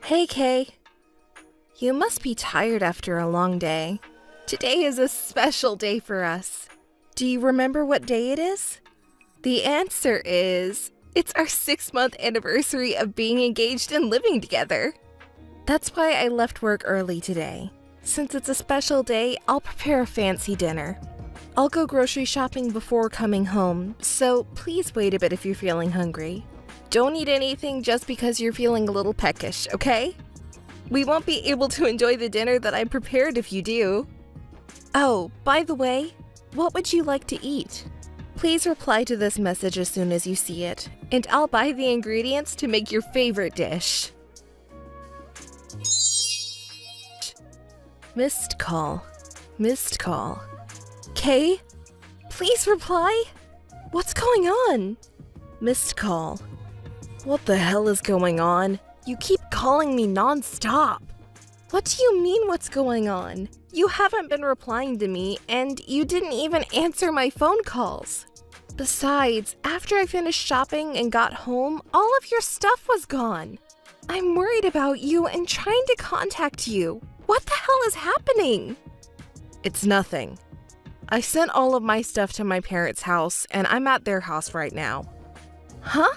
Hey, Kay. You must be tired after a long day. Today is a special day for us. Do you remember what day it is? The answer is, it's our 6-month anniversary of being engaged and living together. That's why I left work early today. Since it's a special day, I'll prepare a fancy dinner. I'll go grocery shopping before coming home, so please wait a bit if you're feeling hungry. Don't eat anything just because you're feeling a little peckish, okay? We won't be able to enjoy the dinner that I prepared if you do. Oh, by the way, what would you like to eat? Please reply to this message as soon as you see it, and I'll buy the ingredients to make your favorite dish. Missed call. Missed call. Kay? Please reply? What's going on? Missed call. What the hell is going on? You keep calling me non-stop. What do you mean what's going on? You haven't been replying to me, and you didn't even answer my phone calls. Besides, after I finished shopping and got home, all of your stuff was gone. I'm worried about you and trying to contact you. What the hell is happening? It's nothing. I sent all of my stuff to my parents' house, and I'm at their house right now. Huh?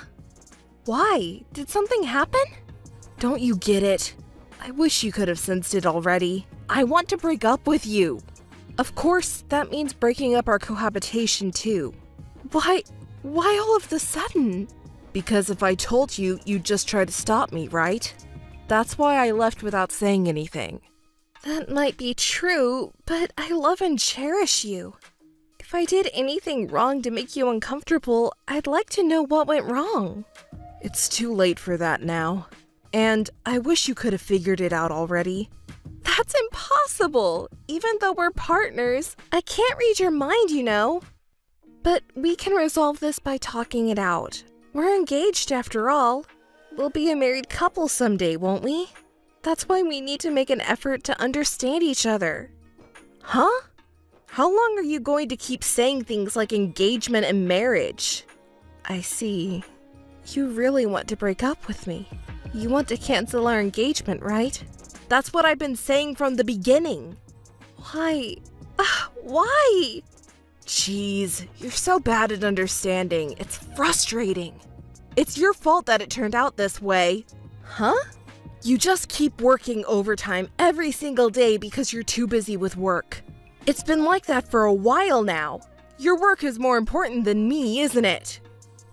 Why? Did something happen? Don't you get it? I wish you could have sensed it already. I want to break up with you. Of course, that means breaking up our cohabitation too. Why all of the sudden? Because if I told you, you'd just try to stop me, right? That's why I left without saying anything. That might be true, but I love and cherish you. If I did anything wrong to make you uncomfortable, I'd like to know what went wrong. It's too late for that now. And I wish you could have figured it out already. That's impossible! Even though we're partners, I can't read your mind, you know. But we can resolve this by talking it out. We're engaged after all. We'll be a married couple someday, won't we? That's why we need to make an effort to understand each other. Huh? How long are you going to keep saying things like engagement and marriage? I see. You really want to break up with me. You want to cancel our engagement, right? That's what I've been saying from the beginning. Why? Why? Jeez, you're so bad at understanding. It's frustrating. It's your fault that it turned out this way. Huh? You just keep working overtime every single day because you're too busy with work. It's been like that for a while now. Your work is more important than me, isn't it?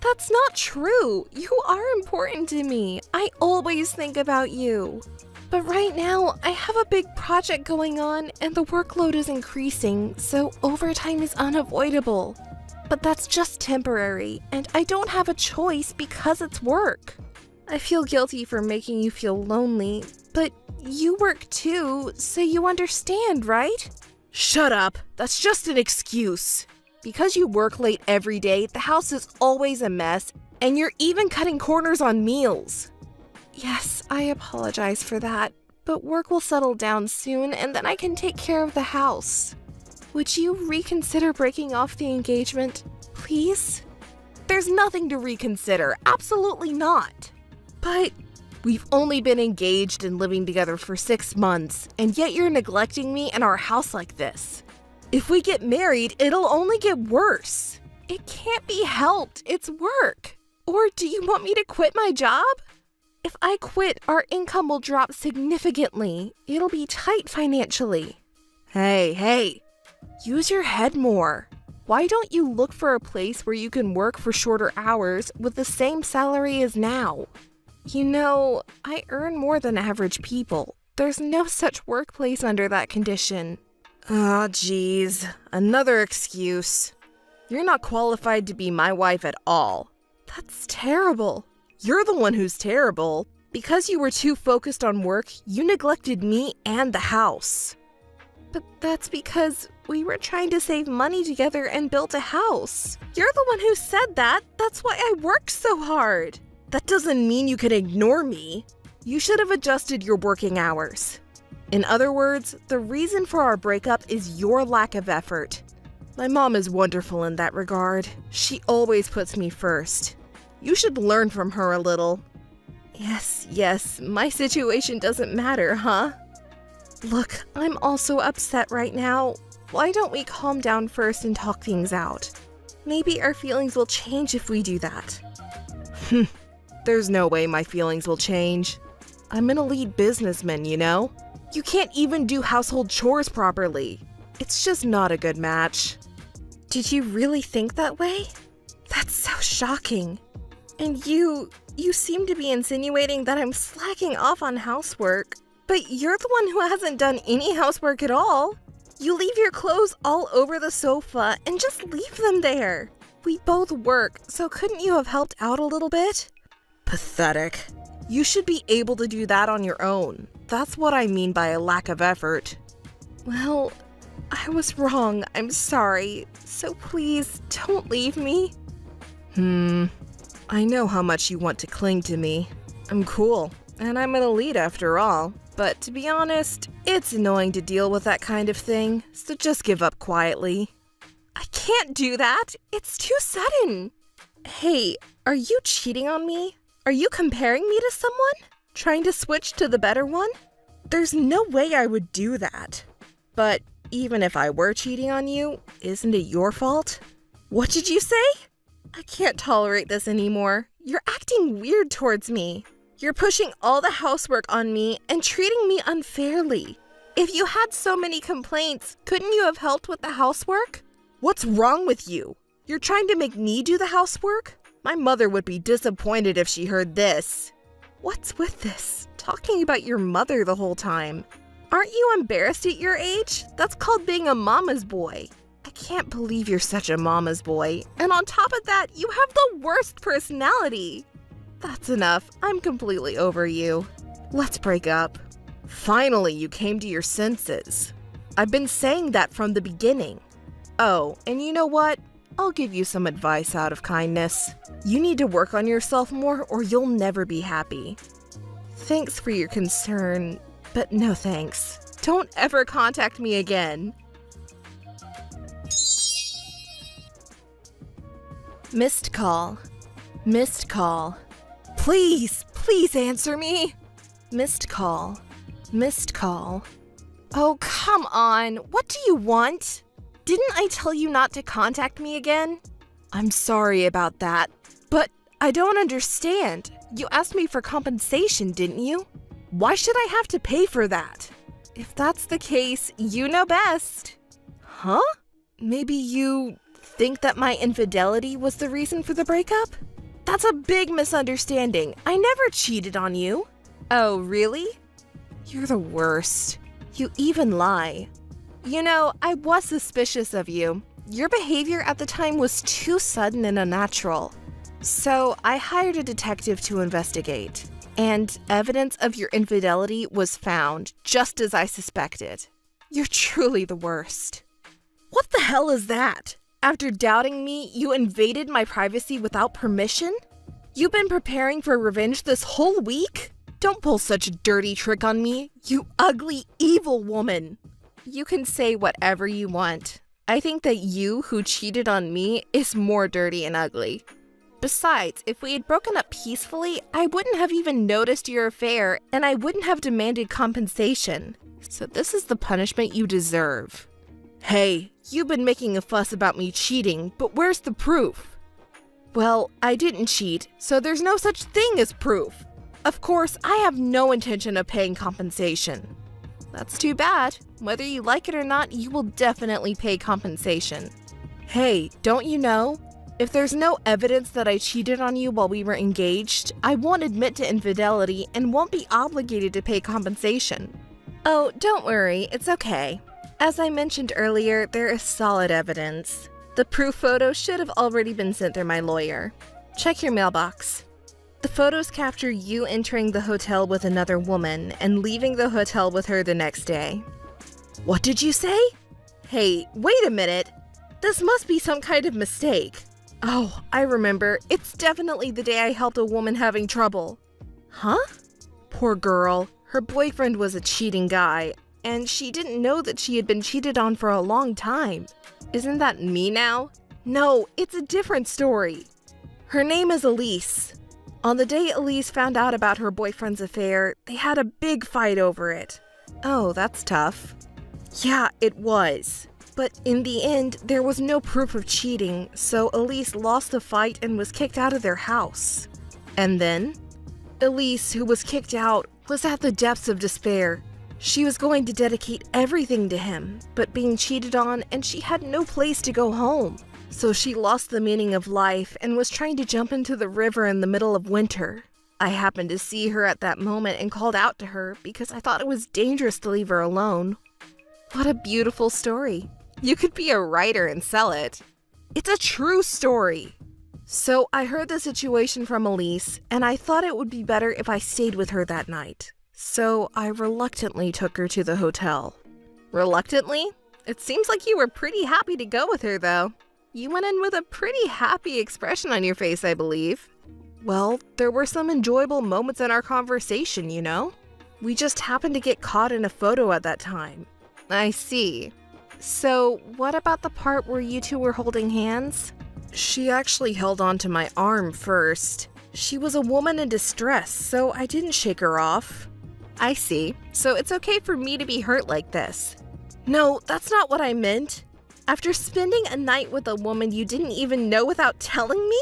That's not true. You are important to me. I always think about you. But right now, I have a big project going on and the workload is increasing, so overtime is unavoidable. But that's just temporary, and I don't have a choice because it's work. I feel guilty for making you feel lonely, but you work too, so you understand, right? Shut up. That's just an excuse. Because you work late every day, the house is always a mess, and you're even cutting corners on meals. Yes, I apologize for that, but work will settle down soon, and then I can take care of the house. Would you reconsider breaking off the engagement, please? There's nothing to reconsider, absolutely not. But we've only been engaged and living together for 6 months, and yet you're neglecting me and our house like this. If we get married, it'll only get worse. It can't be helped, it's work. Or do you want me to quit my job? If I quit, our income will drop significantly. It'll be tight financially. Hey, use your head more. Why don't you look for a place where you can work for shorter hours with the same salary as now? You know, I earn more than average people. There's no such workplace under that condition. Oh, geez. Another excuse. You're not qualified to be my wife at all. That's terrible. You're the one who's terrible. Because you were too focused on work, you neglected me and the house. But that's because we were trying to save money together and build a house. You're the one who said that. That's why I worked so hard. That doesn't mean you can ignore me. You should have adjusted your working hours. In other words, the reason for our breakup is your lack of effort. My mom is wonderful in that regard. She always puts me first. You should learn from her a little. Yes, my situation doesn't matter, huh? Look, I'm also upset right now. Why don't we calm down first and talk things out? Maybe our feelings will change if we do that. There's no way my feelings will change. I'm an elite businessman, you know? You can't even do household chores properly. It's just not a good match. Did you really think that way? That's so shocking. And you seem to be insinuating that I'm slacking off on housework. But you're the one who hasn't done any housework at all. You leave your clothes all over the sofa and just leave them there. We both work, so couldn't you have helped out a little bit? Pathetic. You should be able to do that on your own. That's what I mean by a lack of effort. Well, I was wrong. I'm sorry. So please, don't leave me. I know how much you want to cling to me. I'm cool, and I'm an elite after all. But to be honest, it's annoying to deal with that kind of thing, so just give up quietly. I can't do that! It's too sudden! Hey, are you cheating on me? Are you comparing me to someone? Trying to switch to the better one? There's no way I would do that. But even if I were cheating on you, isn't it your fault? What did you say? I can't tolerate this anymore. You're acting weird towards me. You're pushing all the housework on me and treating me unfairly. If you had so many complaints, couldn't you have helped with the housework? What's wrong with you? You're trying to make me do the housework? My mother would be disappointed if she heard this. What's with this? Talking about your mother the whole time. Aren't you embarrassed at your age? That's called being a mama's boy. I can't believe you're such a mama's boy. And on top of that, you have the worst personality. That's enough. I'm completely over you. Let's break up. Finally, you came to your senses. I've been saying that from the beginning. Oh, and you know what? I'll give you some advice out of kindness. You need to work on yourself more or you'll never be happy. Thanks for your concern, but no thanks. Don't ever contact me again. Missed call. Missed call. Please answer me. Missed call. Missed call. Oh, come on. What do you want? Didn't I tell you not to contact me again? I'm sorry about that, but I don't understand. You asked me for compensation, didn't you? Why should I have to pay for that? If that's the case, you know best. Huh? Maybe you think that my infidelity was the reason for the breakup? That's a big misunderstanding. I never cheated on you. Oh, really? You're the worst. You even lie. You know, I was suspicious of you. Your behavior at the time was too sudden and unnatural. So I hired a detective to investigate. And evidence of your infidelity was found, just as I suspected. You're truly the worst. What the hell is that? After doubting me, you invaded my privacy without permission? You've been preparing for revenge this whole week? Don't pull such a dirty trick on me, you ugly, evil woman. You can say whatever you want. I think that you who cheated on me is more dirty and ugly. Besides, if we had broken up peacefully, I wouldn't have even noticed your affair and I wouldn't have demanded compensation. So this is the punishment you deserve. Hey, you've been making a fuss about me cheating, but where's the proof? Well, I didn't cheat, so there's no such thing as proof. Of course, I have no intention of paying compensation. That's too bad. Whether you like it or not, you will definitely pay compensation. Hey, don't you know? If there's no evidence that I cheated on you while we were engaged, I won't admit to infidelity and won't be obligated to pay compensation. Oh, don't worry, it's okay. As I mentioned earlier, there is solid evidence. The proof photo should have already been sent through my lawyer. Check your mailbox. The photos capture you entering the hotel with another woman and leaving the hotel with her the next day. What did you say? Hey, wait a minute. This must be some kind of mistake. Oh, I remember. It's definitely the day I helped a woman having trouble. Huh? Poor girl. Her boyfriend was a cheating guy, and she didn't know that she had been cheated on for a long time. Isn't that me now? No, it's a different story. Her name is Elise. On the day Elise found out about her boyfriend's affair, they had a big fight over it. Oh, that's tough. Yeah, it was. But in the end, there was no proof of cheating, so Elise lost the fight and was kicked out of their house. And then? Elise, who was kicked out, was at the depths of despair. She was going to dedicate everything to him, but being cheated on, and she had no place to go home. So she lost the meaning of life and was trying to jump into the river in the middle of winter. I happened to see her at that moment and called out to her because I thought it was dangerous to leave her alone. What a beautiful story. You could be a writer and sell it. It's a true story. So I heard the situation from Elise, and I thought it would be better if I stayed with her that night. So I reluctantly took her to the hotel. Reluctantly? It seems like you were pretty happy to go with her, though. You went in with a pretty happy expression on your face, I believe. Well, there were some enjoyable moments in our conversation, you know? We just happened to get caught in a photo at that time. I see. So, what about the part where you two were holding hands? She actually held onto my arm first. She was a woman in distress, so I didn't shake her off. I see. So it's okay for me to be hurt like this. No, that's not what I meant. After spending a night with a woman you didn't even know without telling me?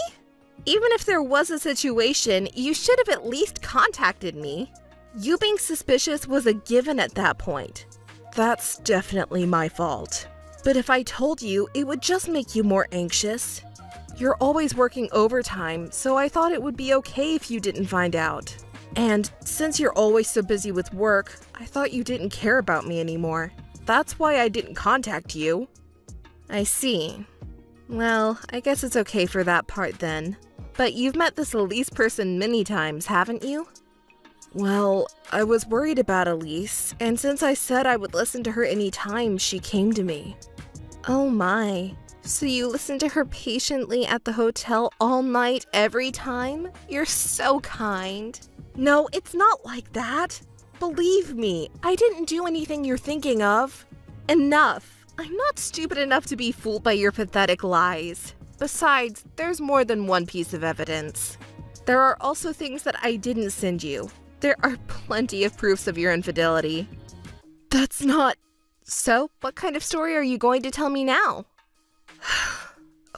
Even if there was a situation, you should have at least contacted me. You being suspicious was a given at that point. That's definitely my fault. But if I told you, it would just make you more anxious. You're always working overtime, so I thought it would be okay if you didn't find out. And since you're always so busy with work, I thought you didn't care about me anymore. That's why I didn't contact you. I see. Well, I guess it's okay for that part then. But you've met this Elise person many times, haven't you? Well, I was worried about Elise, and since I said I would listen to her anytime, she came to me. Oh my. So you listened to her patiently at the hotel all night, every time? You're so kind. No, it's not like that. Believe me, I didn't do anything you're thinking of. Enough. I'm not stupid enough to be fooled by your pathetic lies. Besides, there's more than one piece of evidence. There are also things that I didn't send you. There are plenty of proofs of your infidelity. That's not... So, what kind of story are you going to tell me now?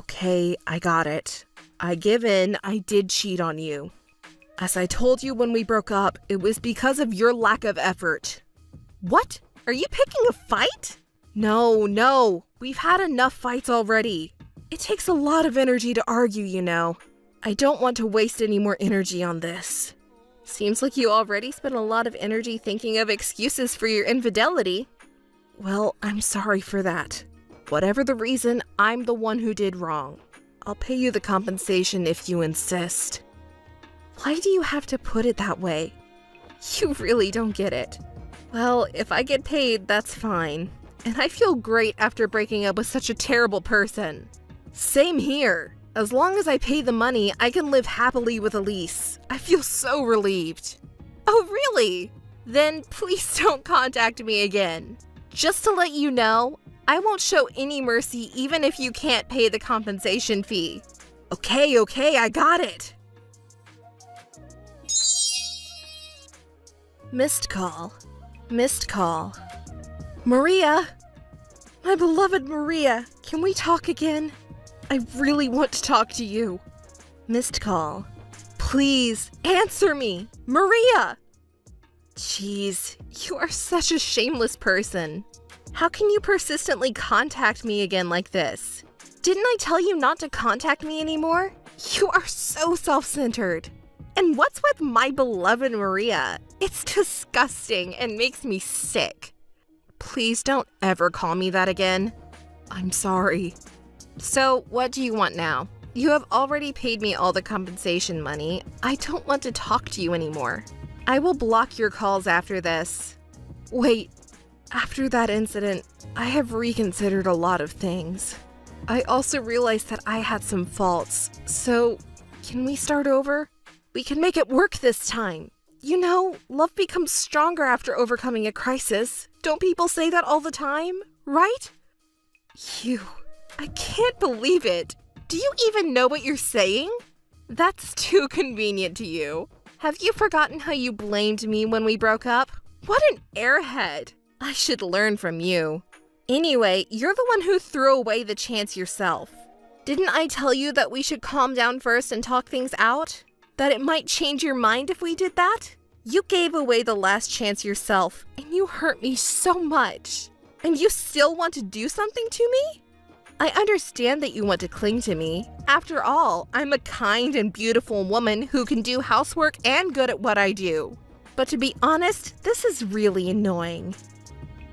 Okay, I got it. I give in, I did cheat on you. As I told you when we broke up, it was because of your lack of effort. What? Are you picking a fight? No, we've had enough fights already. It takes a lot of energy to argue, you know. I don't want to waste any more energy on this. Seems like you already spent a lot of energy thinking of excuses for your infidelity. Well, I'm sorry for that. Whatever the reason, I'm the one who did wrong. I'll pay you the compensation if you insist. Why do you have to put it that way? You really don't get it. Well, if I get paid, that's fine. And I feel great after breaking up with such a terrible person. Same here. As long as I pay the money, I can live happily with Elise. I feel so relieved. Oh, really? Then please don't contact me again. Just to let you know, I won't show any mercy even if you can't pay the compensation fee. Okay, I got it. Missed call. Maria! My beloved Maria, can we talk again? I really want to talk to you. Missed call. Please, answer me! Maria! Jeez, you are such a shameless person. How can you persistently contact me again like this? Didn't I tell you not to contact me anymore? You are so self-centered. And what's with my beloved Maria? It's disgusting and makes me sick. Please don't ever call me that again. I'm sorry. So, what do you want now? You have already paid me all the compensation money. I don't want to talk to you anymore. I will block your calls after this. Wait, after that incident, I have reconsidered a lot of things. I also realized that I had some faults. So, can we start over? We can make it work this time. You know, love becomes stronger after overcoming a crisis. Don't people say that all the time, right? I can't believe it. Do you even know what you're saying? That's too convenient to you. Have you forgotten how you blamed me when we broke up? What an airhead. I should learn from you. Anyway, you're the one who threw away the chance yourself. Didn't I tell you that we should calm down first and talk things out? That it might change your mind if we did that? You gave away the last chance yourself, and you hurt me so much. And you still want to do something to me? I understand that you want to cling to me. After all, I'm a kind and beautiful woman who can do housework and good at what I do. But to be honest, this is really annoying.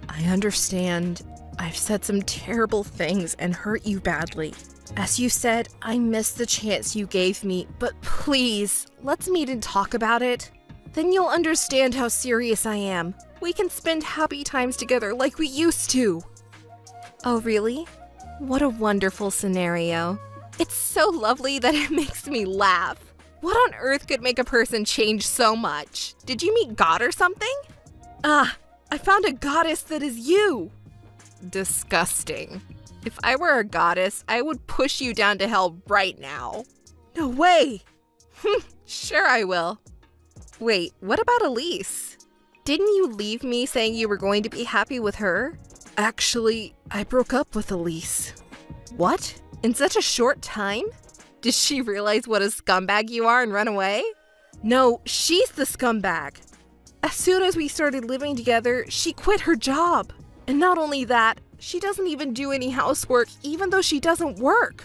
I understand. I've said some terrible things and hurt you badly. As you said, I missed the chance you gave me, but please, let's meet and talk about it. Then you'll understand how serious I am. We can spend happy times together like we used to. Oh, really? What a wonderful scenario. It's so lovely that it makes me laugh. What on earth could make a person change so much? Did you meet God or something? Ah, I found a goddess that is you. Disgusting. If I were a goddess, I would push you down to hell right now. No way! Sure I will. Wait, what about Elise? Didn't you leave me saying you were going to be happy with her? Actually, I broke up with Elise. What? In such a short time? Did she realize what a scumbag you are and run away? No, she's the scumbag. As soon as we started living together, she quit her job. And not only that, she doesn't even do any housework even though she doesn't work.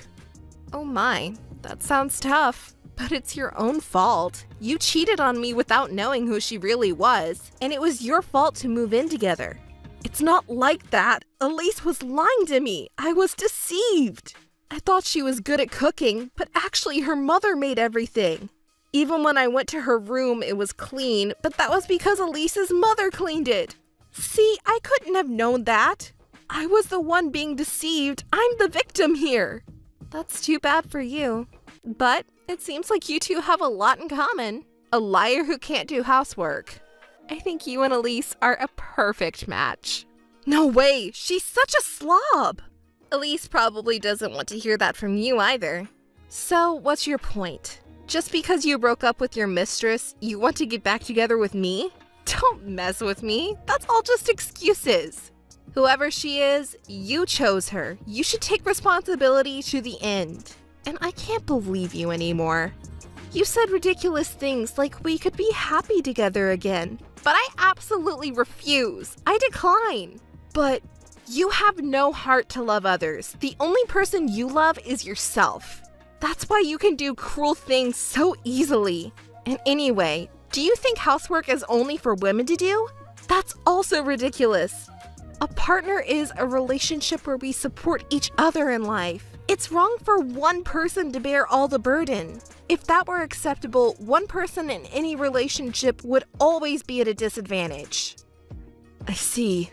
Oh my, that sounds tough. But it's your own fault. You cheated on me without knowing who she really was, and it was your fault to move in together. It's not like that. Elise was lying to me. I was deceived. I thought she was good at cooking, but actually her mother made everything. Even when I went to her room, it was clean, but that was because Elise's mother cleaned it. See, I couldn't have known that. I was the one being deceived. I'm the victim here. That's too bad for you. But it seems like you two have a lot in common. A liar who can't do housework. I think you and Elise are a perfect match. No way! She's such a slob! Elise probably doesn't want to hear that from you either. So, what's your point? Just because you broke up with your mistress, you want to get back together with me? Don't mess with me. That's all just excuses. Whoever she is, you chose her. You should take responsibility to the end. And I can't believe you anymore. You said ridiculous things like we could be happy together again. But I absolutely refuse. I decline. But you have no heart to love others. The only person you love is yourself. That's why you can do cruel things so easily. And anyway, do you think housework is only for women to do? That's also ridiculous. A partner is a relationship where we support each other in life. It's wrong for one person to bear all the burden. If that were acceptable, one person in any relationship would always be at a disadvantage. I see.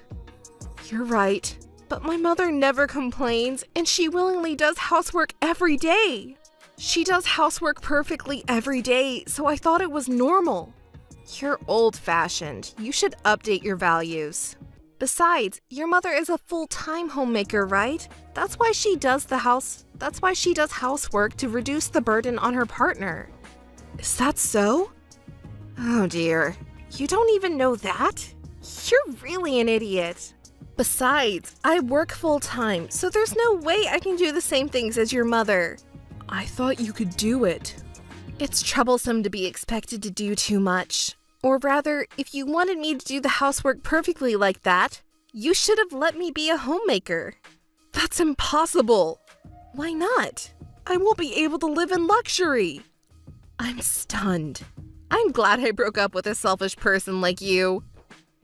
You're right. But my mother never complains, and she willingly does housework every day. She does housework perfectly every day, so I thought it was normal. You're old-fashioned. You should update your values. Besides, your mother is a full-time homemaker, right? That's why she does housework to reduce the burden on her partner. Is that so? Oh dear. You don't even know that? You're really an idiot. Besides, I work full-time, so there's no way I can do the same things as your mother. I thought you could do it. It's troublesome to be expected to do too much. Or rather, if you wanted me to do the housework perfectly like that, you should have let me be a homemaker. That's impossible. Why not? I won't be able to live in luxury. I'm stunned. I'm glad I broke up with a selfish person like you.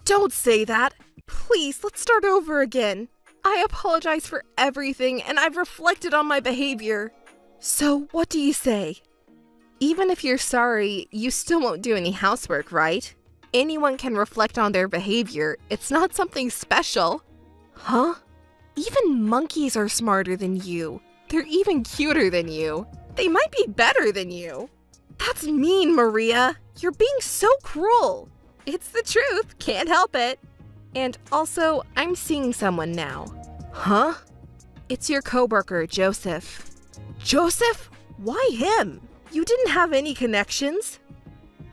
Don't say that. Please, let's start over again. I apologize for everything, and I've reflected on my behavior. So, what do you say? Even if you're sorry, you still won't do any housework, right? Anyone can reflect on their behavior. It's not something special. Huh? Even monkeys are smarter than you. They're even cuter than you. They might be better than you. That's mean, Maria. You're being so cruel. It's the truth. Can't help it. And also, I'm seeing someone now. Huh? It's your coworker, Joseph. Joseph? Why him? You didn't have any connections.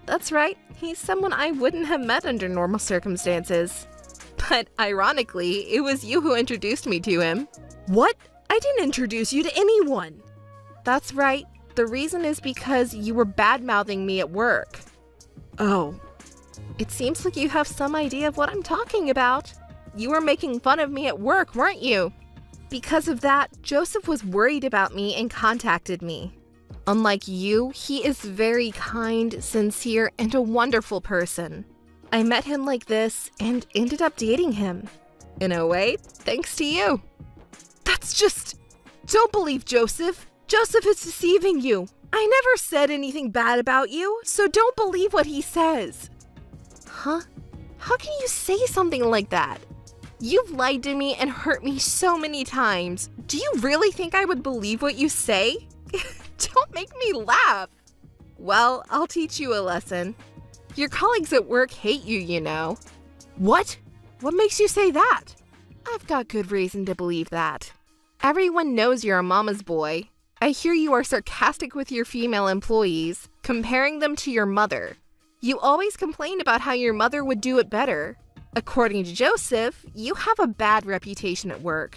That's right, he's someone I wouldn't have met under normal circumstances. But ironically, it was you who introduced me to him. What? I didn't introduce you to anyone. That's right. The reason is because you were bad-mouthing me at work. Oh. It seems like you have some idea of what I'm talking about. You were making fun of me at work, weren't you? Because of that, Joseph was worried about me and contacted me. Unlike you, he is very kind, sincere, and a wonderful person. I met him like this and ended up dating him. In a way, thanks to you. That's just... Don't believe Joseph. Joseph is deceiving you. I never said anything bad about you, so don't believe what he says. Huh? How can you say something like that? You've lied to me and hurt me so many times. Do you really think I would believe what you say? Don't make me laugh. Well, I'll teach you a lesson. Your colleagues at work hate you, you know. What? What makes you say that? I've got good reason to believe that. Everyone knows you're a mama's boy. I hear you are sarcastic with your female employees, comparing them to your mother. You always complain about how your mother would do it better. According to Joseph, you have a bad reputation at work.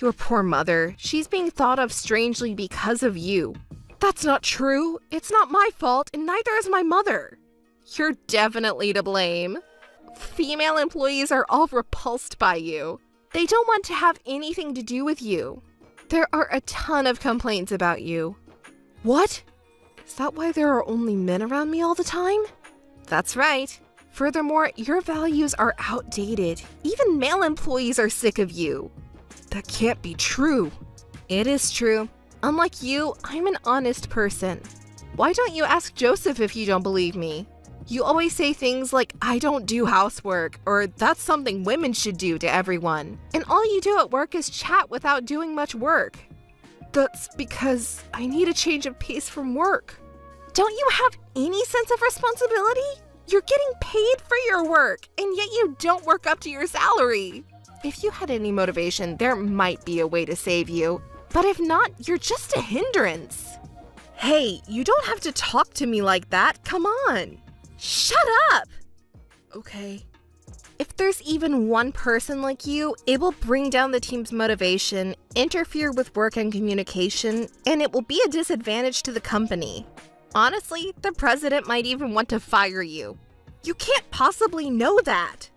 Your poor mother, she's being thought of strangely because of you. That's not true. It's not my fault, and neither is my mother. You're definitely to blame. Female employees are all repulsed by you. They don't want to have anything to do with you. There are a ton of complaints about you. What? Is that why there are only men around me all the time? That's right. Furthermore, your values are outdated. Even male employees are sick of you. That can't be true. It is true. Unlike you, I'm an honest person. Why don't you ask Joseph if you don't believe me? You always say things like, I don't do housework, or that's something women should do to everyone. And all you do at work is chat without doing much work. That's because I need a change of pace from work. Don't you have any sense of responsibility? You're getting paid for your work, and yet you don't work up to your salary. If you had any motivation, there might be a way to save you. But if not, you're just a hindrance. Hey, you don't have to talk to me like that. Come on. Shut up! Okay. If there's even one person like you, it will bring down the team's motivation, interfere with work and communication, and it will be a disadvantage to the company. Honestly, the president might even want to fire you. You can't possibly know that.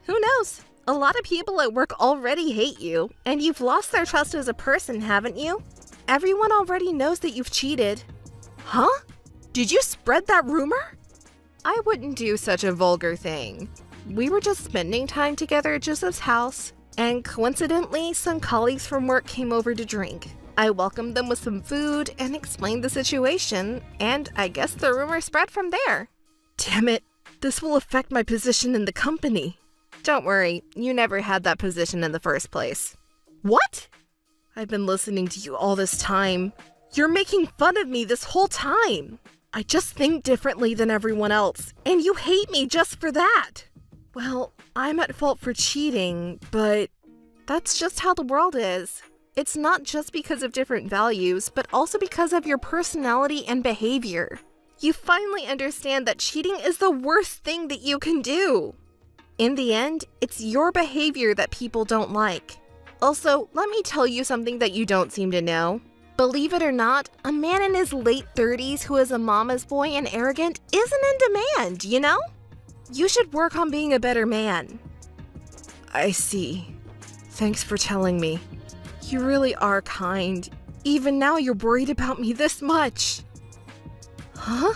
Who knows? A lot of people at work already hate you, and you've lost their trust as a person, haven't you? Everyone already knows that you've cheated. Huh? Did you spread that rumor? I wouldn't do such a vulgar thing. We were just spending time together at Joseph's house, and coincidentally, some colleagues from work came over to drink. I welcomed them with some food and explained the situation, and I guess the rumor spread from there. Damn it, this will affect my position in the company. Don't worry, you never had that position in the first place. What? I've been listening to you all this time. You're making fun of me this whole time. I just think differently than everyone else, and you hate me just for that. Well, I'm at fault for cheating, but that's just how the world is. It's not just because of different values, but also because of your personality and behavior. You finally understand that cheating is the worst thing that you can do. In the end, it's your behavior that people don't like. Also, let me tell you something that you don't seem to know. Believe it or not, a man in his late 30s who is a mama's boy and arrogant isn't in demand, you know? You should work on being a better man. I see. Thanks for telling me. You really are kind. Even now you're worried about me this much. Huh?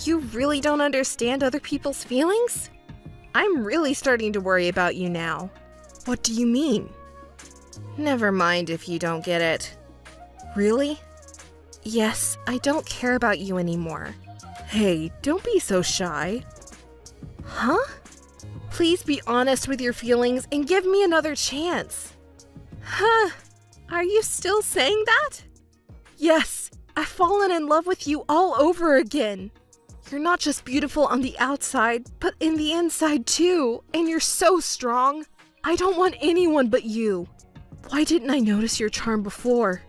You really don't understand other people's feelings? I'm really starting to worry about you now. What do you mean? Never mind if you don't get it. Really? Yes, I don't care about you anymore. Hey, don't be so shy. Huh? Please be honest with your feelings and give me another chance. Huh? Are you still saying that? Yes, I've fallen in love with you all over again. You're not just beautiful on the outside, but in the inside too, and you're so strong. I don't want anyone but you. Why didn't I notice your charm before?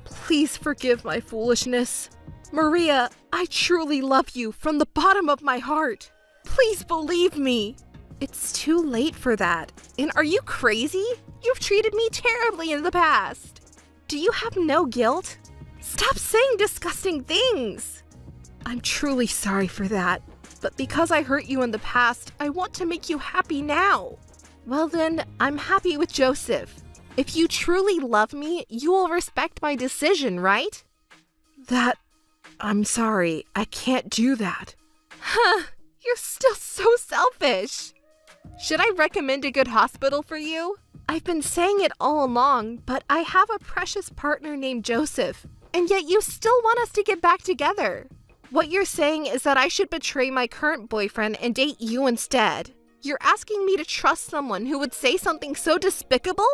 Please forgive my foolishness. Maria, I truly love you from the bottom of my heart. Please believe me. It's too late for that. And are you crazy? You've treated me terribly in the past. Do you have no guilt? Stop saying disgusting things. I'm truly sorry for that. But because I hurt you in the past, I want to make you happy now. Well then, I'm happy with Joseph. If you truly love me, you will respect my decision, right? I'm sorry, I can't do that. Huh, you're still so selfish. Should I recommend a good hospital for you? I've been saying it all along, but I have a precious partner named Joseph, and yet you still want us to get back together. What you're saying is that I should betray my current boyfriend and date you instead. You're asking me to trust someone who would say something so despicable?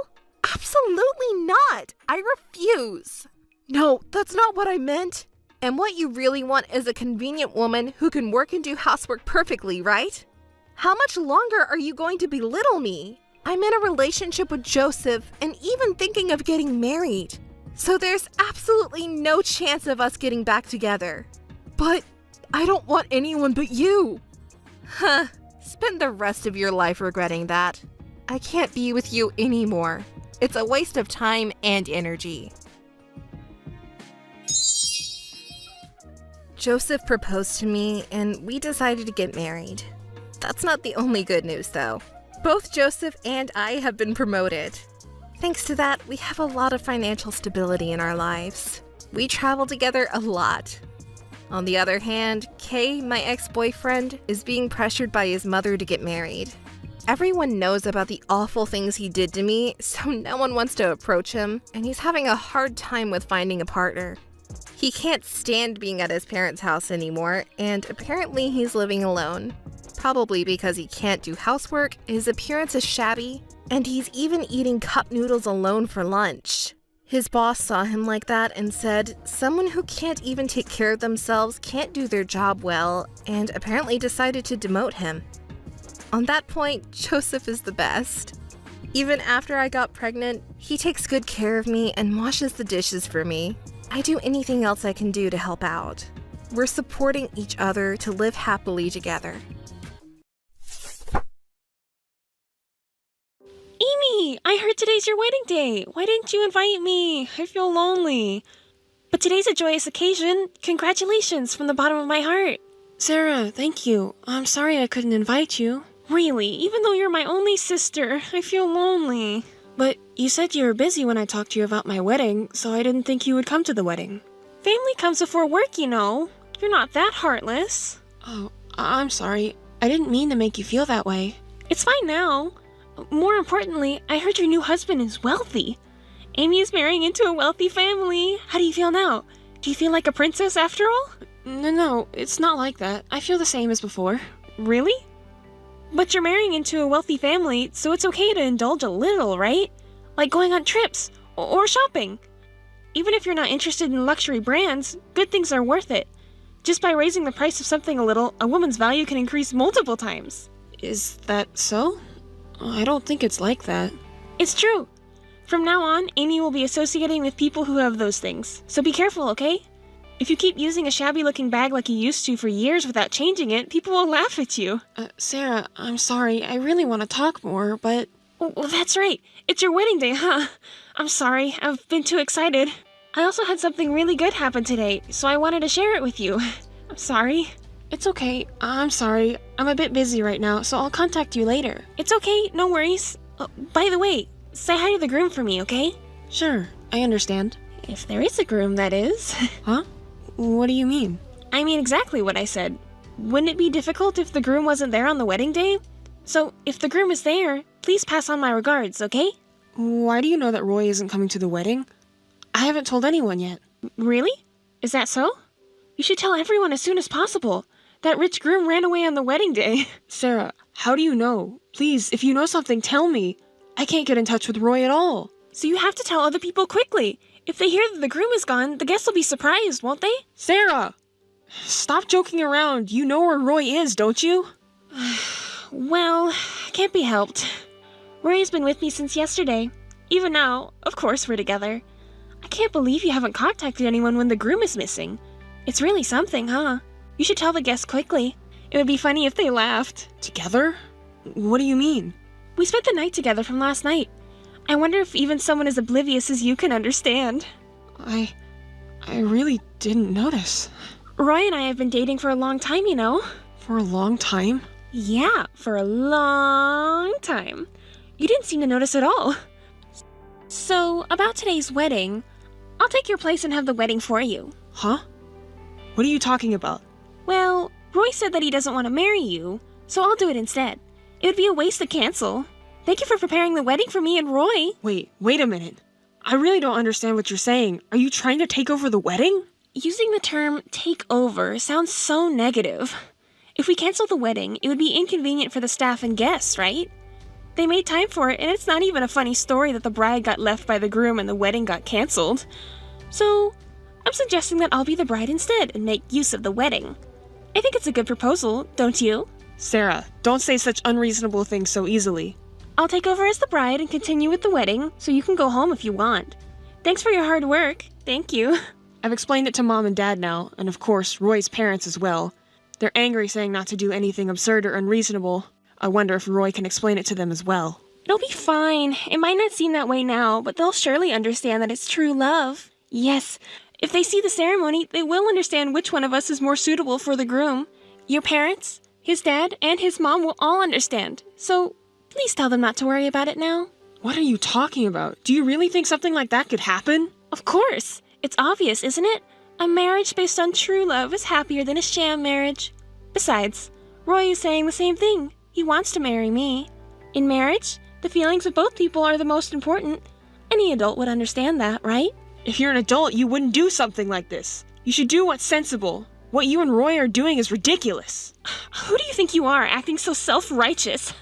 Absolutely not! I refuse! No, that's not what I meant. And what you really want is a convenient woman who can work and do housework perfectly, right? How much longer are you going to belittle me? I'm in a relationship with Joseph and even thinking of getting married. So there's absolutely no chance of us getting back together. But I don't want anyone but you. Huh, spend the rest of your life regretting that. I can't be with you anymore. It's a waste of time and energy. Joseph proposed to me, and we decided to get married. That's not the only good news, though. Both Joseph and I have been promoted. Thanks to that, we have a lot of financial stability in our lives. We travel together a lot. On the other hand, Kay, my ex-boyfriend, is being pressured by his mother to get married. Everyone knows about the awful things he did to me, so no one wants to approach him, and he's having a hard time with finding a partner. He can't stand being at his parents' house anymore, and apparently he's living alone. Probably because he can't do housework, his appearance is shabby, and he's even eating cup noodles alone for lunch. His boss saw him like that and said, someone who can't even take care of themselves can't do their job well, and apparently decided to demote him. On that point, Joseph is the best. Even after I got pregnant, he takes good care of me and washes the dishes for me. I do anything else I can do to help out. We're supporting each other to live happily together. Amy, I heard today's your wedding day. Why didn't you invite me? I feel lonely. But today's a joyous occasion. Congratulations from the bottom of my heart. Sarah, thank you. I'm sorry I couldn't invite you. Really, even though you're my only sister, I feel lonely. But you said you were busy when I talked to you about my wedding, so I didn't think you would come to the wedding. Family comes before work, you know. You're not that heartless. Oh, I'm sorry. I didn't mean to make you feel that way. It's fine now. More importantly, I heard your new husband is wealthy. Amy is marrying into a wealthy family. How do you feel now? Do you feel like a princess after all? No, it's not like that. I feel the same as before. Really? But you're marrying into a wealthy family, so it's okay to indulge a little, right? Like going on trips or shopping. Even if you're not interested in luxury brands, good things are worth it. Just by raising the price of something a little, a woman's value can increase multiple times. Is that so? I don't think it's like that. It's true. From now on, Amy will be associating with people who have those things. So be careful, okay? If you keep using a shabby-looking bag like you used to for years without changing it, people will laugh at you. Sarah, I'm sorry. I really want to talk more, but... Well, that's right. It's your wedding day, huh? I'm sorry. I've been too excited. I also had something really good happen today, so I wanted to share it with you. I'm sorry. It's okay. I'm sorry. I'm a bit busy right now, so I'll contact you later. It's okay. No worries. By the way, say hi to the groom for me, okay? Sure. I understand. If there is a groom, that is. Huh? What do you mean? I mean exactly what I said. Wouldn't it be difficult if the groom wasn't there on the wedding day? So, if the groom is there, please pass on my regards, okay? Why do you know that Roy isn't coming to the wedding? I haven't told anyone yet. Really? Is that so? You should tell everyone as soon as possible. That rich groom ran away on the wedding day. Sarah, how do you know? Please, if you know something, tell me. I can't get in touch with Roy at all. So you have to tell other people quickly. If they hear that the groom is gone, the guests will be surprised, won't they? Sarah! Stop joking around. You know where Roy is, don't you? Well, can't be helped. Roy's been with me since yesterday. Even now, of course, we're together. I can't believe you haven't contacted anyone when the groom is missing. It's really something, huh? You should tell the guests quickly. It would be funny if they laughed. Together? What do you mean? We spent the night together from last night. I wonder if even someone as oblivious as you can understand. I really didn't notice. Roy and I have been dating for a long time, you know? For a long time? Yeah, for a long time. You didn't seem to notice at all. So, about today's wedding, I'll take your place and have the wedding for you. Huh? What are you talking about? Well, Roy said that he doesn't want to marry you, so I'll do it instead. It would be a waste to cancel. Thank you for preparing the wedding for me and Roy. Wait a minute. I really don't understand what you're saying. Are you trying to take over the wedding? Using the term take over sounds so negative. If we cancel the wedding, it would be inconvenient for the staff and guests, right? They made time for it, and it's not even a funny story that the bride got left by the groom and the wedding got canceled. So, I'm suggesting that I'll be the bride instead and make use of the wedding. I think it's a good proposal, don't you? Sarah, don't say such unreasonable things so easily. I'll take over as the bride and continue with the wedding, so you can go home if you want. Thanks for your hard work. Thank you. I've explained it to Mom and Dad now, and of course, Roy's parents as well. They're angry saying not to do anything absurd or unreasonable. I wonder if Roy can explain it to them as well. It'll be fine. It might not seem that way now, but they'll surely understand that it's true love. Yes, if they see the ceremony, they will understand which one of us is more suitable for the groom. Your parents, his dad, and his mom will all understand. So, please tell them not to worry about it now. What are you talking about? Do you really think something like that could happen? Of course. It's obvious, isn't it? A marriage based on true love is happier than a sham marriage. Besides, Roy is saying the same thing. He wants to marry me. In marriage, the feelings of both people are the most important. Any adult would understand that, right? If you're an adult, you wouldn't do something like this. You should do what's sensible. What you and Roy are doing is ridiculous. Who do you think you are, acting so self-righteous?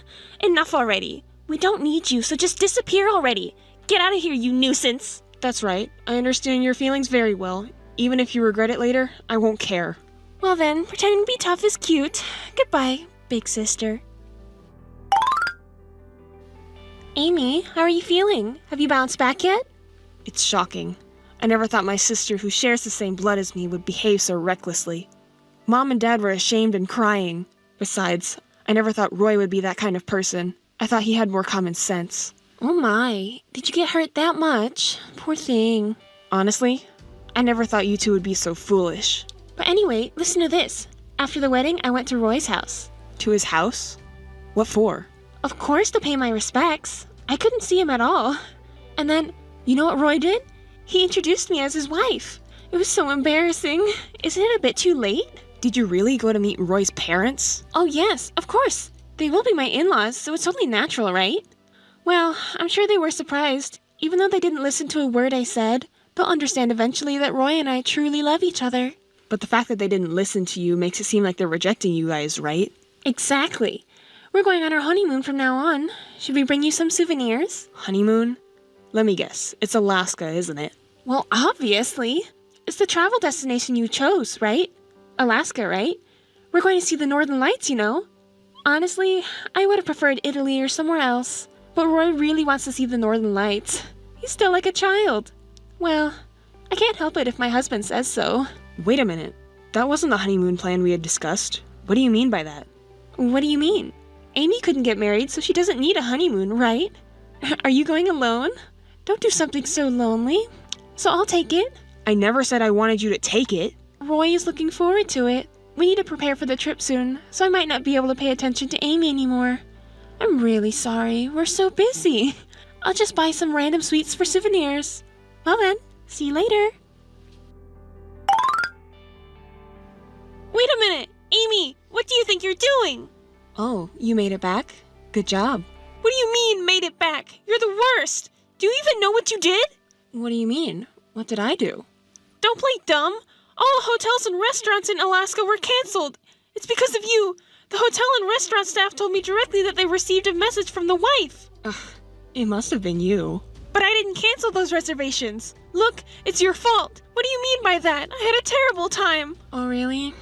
Enough already. We don't need you, so just disappear already. Get out of here, you nuisance. That's right. I understand your feelings very well. Even if you regret it later, I won't care. Well then, pretending to be tough is cute. Goodbye, big sister. Amy, how are you feeling? Have you bounced back yet? It's shocking. I never thought my sister, who shares the same blood as me, would behave so recklessly. Mom and Dad were ashamed and crying. Besides, I never thought Roy would be that kind of person. I thought he had more common sense. Oh my, did you get hurt that much? Poor thing. Honestly, I never thought you two would be so foolish. But anyway, listen to this. After the wedding, I went to Roy's house. To his house? What for? Of course to pay my respects. I couldn't see him at all. And then, you know what Roy did? He introduced me as his wife. It was so embarrassing. Isn't it a bit too late? Did you really go to meet Roy's parents? Oh yes, of course. They will be my in-laws, so it's only natural, right? Well, I'm sure they were surprised. Even though they didn't listen to a word I said, they'll understand eventually that Roy and I truly love each other. But the fact that they didn't listen to you makes it seem like they're rejecting you guys, right? Exactly. We're going on our honeymoon from now on. Should we bring you some souvenirs? Honeymoon? Let me guess. It's Alaska, isn't it? Well, obviously. It's the travel destination you chose, right? Alaska, right? We're going to see the Northern Lights, you know. Honestly, I would have preferred Italy or somewhere else. But Roy really wants to see the Northern Lights. He's still like a child. Well, I can't help it if my husband says so. Wait a minute. That wasn't the honeymoon plan we had discussed. What do you mean by that? What do you mean? Amy couldn't get married, so she doesn't need a honeymoon, right? Are you going alone? Don't do something so lonely. So I'll take it. I never said I wanted you to take it. Roy is looking forward to it. We need to prepare for the trip soon, so I might not be able to pay attention to Amy anymore. I'm really sorry. We're so busy. I'll just buy some random sweets for souvenirs. Well then, see you later. Wait a minute! Amy, what do you think you're doing? Oh, you made it back? Good job. What do you mean, made it back? You're the worst! Do you even know what you did? What do you mean? What did I do? Don't play dumb! All the hotels and restaurants in Alaska were canceled. It's because of you. The hotel and restaurant staff told me directly that they received a message from the wife. Ugh, it must have been you. But I didn't cancel those reservations. Look, it's your fault. What do you mean by that? I had a terrible time. Oh, really?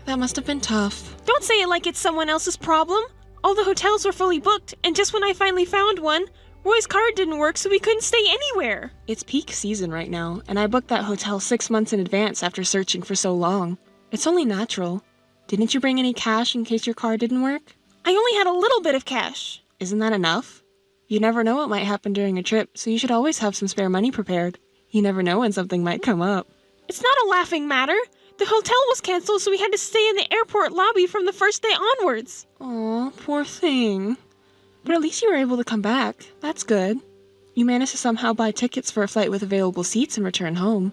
That must have been tough. Don't say it like it's someone else's problem. All the hotels were fully booked, and just when I finally found one, Roy's card didn't work, so we couldn't stay anywhere. It's peak season right now, and I booked that hotel 6 months in advance after searching for so long. It's only natural. Didn't you bring any cash in case your card didn't work? I only had a little bit of cash. Isn't that enough? You never know what might happen during a trip, so you should always have some spare money prepared. You never know when something might come up. It's not a laughing matter. The hotel was canceled, so we had to stay in the airport lobby from the first day onwards. Aw, poor thing. But at least you were able to come back. That's good. You managed to somehow buy tickets for a flight with available seats and return home.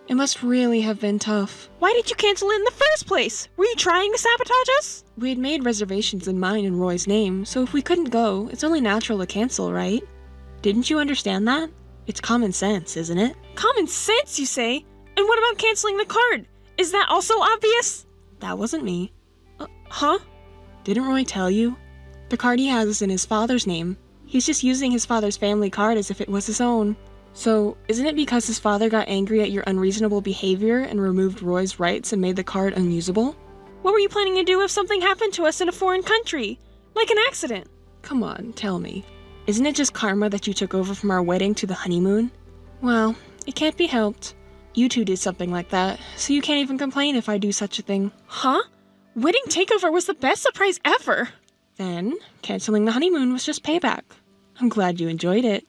It must really have been tough. Why did you cancel it in the first place? Were you trying to sabotage us? We had made reservations in mine and Roy's name, so if we couldn't go, it's only natural to cancel, right? Didn't you understand that? It's common sense, isn't it? Common sense, you say? And what about canceling the card? Is that also obvious? That wasn't me. Huh? Didn't Roy tell you? The card he has is in his father's name. He's just using his father's family card as if it was his own. So, isn't it because his father got angry at your unreasonable behavior and removed Roy's rights and made the card unusable? What were you planning to do if something happened to us in a foreign country? Like an accident? Come on, tell me. Isn't it just karma that you took over from our wedding to the honeymoon? Well, it can't be helped. You two did something like that, so you can't even complain if I do such a thing. Huh? Wedding takeover was the best surprise ever! Then, canceling the honeymoon was just payback. I'm glad you enjoyed it.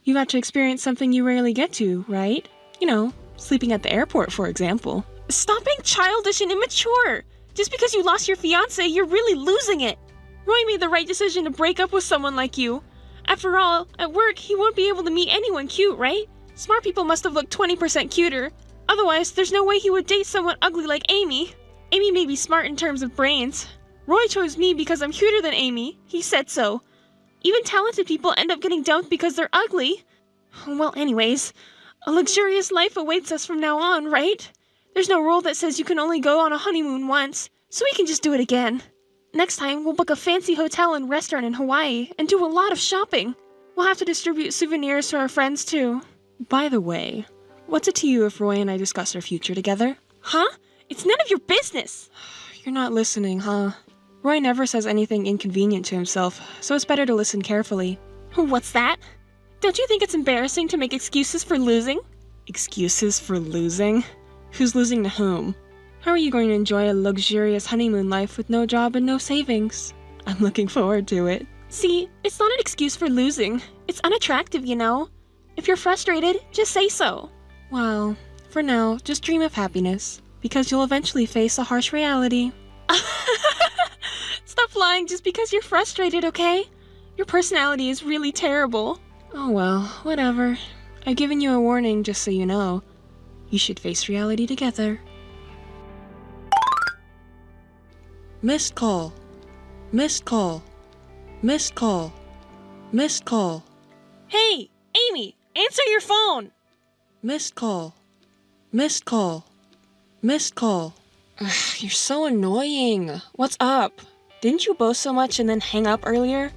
You got to experience something you rarely get to, right? You know, sleeping at the airport, for example. Stop being childish and immature! Just because you lost your fiance, you're really losing it! Roy made the right decision to break up with someone like you. After all, at work, he won't be able to meet anyone cute, right? Smart people must have looked 20% cuter. Otherwise, there's no way he would date someone ugly like Amy. Amy may be smart in terms of brains. Roy chose me because I'm cuter than Amy. He said so. Even talented people end up getting dumped because they're ugly. Well, anyways, a luxurious life awaits us from now on, right? There's no rule that says you can only go on a honeymoon once, so we can just do it again. Next time, we'll book a fancy hotel and restaurant in Hawaii and do a lot of shopping. We'll have to distribute souvenirs to our friends, too. By the way, what's it to you if Roy and I discuss our future together? Huh? It's none of your business! You're not listening, huh? Roy never says anything inconvenient to himself, so it's better to listen carefully. What's that? Don't you think it's embarrassing to make excuses for losing? Excuses for losing? Who's losing to whom? How are you going to enjoy a luxurious honeymoon life with no job and no savings? I'm looking forward to it. See, it's not an excuse for losing. It's unattractive, you know. If you're frustrated, just say so. Well, for now, just dream of happiness, because you'll eventually face a harsh reality. Stop lying just because you're frustrated, okay? Your personality is really terrible. Oh well, whatever. I've given you a warning just so you know. You should face reality together. Missed call. Missed call. Missed call. Missed call. Hey, Amy, answer your phone! Missed call. Missed call. Missed call. Ugh, you're so annoying. What's up? Didn't you boast so much and then hang up earlier?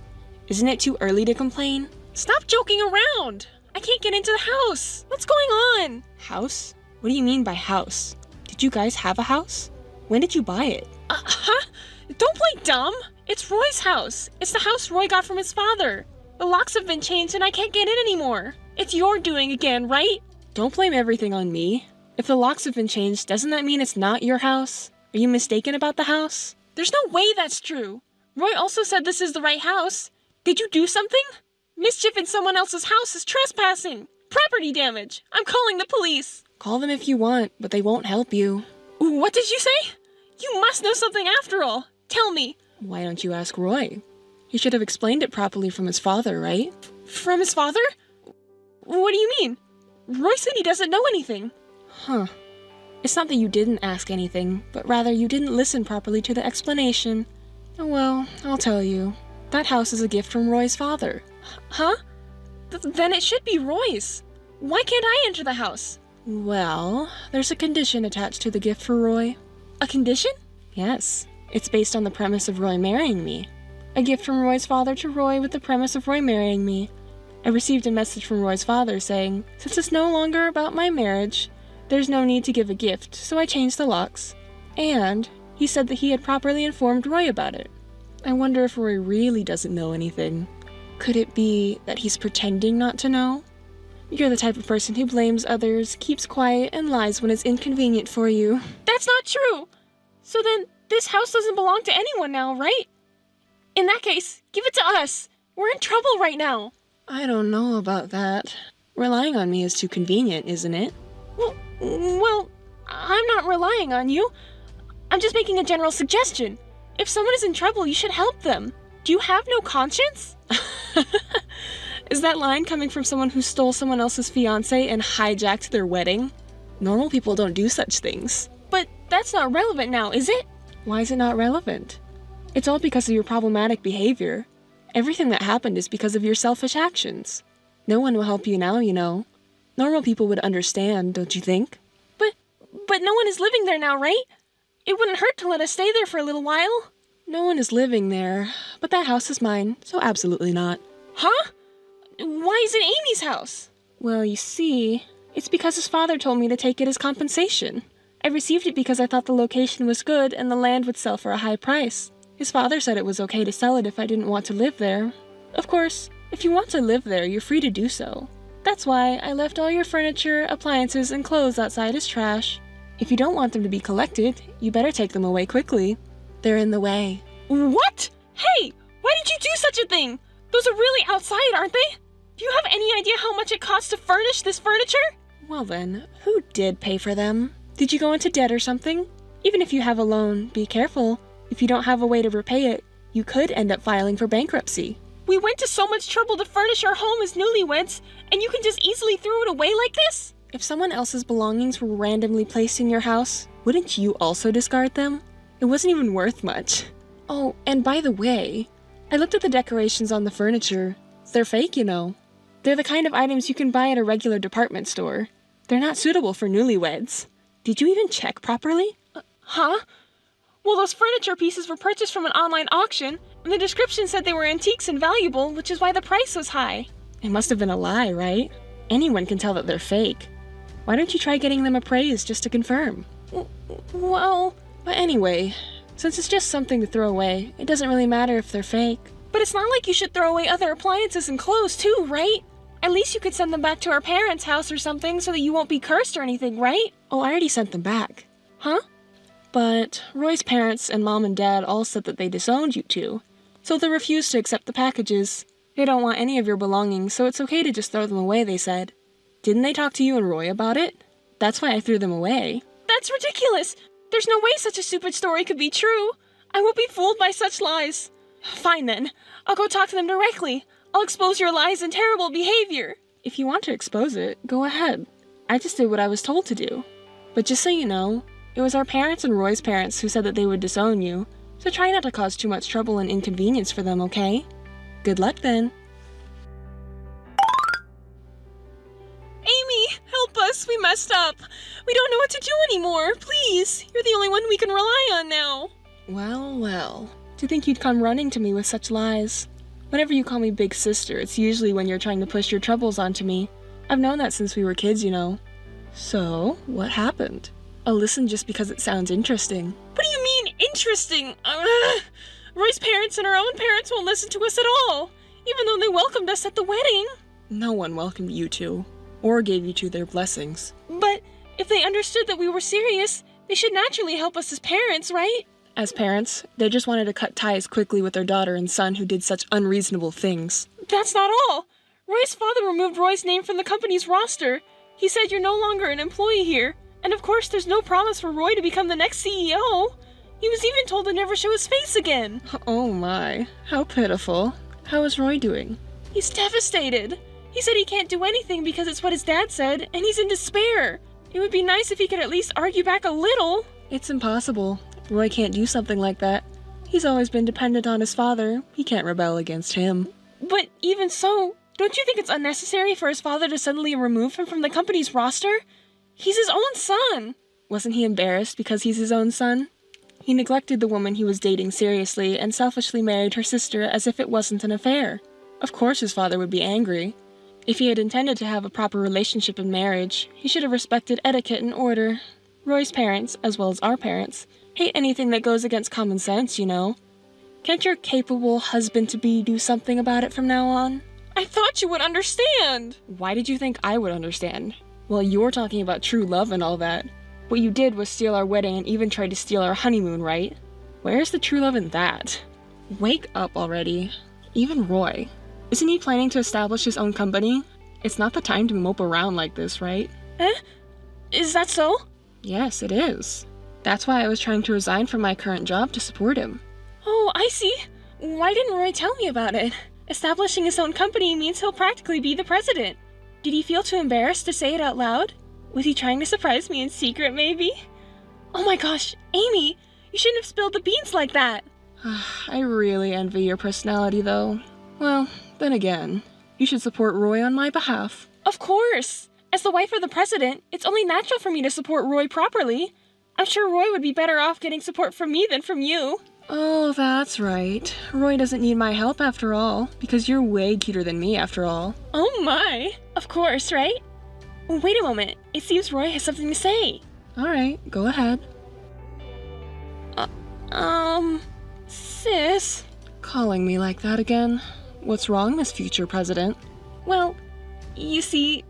Isn't it too early to complain? Stop joking around! I can't get into the house! What's going on? House? What do you mean by house? Did you guys have a house? When did you buy it? Huh? Don't play dumb! It's Roy's house. It's the house Roy got from his father. The locks have been changed and I can't get in anymore. It's your doing again, right? Don't blame everything on me. If the locks have been changed, doesn't that mean it's not your house? Are you mistaken about the house? There's no way that's true. Roy also said this is the right house. Did you do something? Mischief in someone else's house is trespassing. Property damage. I'm calling the police. Call them if you want, but they won't help you. What did you say? You must know something after all. Tell me. Why don't you ask Roy? He should have explained it properly from his father, right? From his father? What do you mean? Roy said he doesn't know anything. Huh. It's not that you didn't ask anything, but rather you didn't listen properly to the explanation. Oh well, I'll tell you. That house is a gift from Roy's father. Huh? Then it should be Roy's. Why can't I enter the house? Well, there's a condition attached to the gift for Roy. A condition? Yes. It's based on the premise of Roy marrying me. A gift from Roy's father to Roy with the premise of Roy marrying me. I received a message from Roy's father saying, since it's no longer about my marriage, there's no need to give a gift, so I changed the locks. And he said that he had properly informed Roy about it. I wonder if Roy really doesn't know anything. Could it be that he's pretending not to know? You're the type of person who blames others, keeps quiet, and lies when it's inconvenient for you. That's not true! So then, this house doesn't belong to anyone now, right? In that case, give it to us! We're in trouble right now! I don't know about that. Relying on me is too convenient, isn't it? Well, I'm not relying on you. I'm just making a general suggestion. If someone is in trouble, you should help them. Do you have no conscience? Is that line coming from someone who stole someone else's fiance and hijacked their wedding? Normal people don't do such things. But that's not relevant now, is it? Why is it not relevant? It's all because of your problematic behavior. Everything that happened is because of your selfish actions. No one will help you now, you know. Normal people would understand, don't you think? But no one is living there now, right? It wouldn't hurt to let us stay there for a little while. No one is living there, but that house is mine, so absolutely not. Huh? Why is it Amy's house? Well, you see, it's because his father told me to take it as compensation. I received it because I thought the location was good and the land would sell for a high price. His father said it was okay to sell it if I didn't want to live there. Of course, if you want to live there, you're free to do so. That's why I left all your furniture, appliances, and clothes outside as trash. If you don't want them to be collected, you better take them away quickly. They're in the way. What? Hey, why did you do such a thing? Those are really outside, aren't they? Do you have any idea how much it costs to furnish this furniture? Well then, who did pay for them? Did you go into debt or something? Even if you have a loan, be careful. If you don't have a way to repay it, you could end up filing for bankruptcy. We went to so much trouble to furnish our home as newlyweds, and you can just easily throw it away like this? If someone else's belongings were randomly placed in your house, wouldn't you also discard them? It wasn't even worth much. Oh, and by the way, I looked at the decorations on the furniture. They're fake, you know. They're the kind of items you can buy at a regular department store. They're not suitable for newlyweds. Did you even check properly? Huh? Well, those furniture pieces were purchased from an online auction, and the description said they were antiques and valuable, which is why the price was high. It must have been a lie, right? Anyone can tell that they're fake. Why don't you try getting them appraised just to confirm? Well... But anyway, since it's just something to throw away, it doesn't really matter if they're fake. But it's not like you should throw away other appliances and clothes too, right? At least you could send them back to our parents' house or something so that you won't be cursed or anything, right? Oh, I already sent them back. Huh? But Roy's parents and mom and dad all said that they disowned you two, so they refused to accept the packages. They don't want any of your belongings, so it's okay to just throw them away, they said. Didn't they talk to you and Roy about it? That's why I threw them away. That's ridiculous! There's no way such a stupid story could be true. I won't be fooled by such lies. Fine then. I'll go talk to them directly. I'll expose your lies and terrible behavior. If you want to expose it, go ahead. I just did what I was told to do. But just so you know, it was our parents and Roy's parents who said that they would disown you, so try not to cause too much trouble and inconvenience for them, okay? Good luck then. Amy, help us. We messed up. We don't know what to do anymore. Please. You're the only one we can rely on now. Well, well. To think you'd come running to me with such lies. Whenever you call me big sister, it's usually when you're trying to push your troubles onto me. I've known that since we were kids, you know. So, what happened? I'll listen just because it sounds interesting. What do you mean, interesting? Roy's parents and our own parents won't listen to us at all, even though they welcomed us at the wedding. No one welcomed you two, or gave you two their blessings. But if they understood that we were serious, they should naturally help us as parents, right? As parents, they just wanted to cut ties quickly with their daughter and son who did such unreasonable things. That's not all. Roy's father removed Roy's name from the company's roster. He said you're no longer an employee here. And of course, there's no promise for Roy to become the next CEO. He was even told to never show his face again. Oh my, how pitiful. How is Roy doing? He's devastated. He said he can't do anything because it's what his dad said, and he's in despair. It would be nice if he could at least argue back a little. It's impossible. Roy can't do something like that. He's always been dependent on his father. He can't rebel against him. But even so, don't you think it's unnecessary for his father to suddenly remove him from the company's roster? He's his own son. Wasn't he embarrassed because he's his own son? He neglected the woman he was dating seriously and selfishly married her sister as if it wasn't an affair. Of course his father would be angry. If he had intended to have a proper relationship in marriage, he should have respected etiquette and order. Roy's parents, as well as our parents, hate anything that goes against common sense, you know. Can't your capable husband-to-be do something about it from now on? I thought you would understand. Why did you think I would understand? Well, you're talking about true love and all that. What you did was steal our wedding and even tried to steal our honeymoon, right? Where's the true love in that? Wake up already. Even Roy. Isn't he planning to establish his own company? It's not the time to mope around like this, right? Is that so? Yes, it is. That's why I was trying to resign from my current job to support him. Oh, I see. Why didn't Roy tell me about it? Establishing his own company means he'll practically be the president. Did he feel too embarrassed to say it out loud? Was he trying to surprise me in secret, maybe? Oh my gosh, Amy, you shouldn't have spilled the beans like that. I really envy your personality, though. Well, then again, you should support Roy on my behalf. Of course. As the wife of the president, it's only natural for me to support Roy properly. I'm sure Roy would be better off getting support from me than from you. Oh, that's right. Roy doesn't need my help after all, because you're way cuter than me after all. Oh my. Of course, right? Wait a moment. It seems Roy has something to say. Alright, go ahead. Sis. Calling me like that again? What's wrong, Miss Future President? Well, you see,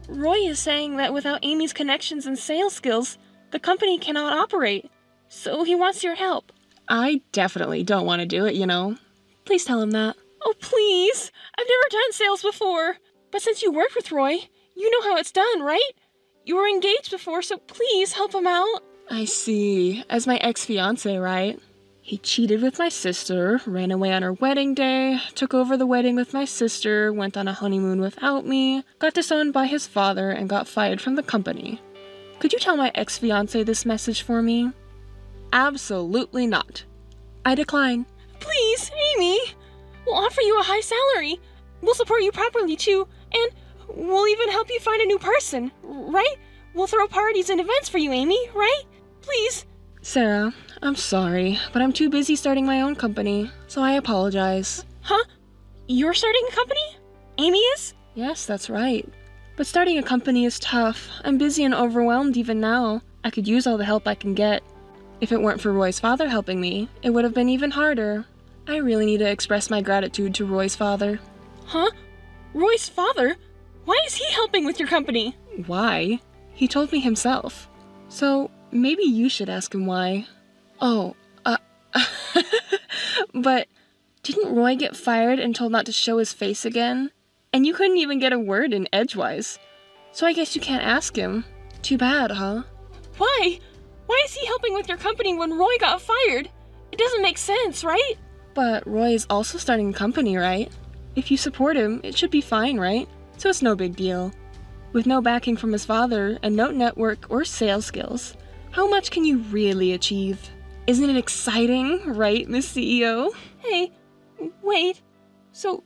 Roy is saying that without Amy's connections and sales skills, the company cannot operate. So he wants your help. I definitely don't want to do it, you know. Please tell him that. Oh, please! I've never done sales before. But since you worked with Roy, you know how it's done, right? You were engaged before, so please help him out. I see. As my ex-fiance, right? He cheated with my sister, ran away on her wedding day, took over the wedding with my sister, went on a honeymoon without me, got disowned by his father, and got fired from the company. Could you tell my ex-fiance this message for me? Absolutely not. I decline. Please, Amy. We'll offer you a high salary. We'll support you properly, too. And we'll even help you find a new person, right? We'll throw parties and events for you, Amy, right? Please. Sarah, I'm sorry, but I'm too busy starting my own company, so I apologize. Huh? You're starting a company? Amy is? Yes, that's right. But starting a company is tough. I'm busy and overwhelmed even now. I could use all the help I can get. If it weren't for Roy's father helping me, it would have been even harder. I really need to express my gratitude to Roy's father. Huh? Roy's father? Why is he helping with your company? Why? He told me himself. So, maybe you should ask him why. Oh, but didn't Roy get fired and told not to show his face again? And you couldn't even get a word in edgewise. So I guess you can't ask him. Too bad, huh? Why? Why is he helping with your company when Roy got fired? It doesn't make sense, right? But Roy is also starting a company, right? If you support him, it should be fine, right? So it's no big deal. With no backing from his father and no network or sales skills, how much can you really achieve? Isn't it exciting, right, Miss CEO? Hey, wait. So,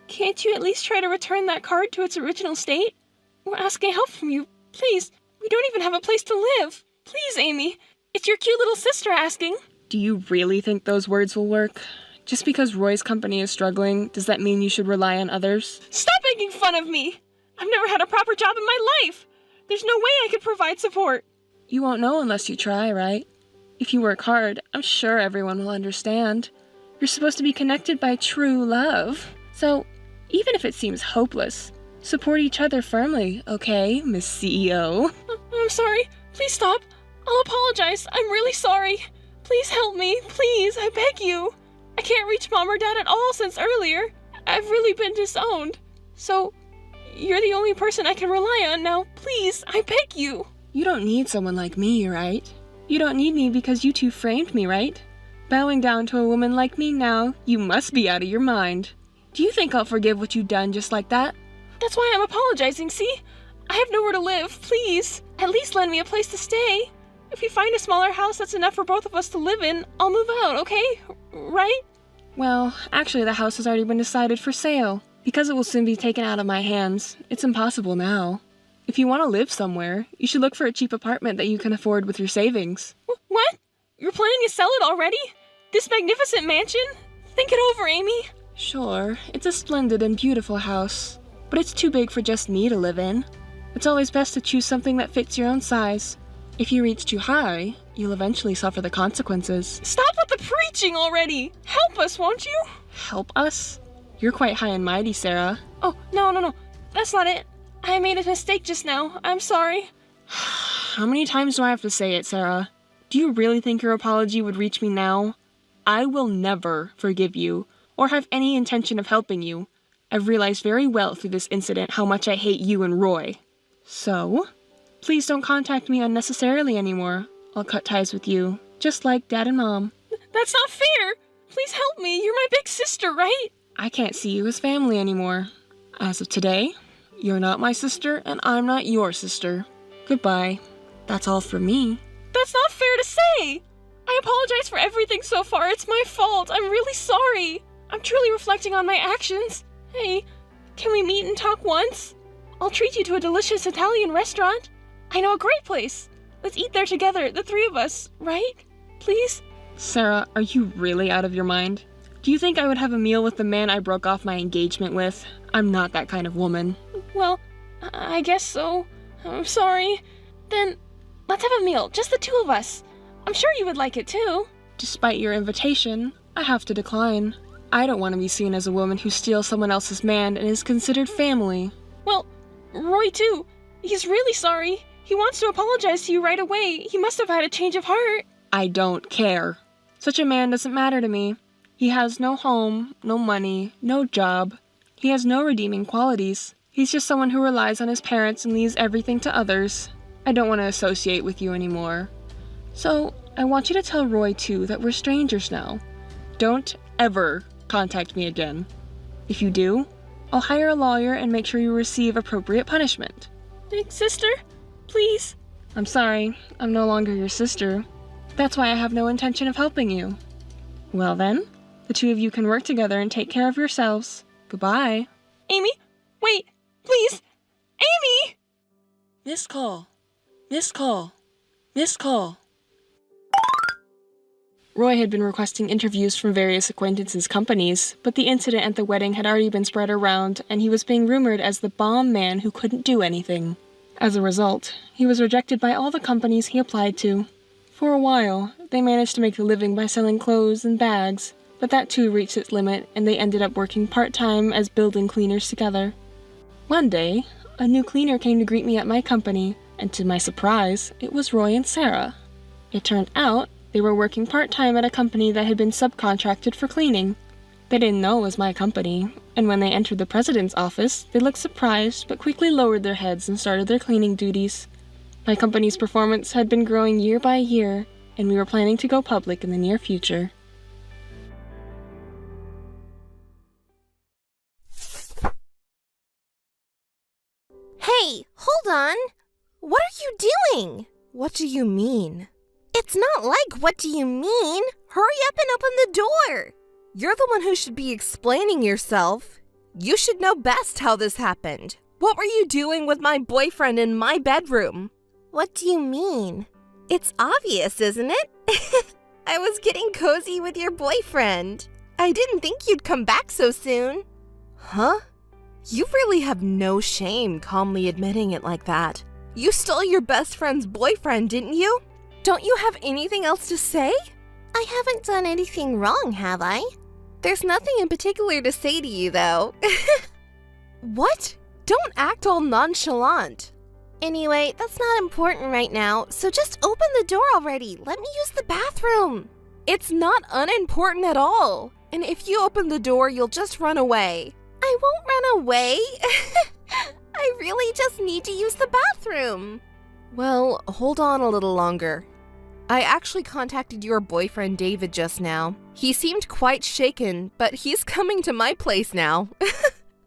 can't you at least try to return that card to its original state? We're asking help from you. Please, we don't even have a place to live. Please, Amy. It's your cute little sister asking. Do you really think those words will work? Just because Roy's company is struggling, does that mean you should rely on others? Stop making fun of me! I've never had a proper job in my life! There's no way I could provide support! You won't know unless you try, right? If you work hard, I'm sure everyone will understand. You're supposed to be connected by true love. So, even if it seems hopeless, support each other firmly, okay, Miss CEO? I'm sorry. Please stop. I'll apologize. I'm really sorry. Please help me. Please, I beg you. I can't reach Mom or Dad at all since earlier. I've really been disowned. So, you're the only person I can rely on now. Please, I beg you. You don't need someone like me, right? You don't need me because you two framed me, right? Bowing down to a woman like me now, you must be out of your mind. Do you think I'll forgive what you've done just like that? That's why I'm apologizing, see? I have nowhere to live, please. At least lend me a place to stay. If we find a smaller house that's enough for both of us to live in, I'll move out, okay? Right? Well, actually the house has already been decided for sale. Because it will soon be taken out of my hands, it's impossible now. If you want to live somewhere, you should look for a cheap apartment that you can afford with your savings. What? You're planning to sell it already? This magnificent mansion? Think it over, Amy. Sure, it's a splendid and beautiful house, but it's too big for just me to live in. It's always best to choose something that fits your own size. If you reach too high, you'll eventually suffer the consequences. Stop with the the preaching already! Help us, won't you? Help us? You're quite high and mighty, Sarah. Oh, no. That's not it. I made a mistake just now. I'm sorry. How many times do I have to say it, Sarah? Do you really think your apology would reach me now? I will never forgive you, or have any intention of helping you. I've realized very well through this incident how much I hate you and Roy. So, please don't contact me unnecessarily anymore. I'll cut ties with you, just like Dad and Mom. That's not fair! Please help me, you're my big sister, right? I can't see you as family anymore. As of today, you're not my sister and I'm not your sister. Goodbye. That's all from me. That's not fair to say! I apologize for everything so far, it's my fault, I'm really sorry. I'm truly reflecting on my actions. Hey, can we meet and talk once? I'll treat you to a delicious Italian restaurant. I know a great place. Let's eat there together, the three of us, right? Please? Sarah, are you really out of your mind? Do you think I would have a meal with the man I broke off my engagement with? I'm not that kind of woman. Well, I guess so. I'm sorry. Then, let's have a meal, just the two of us. I'm sure you would like it too. Despite your invitation, I have to decline. I don't want to be seen as a woman who steals someone else's man and is considered family. Well, Roy too. He's really sorry. He wants to apologize to you right away. He must have had a change of heart. I don't care. Such a man doesn't matter to me. He has no home, no money, no job. He has no redeeming qualities. He's just someone who relies on his parents and leaves everything to others. I don't want to associate with you anymore. So, I want you to tell Roy too that we're strangers now. Don't ever contact me again. If you do, I'll hire a lawyer and make sure you receive appropriate punishment. Big sister, please. I'm sorry, I'm no longer your sister. That's why I have no intention of helping you. Well then, the two of you can work together and take care of yourselves. Goodbye. Amy, wait, please. Amy! Missed call. Missed call. Missed call. Roy had been requesting interviews from various acquaintances' companies, but the incident at the wedding had already been spread around, and he was being rumored as the bomb man who couldn't do anything. As a result, he was rejected by all the companies he applied to. For a while, they managed to make a living by selling clothes and bags, but that too reached its limit, and they ended up working part-time as building cleaners together. One day, a new cleaner came to greet me at my company, and to my surprise, it was Roy and Sarah. It turned out they were working part-time at a company that had been subcontracted for cleaning. They didn't know it was my company, and when they entered the president's office, they looked surprised but quickly lowered their heads and started their cleaning duties. My company's performance had been growing year by year, and we were planning to go public in the near future. Hey, hold on! What are you doing? What do you mean? It's not like, what do you mean? Hurry up and open the door! You're the one who should be explaining yourself. You should know best how this happened. What were you doing with my boyfriend in my bedroom? What do you mean? It's obvious, isn't it? I was getting cozy with your boyfriend. I didn't think you'd come back so soon. Huh? You really have no shame calmly admitting it like that. You stole your best friend's boyfriend, didn't you? Don't you have anything else to say? I haven't done anything wrong, have I? There's nothing in particular to say to you, though. What? Don't act all nonchalant. Anyway, that's not important right now, so just open the door already. Let me use the bathroom. It's not unimportant at all. And if you open the door, you'll just run away. I won't run away. I really just need to use the bathroom. Well, hold on a little longer. I actually contacted your boyfriend David just now. He seemed quite shaken, but he's coming to my place now.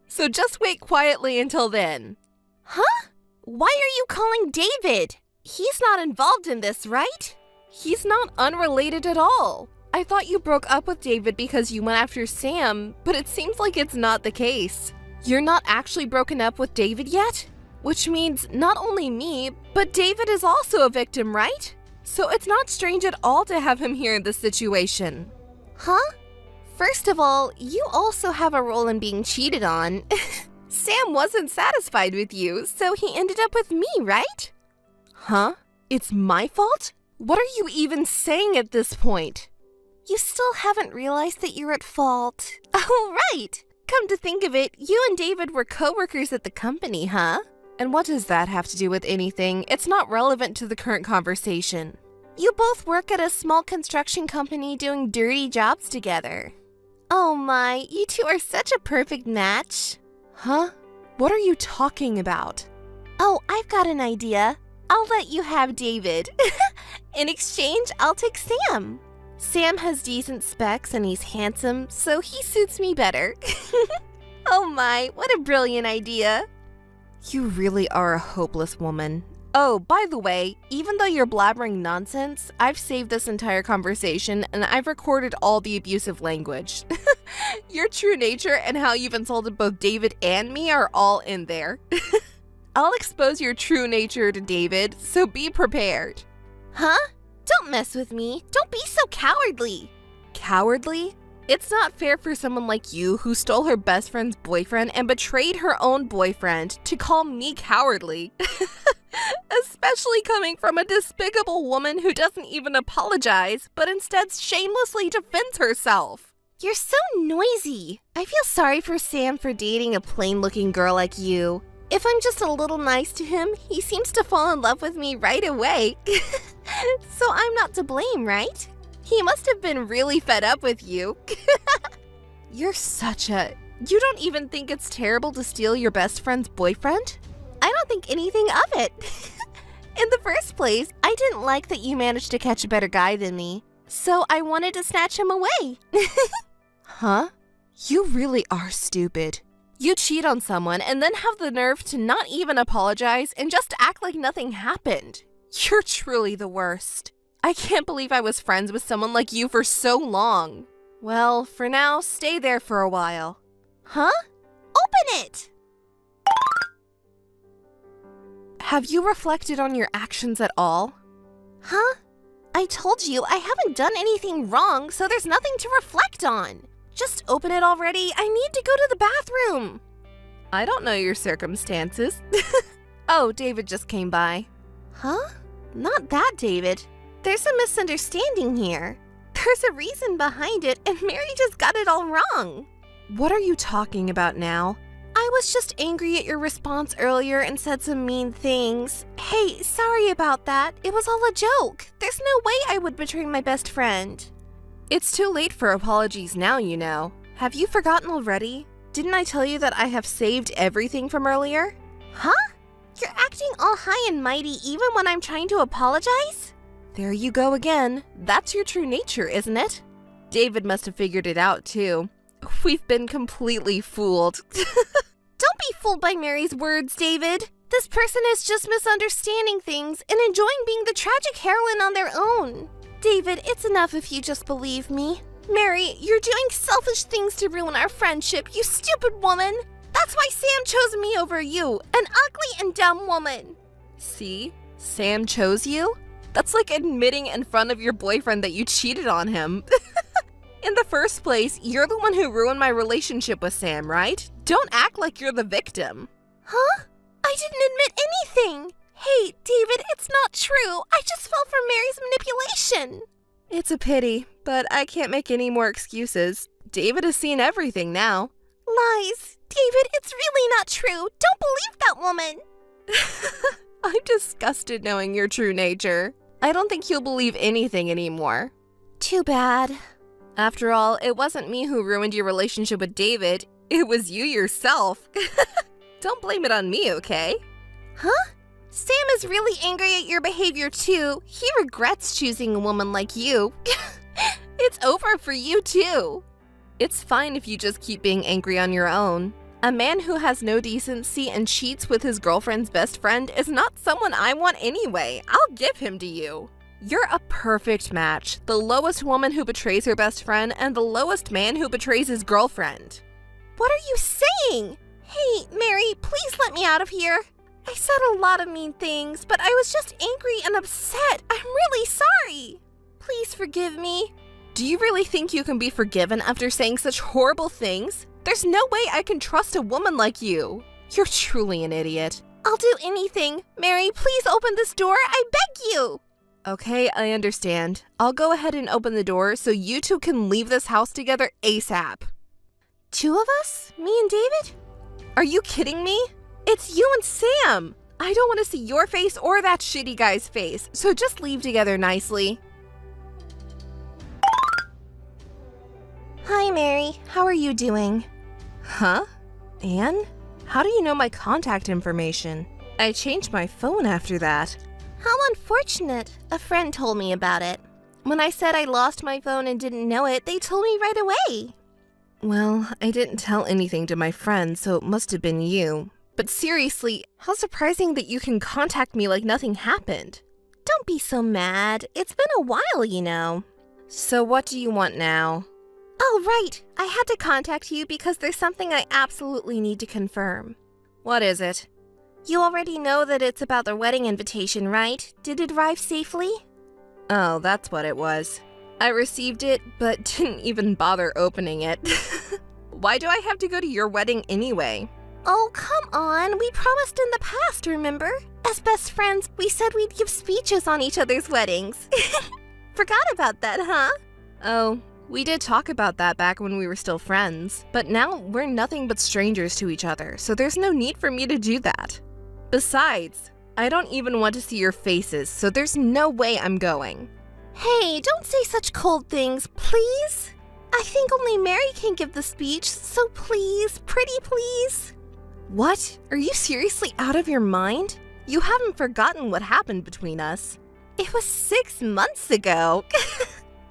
So just wait quietly until then. Huh? Why are you calling David? He's not involved in this, right? He's not unrelated at all. I thought you broke up with David because you went after Sam, but it seems like it's not the case. You're not actually broken up with David yet? Which means not only me, but David is also a victim, right? So it's not strange at all to have him here in this situation. Huh? First of all, you also have a role in being cheated on. Sam wasn't satisfied with you, so he ended up with me, right? Huh? It's my fault? What are you even saying at this point? You still haven't realized that you're at fault. Oh, right! Come to think of it, you and David were co-workers at the company, huh? And what does that have to do with anything? It's not relevant to the current conversation. You both work at a small construction company doing dirty jobs together. Oh my, you two are such a perfect match. Huh? What are you talking about? Oh, I've got an idea. I'll let you have David. In exchange, I'll take Sam. Sam has decent specs and he's handsome, so he suits me better. Oh my, what a brilliant idea. You really are a hopeless woman. Oh, by the way, even though you're blabbering nonsense, I've saved this entire conversation and I've recorded all the abusive language. Your true nature and how you've insulted both David and me are all in there. I'll expose your true nature to David, so be prepared. Huh? Don't mess with me. Don't be so cowardly. Cowardly? It's not fair for someone like you who stole her best friend's boyfriend and betrayed her own boyfriend to call me cowardly. Especially coming from a despicable woman who doesn't even apologize, but instead shamelessly defends herself. You're so noisy. I feel sorry for Sam for dating a plain-looking girl like you. If I'm just a little nice to him, he seems to fall in love with me right away. So I'm not to blame, right? He must have been really fed up with you. You're such a... You don't even think it's terrible to steal your best friend's boyfriend? I don't think anything of it. In the first place, I didn't like that you managed to catch a better guy than me, so I wanted to snatch him away. Huh? You really are stupid. You cheat on someone and then have the nerve to not even apologize and just act like nothing happened. You're truly the worst. I can't believe I was friends with someone like you for so long. Well, for now, stay there for a while. Huh? Open it! Have you reflected on your actions at all? Huh? I told you I haven't done anything wrong, so there's nothing to reflect on. Just open it already. I need to go to the bathroom. I don't know your circumstances. Oh, David just came by. Huh? Not that David. There's a misunderstanding here. There's a reason behind it, and Mary just got it all wrong. What are you talking about now? I was just angry at your response earlier and said some mean things. Hey, sorry about that. It was all a joke. There's no way I would betray my best friend. It's too late for apologies now, you know. Have you forgotten already? Didn't I tell you that I have saved everything from earlier? Huh? You're acting all high and mighty even when I'm trying to apologize? There you go again. That's your true nature, isn't it? David must have figured it out, too. We've been completely fooled. Don't be fooled by Mary's words, David. This person is just misunderstanding things and enjoying being the tragic heroine on their own. David, it's enough if you just believe me. Mary, you're doing selfish things to ruin our friendship, you stupid woman. That's why Sam chose me over you, an ugly and dumb woman. See? Sam chose you? That's like admitting in front of your boyfriend that you cheated on him. In the first place, you're the one who ruined my relationship with Sam, right? Don't act like you're the victim. Huh? I didn't admit anything. Hey, David, it's not true. I just fell for Mary's manipulation. It's a pity, but I can't make any more excuses. David has seen everything now. Lies. David, it's really not true. Don't believe that woman. I'm disgusted knowing your true nature. I don't think you'll believe anything anymore. Too bad. After all, it wasn't me who ruined your relationship with David. It was you yourself. Don't blame it on me, okay? Huh? Sam is really angry at your behavior too. He regrets choosing a woman like you. It's over for you too. It's fine if you just keep being angry on your own. A man who has no decency and cheats with his girlfriend's best friend is not someone I want anyway. I'll give him to you. You're a perfect match. The lowest woman who betrays her best friend and the lowest man who betrays his girlfriend. What are you saying? Hey, Mary, please let me out of here. I said a lot of mean things, but I was just angry and upset. I'm really sorry. Please forgive me. Do you really think you can be forgiven after saying such horrible things? There's no way I can trust a woman like you. You're truly an idiot. I'll do anything. Mary, please open this door. I beg you. Okay, I understand. I'll go ahead and open the door so you two can leave this house together ASAP. 2 of us? Me and David? Are you kidding me? It's you and Sam! I don't want to see your face or that shitty guy's face, so just leave together nicely. Hi, Mary. How are you doing? Huh? Anne? How do you know my contact information? I changed my phone after that. How unfortunate. A friend told me about it. When I said I lost my phone and didn't know it, they told me right away. Well, I didn't tell anything to my friend, so it must have been you. But seriously, how surprising that you can contact me like nothing happened. Don't be so mad. It's been a while, you know. So what do you want now? Oh, right. I had to contact you because there's something I absolutely need to confirm. What is it? You already know that it's about the wedding invitation, right? Did it arrive safely? Oh, that's what it was. I received it, but didn't even bother opening it. Why do I have to go to your wedding anyway? Oh, come on. We promised in the past, remember? As best friends, we said we'd give speeches on each other's weddings. Forgot about that, huh? Oh, we did talk about that back when we were still friends, but now we're nothing but strangers to each other, so there's no need for me to do that. Besides, I don't even want to see your faces, so there's no way I'm going. Hey, don't say such cold things, please. I think only Mary can give the speech, so please, pretty please. What? Are you seriously out of your mind? You haven't forgotten what happened between us. It was 6 months ago.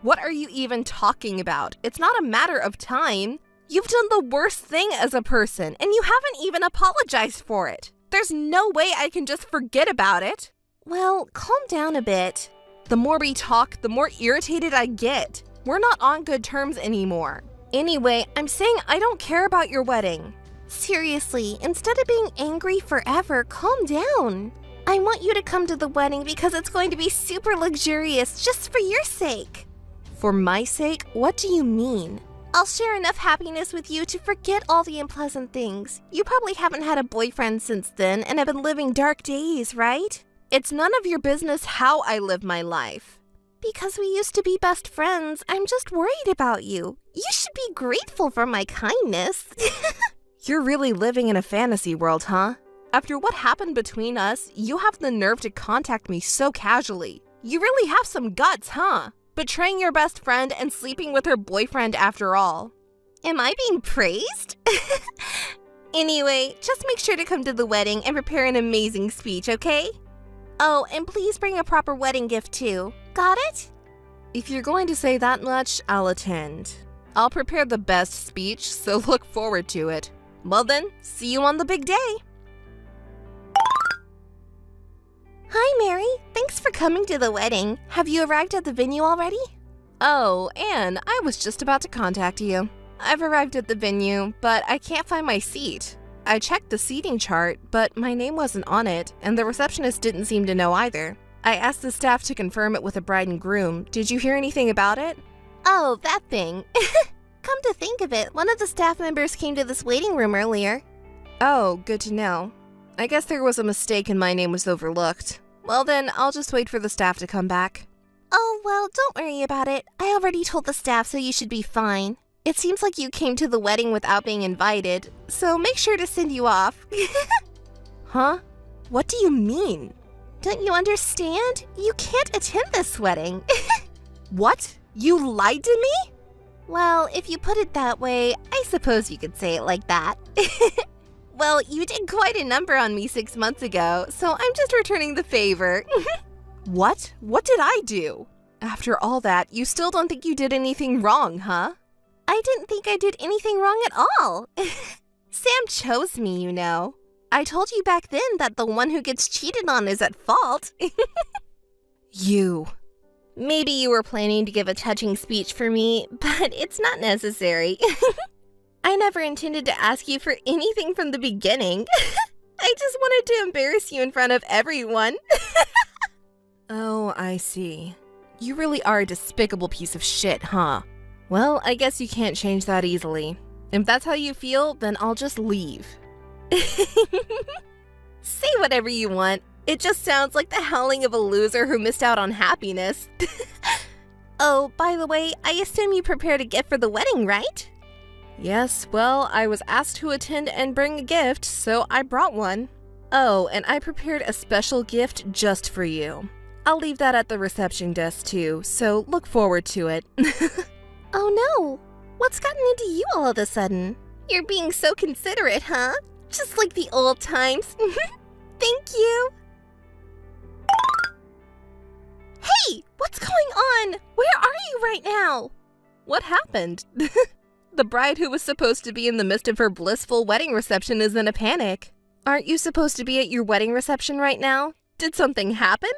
What are you even talking about? It's not a matter of time. You've done the worst thing as a person, and you haven't even apologized for it. There's no way I can just forget about it. Well, calm down a bit. The more we talk, the more irritated I get. We're not on good terms anymore. Anyway, I'm saying I don't care about your wedding. Seriously, instead of being angry forever, calm down. I want you to come to the wedding because it's going to be super luxurious just for your sake. For my sake? What do you mean? I'll share enough happiness with you to forget all the unpleasant things. You probably haven't had a boyfriend since then and have been living dark days, right? It's none of your business how I live my life. Because we used to be best friends, I'm just worried about you. You should be grateful for my kindness. You're really living in a fantasy world, huh? After what happened between us, you have the nerve to contact me so casually. You really have some guts, huh? Betraying your best friend and sleeping with her boyfriend after all. Am I being praised? Anyway, just make sure to come to the wedding and prepare an amazing speech, okay? Oh, and please bring a proper wedding gift too. Got it? If you're going to say that much, I'll attend. I'll prepare the best speech, so look forward to it. Well then, see you on the big day. Hi, Mary. Thanks for coming to the wedding. Have you arrived at the venue already? Oh, Anne, I was just about to contact you. I've arrived at the venue, but I can't find my seat. I checked the seating chart, but my name wasn't on it, and the receptionist didn't seem to know either. I asked the staff to confirm it with the bride and groom. Did you hear anything about it? Oh, that thing. Come to think of it, one of the staff members came to this waiting room earlier. Oh, good to know. I guess there was a mistake and my name was overlooked. Well then, I'll just wait for the staff to come back. Oh, well, don't worry about it. I already told the staff, so you should be fine. It seems like you came to the wedding without being invited, so make sure to send you off. Huh? What do you mean? Don't you understand? You can't attend this wedding. What? You lied to me? Well, if you put it that way, I suppose you could say it like that. Well, you did quite a number on me 6 months ago, so I'm just returning the favor. What? What did I do? After all that, you still don't think you did anything wrong, huh? I didn't think I did anything wrong at all. Sam chose me, you know. I told you back then that the one who gets cheated on is at fault. You. Maybe you were planning to give a touching speech for me, but it's not necessary. I never intended to ask you for anything from the beginning. I just wanted to embarrass you in front of everyone. Oh, I see. You really are a despicable piece of shit, huh? Well, I guess you can't change that easily. If that's how you feel, then I'll just leave. Say whatever you want. It just sounds like the howling of a loser who missed out on happiness. Oh, by the way, I assume you prepared a gift for the wedding, right? Yes, well, I was asked to attend and bring a gift, so I brought one. Oh, and I prepared a special gift just for you. I'll leave that at the reception desk too, so look forward to it. Oh no! What's gotten into you all of a sudden? You're being so considerate, huh? Just like the old times. Thank you! Hey! What's going on? Where are you right now? What happened? The bride who was supposed to be in the midst of her blissful wedding reception is in a panic. Aren't you supposed to be at your wedding reception right now? Did something happen?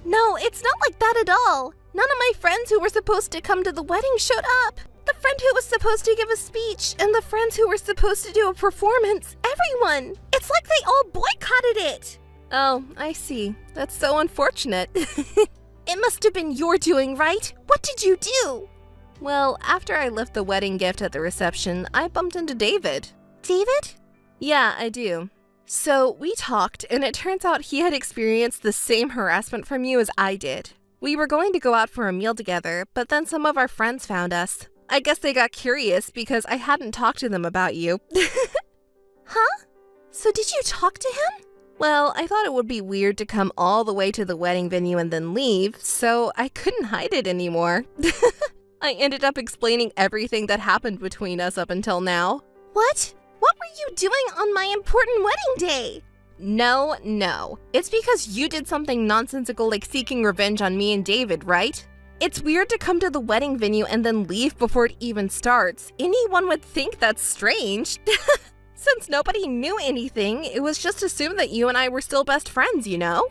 No, it's not like that at all. None of my friends who were supposed to come to the wedding showed up. The friend who was supposed to give a speech and the friends who were supposed to do a performance, everyone. It's like they all boycotted it. Oh, I see. That's so unfortunate. It must have been your doing, right? What did you do? Well, after I left the wedding gift at the reception, I bumped into David. David? Yeah, I do. So we talked, and it turns out he had experienced the same harassment from you as I did. We were going to go out for a meal together, but then some of our friends found us. I guess they got curious because I hadn't talked to them about you. Huh? So did you talk to him? Well, I thought it would be weird to come all the way to the wedding venue and then leave, so I couldn't hide it anymore. I ended up explaining everything that happened between us up until now. What? What were you doing on my important wedding day? No. It's because you did something nonsensical like seeking revenge on me and David, right? It's weird to come to the wedding venue and then leave before it even starts. Anyone would think that's strange. Since nobody knew anything, it was just assumed that you and I were still best friends, you know?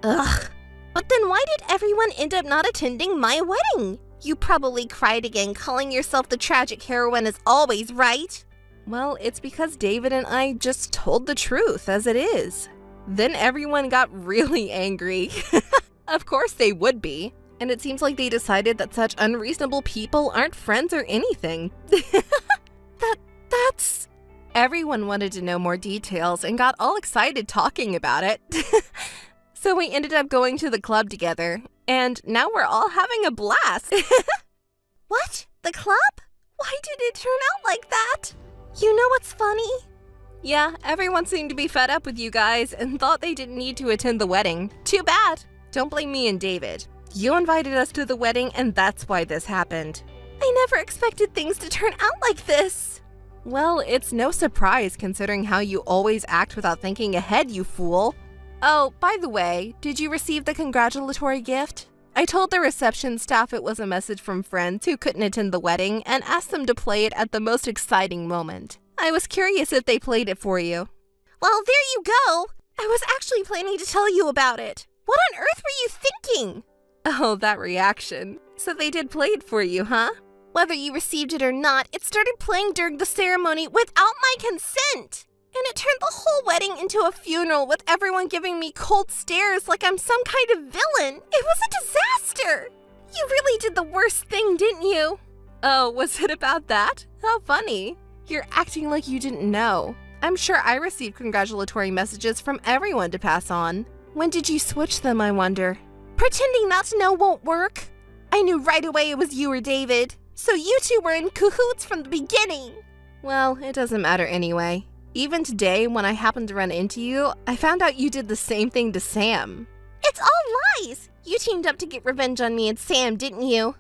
Ugh. But then why did everyone end up not attending my wedding? You probably cried again, calling yourself the tragic heroine as always, right? Well, it's because David and I just told the truth as it is. Then everyone got really angry. Of course they would be. And it seems like they decided that such unreasonable people aren't friends or anything. That's... Everyone wanted to know more details and got all excited talking about it. So we ended up going to the club together, and now we're all having a blast. What? The club? Why did it turn out like that? You know what's funny? Yeah, everyone seemed to be fed up with you guys and thought they didn't need to attend the wedding. Too bad. Don't blame me and David. You invited us to the wedding, and that's why this happened. I never expected things to turn out like this. Well, it's no surprise considering how you always act without thinking ahead, you fool. Oh, by the way, did you receive the congratulatory gift? I told the reception staff it was a message from friends who couldn't attend the wedding and asked them to play it at the most exciting moment. I was curious if they played it for you. Well, there you go. I was actually planning to tell you about it. What on earth were you thinking? Oh, that reaction. So they did play it for you, huh? Whether you received it or not, it started playing during the ceremony without my consent. And it turned the whole wedding into a funeral with everyone giving me cold stares like I'm some kind of villain. It was a disaster. You really did the worst thing, didn't you? Oh, was it about that? How funny. You're acting like you didn't know. I'm sure I received congratulatory messages from everyone to pass on. When did you switch them, I wonder? Pretending not to know won't work. I knew right away it was you or David. So you two were in cahoots from the beginning. Well, it doesn't matter anyway. Even today, when I happened to run into you, I found out you did the same thing to Sam. It's all lies! You teamed up to get revenge on me and Sam, didn't you?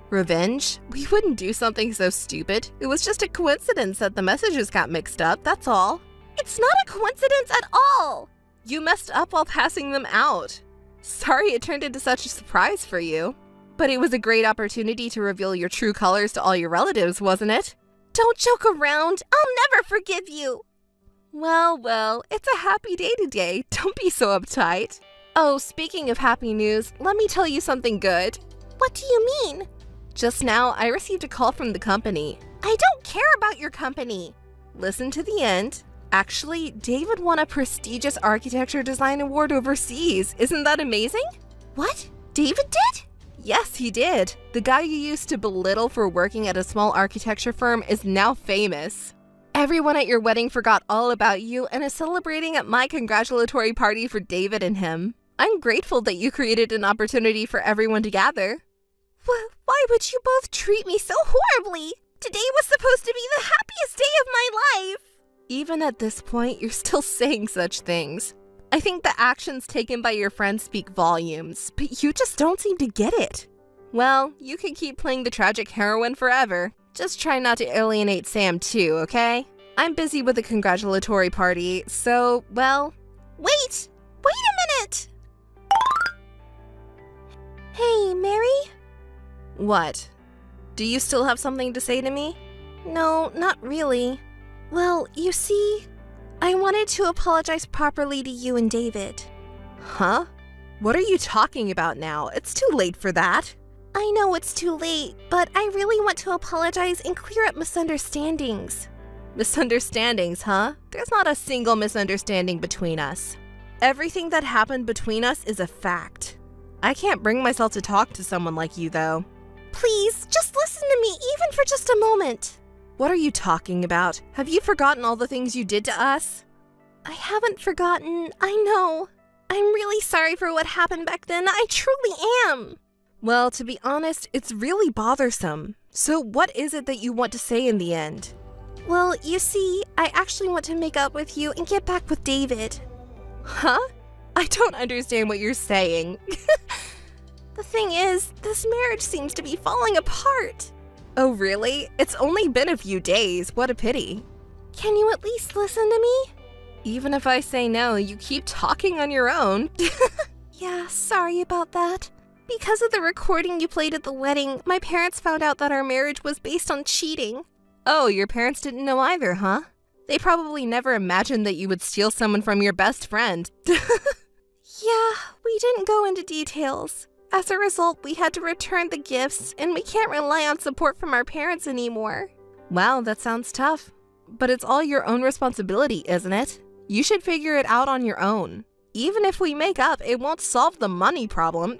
Revenge? We wouldn't do something so stupid. It was just a coincidence that the messages got mixed up, that's all. It's not a coincidence at all! You messed up while passing them out. Sorry it turned into such a surprise for you. But it was a great opportunity to reveal your true colors to all your relatives, wasn't it? Don't joke around. I'll never forgive you. Well, it's a happy day today. Don't be so uptight. Oh, speaking of happy news, let me tell you something good. What do you mean? Just now, I received a call from the company. I don't care about your company. Listen to the end. Actually, David won a prestigious architecture design award overseas. Isn't that amazing? What? David did? Yes, he did. The guy you used to belittle for working at a small architecture firm is now famous. Everyone at your wedding forgot all about you and is celebrating at my congratulatory party for David and him. I'm grateful that you created an opportunity for everyone to gather. Why would you both treat me so horribly? Today was supposed to be the happiest day of my life. Even at this point, you're still saying such things. I think the actions taken by your friends speak volumes, but you just don't seem to get it. Well, you can keep playing the tragic heroine forever. Just try not to alienate Sam too, okay? I'm busy with a congratulatory party, so, well... Wait a minute! Hey, Mary? What? Do you still have something to say to me? No, not really. Well, you see, I wanted to apologize properly to you and David. Huh? What are you talking about now? It's too late for that. I know it's too late, but I really want to apologize and clear up misunderstandings. Misunderstandings, huh? There's not a single misunderstanding between us. Everything that happened between us is a fact. I can't bring myself to talk to someone like you, though. Please, just listen to me, even for just a moment. What are you talking about? Have you forgotten all the things you did to us? I haven't forgotten, I know. I'm really sorry for what happened back then, I truly am. Well, to be honest, it's really bothersome. So what is it that you want to say in the end? Well, you see, I actually want to make up with you and get back with David. Huh? I don't understand what you're saying. The thing is, this marriage seems to be falling apart. Oh, really? It's only been a few days. What a pity. Can you at least listen to me? Even if I say no, you keep talking on your own. Yeah, sorry about that. Because of the recording you played at the wedding, my parents found out that our marriage was based on cheating. Oh, your parents didn't know either, huh? They probably never imagined that you would steal someone from your best friend. Yeah, we didn't go into details. As a result, we had to return the gifts, and we can't rely on support from our parents anymore. Wow, that sounds tough. But it's all your own responsibility, isn't it? You should figure it out on your own. Even if we make up, it won't solve the money problem.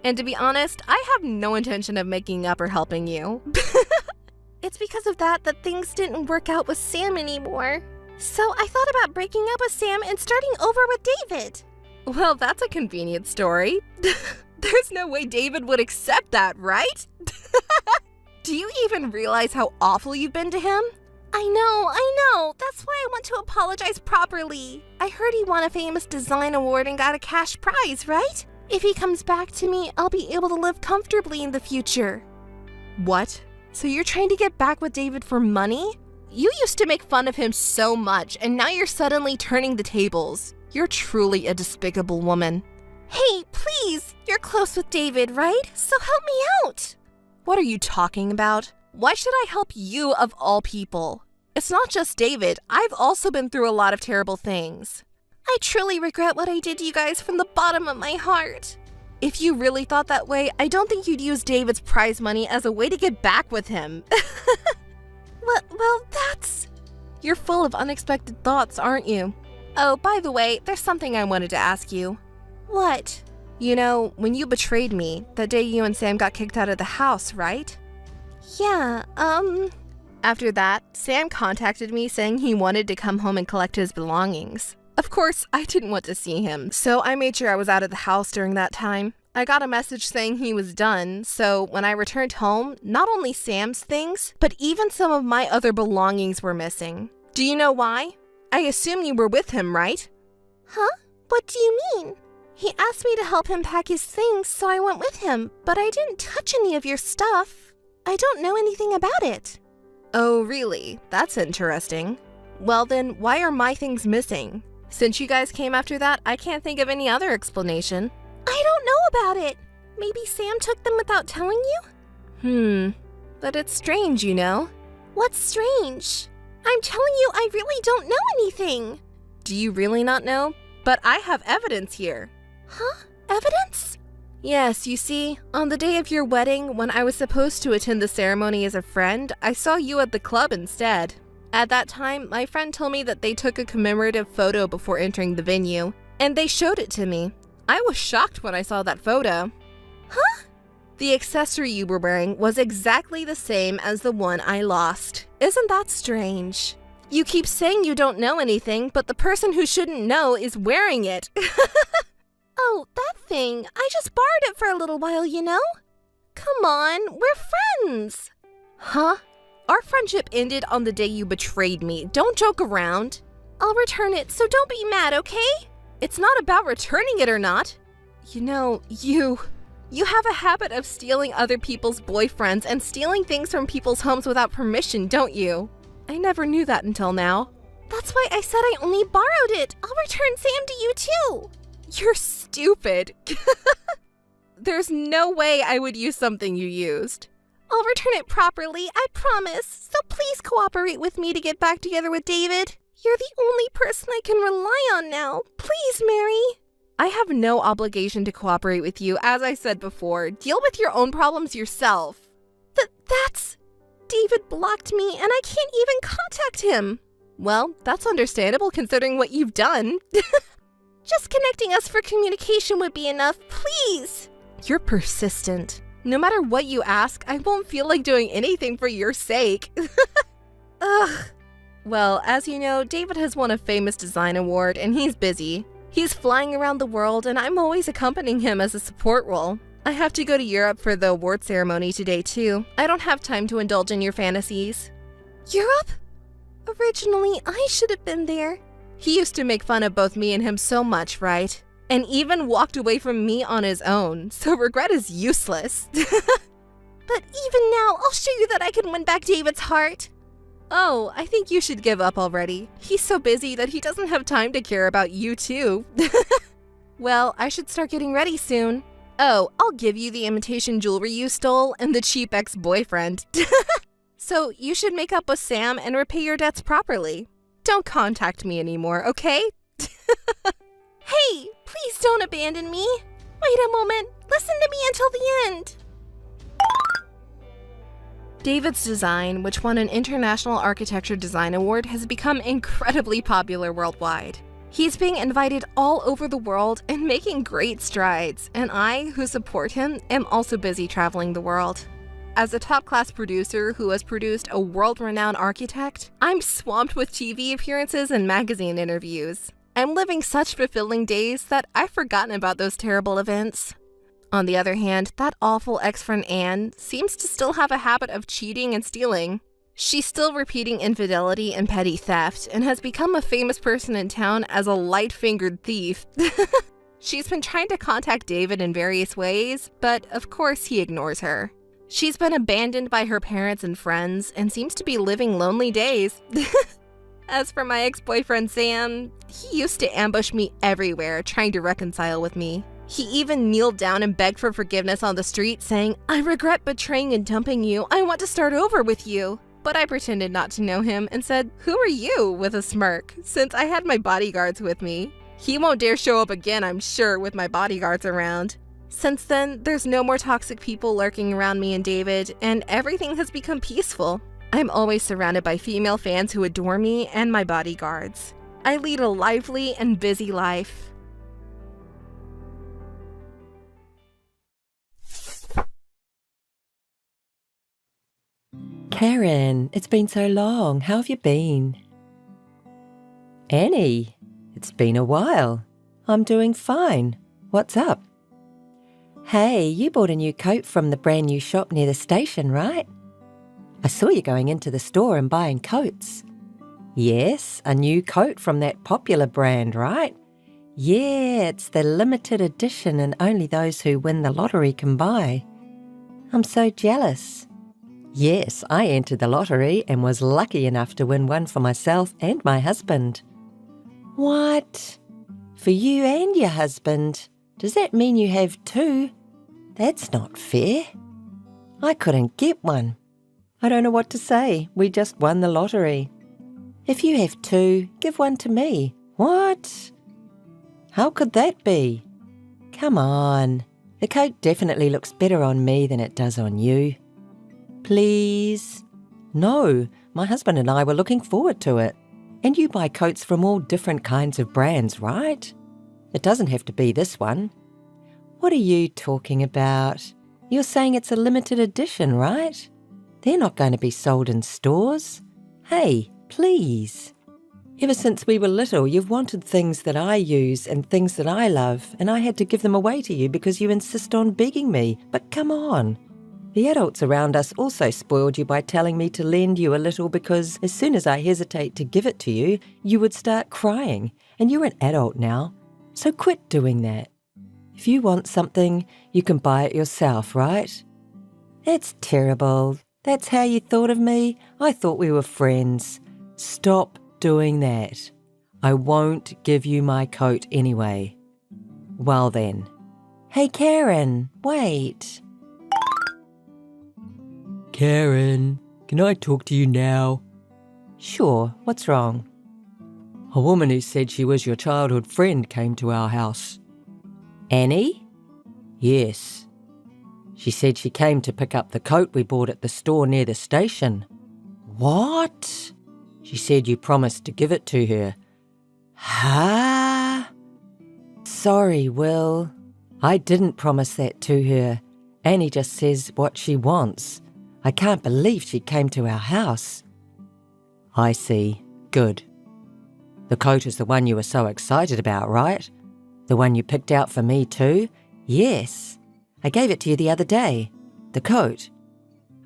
And to be honest, I have no intention of making up or helping you. It's because of that things didn't work out with Sam anymore. So I thought about breaking up with Sam and starting over with David. Well, that's a convenient story. There's no way David would accept that, right? Do you even realize how awful you've been to him? I know. That's why I want to apologize properly. I heard he won a famous design award and got a cash prize, right? If he comes back to me, I'll be able to live comfortably in the future. What? So you're trying to get back with David for money? You used to make fun of him so much, and now you're suddenly turning the tables. You're truly a despicable woman. Hey, please! You're close with David, right? So help me out! What are you talking about? Why should I help you of all people? It's not just David. I've also been through a lot of terrible things. I truly regret what I did to you guys from the bottom of my heart. If you really thought that way, I don't think you'd use David's prize money as a way to get back with him. Well, that's... You're full of unexpected thoughts, aren't you? Oh, by the way, there's something I wanted to ask you. What? You know, when you betrayed me, that day you and Sam got kicked out of the house, right? Yeah, After that, Sam contacted me saying he wanted to come home and collect his belongings. Of course, I didn't want to see him, so I made sure I was out of the house during that time. I got a message saying he was done, so when I returned home, not only Sam's things, but even some of my other belongings were missing. Do you know why? I assume you were with him, right? Huh? What do you mean? He asked me to help him pack his things, so I went with him, but I didn't touch any of your stuff. I don't know anything about it. Oh, really? That's interesting. Well then, why are my things missing? Since you guys came after that, I can't think of any other explanation. I don't know about it. Maybe Sam took them without telling you? But it's strange, you know. What's strange? I'm telling you, I really don't know anything. Do you really not know? But I have evidence here. Huh? Evidence? Yes, you see, on the day of your wedding, when I was supposed to attend the ceremony as a friend, I saw you at the club instead. At that time, my friend told me that they took a commemorative photo before entering the venue, and they showed it to me. I was shocked when I saw that photo. Huh? The accessory you were wearing was exactly the same as the one I lost. Isn't that strange? You keep saying you don't know anything, but the person who shouldn't know is wearing it. Oh, that thing. I just borrowed it for a little while, you know? Come on, we're friends. Huh? Our friendship ended on the day you betrayed me. Don't joke around. I'll return it, so don't be mad, okay? It's not about returning it or not. You know, you have a habit of stealing other people's boyfriends and stealing things from people's homes without permission, don't you? I never knew that until now. That's why I said I only borrowed it. I'll return Sam to you too. You're stupid. There's no way I would use something you used. I'll return it properly, I promise. So please cooperate with me to get back together with David. You're the only person I can rely on now. Please, Mary. I have no obligation to cooperate with you, as I said before. Deal with your own problems yourself. That's... David blocked me and I can't even contact him. Well, that's understandable considering what you've done. Just connecting us for communication would be enough, please. You're persistent. No matter what you ask, I won't feel like doing anything for your sake. Ugh. Well, as you know, David has won a famous design award and he's busy. He's flying around the world and I'm always accompanying him as a support role. I have to go to Europe for the award ceremony today too. I don't have time to indulge in your fantasies. Europe? Originally, I should have been there. He used to make fun of both me and him so much, right? And even walked away from me on his own, so regret is useless. But even now, I'll show you that I can win back David's heart. Oh, I think you should give up already. He's so busy that he doesn't have time to care about you too. Well, I should start getting ready soon. Oh, I'll give you the imitation jewelry you stole and the cheap ex-boyfriend. So you should make up with Sam and repay your debts properly. Don't contact me anymore, okay? Hey, please don't abandon me. Wait a moment. Listen to me until the end. David's design, which won an International Architecture Design Award, has become incredibly popular worldwide. He's being invited all over the world and making great strides, and I, who support him, am also busy traveling the world. As a top-class producer who has produced a world-renowned architect, I'm swamped with TV appearances and magazine interviews. I'm living such fulfilling days that I've forgotten about those terrible events. On the other hand, that awful ex-friend Anne seems to still have a habit of cheating and stealing. She's still repeating infidelity and petty theft and has become a famous person in town as a light-fingered thief. She's been trying to contact David in various ways, but of course he ignores her. She's been abandoned by her parents and friends and seems to be living lonely days. As for my ex-boyfriend Sam, he used to ambush me everywhere trying to reconcile with me. He even kneeled down and begged for forgiveness on the street, saying, "I regret betraying and dumping you. I want to start over with you." But I pretended not to know him and said, "Who are you?" with a smirk, since I had my bodyguards with me. He won't dare show up again, I'm sure, with my bodyguards around. Since then, there's no more toxic people lurking around me and David, and everything has become peaceful. I'm always surrounded by female fans who adore me and my bodyguards. I lead a lively and busy life. Karen, it's been so long. How have you been? Annie, it's been a while. I'm doing fine. What's up? Hey, you bought a new coat from the brand new shop near the station, right? I saw you going into the store and buying coats. Yes, a new coat from that popular brand, right? Yeah, it's the limited edition and only those who win the lottery can buy. I'm so jealous. Yes, I entered the lottery and was lucky enough to win one for myself and my husband. What? For you and your husband? Does that mean you have two? That's not fair. I couldn't get one. I don't know what to say. We just won the lottery. If you have two, give one to me. What? How could that be? Come on. The coat definitely looks better on me than it does on you. Please? No, my husband and I were looking forward to it. And you buy coats from all different kinds of brands, right? It doesn't have to be this one. What are you talking about? You're saying it's a limited edition, right? They're not going to be sold in stores. Hey, please. Ever since we were little, you've wanted things that I use and things that I love, and I had to give them away to you because you insist on begging me. But come on. The adults around us also spoiled you by telling me to lend you a little because as soon as I hesitate to give it to you, you would start crying. And you're an adult now, so quit doing that. If you want something, you can buy it yourself, right? That's terrible. That's how you thought of me? I thought we were friends. Stop doing that. I won't give you my coat anyway. Well then. Hey Karen, wait. Karen, can I talk to you now? Sure, what's wrong? A woman who said she was your childhood friend came to our house. Annie? Yes. She said she came to pick up the coat we bought at the store near the station. What? She said you promised to give it to her. Huh? Sorry, Will. I didn't promise that to her. Annie just says what she wants. I can't believe she came to our house. I see. Good. The coat is the one you were so excited about, right? The one you picked out for me too? Yes. I gave it to you the other day. The coat.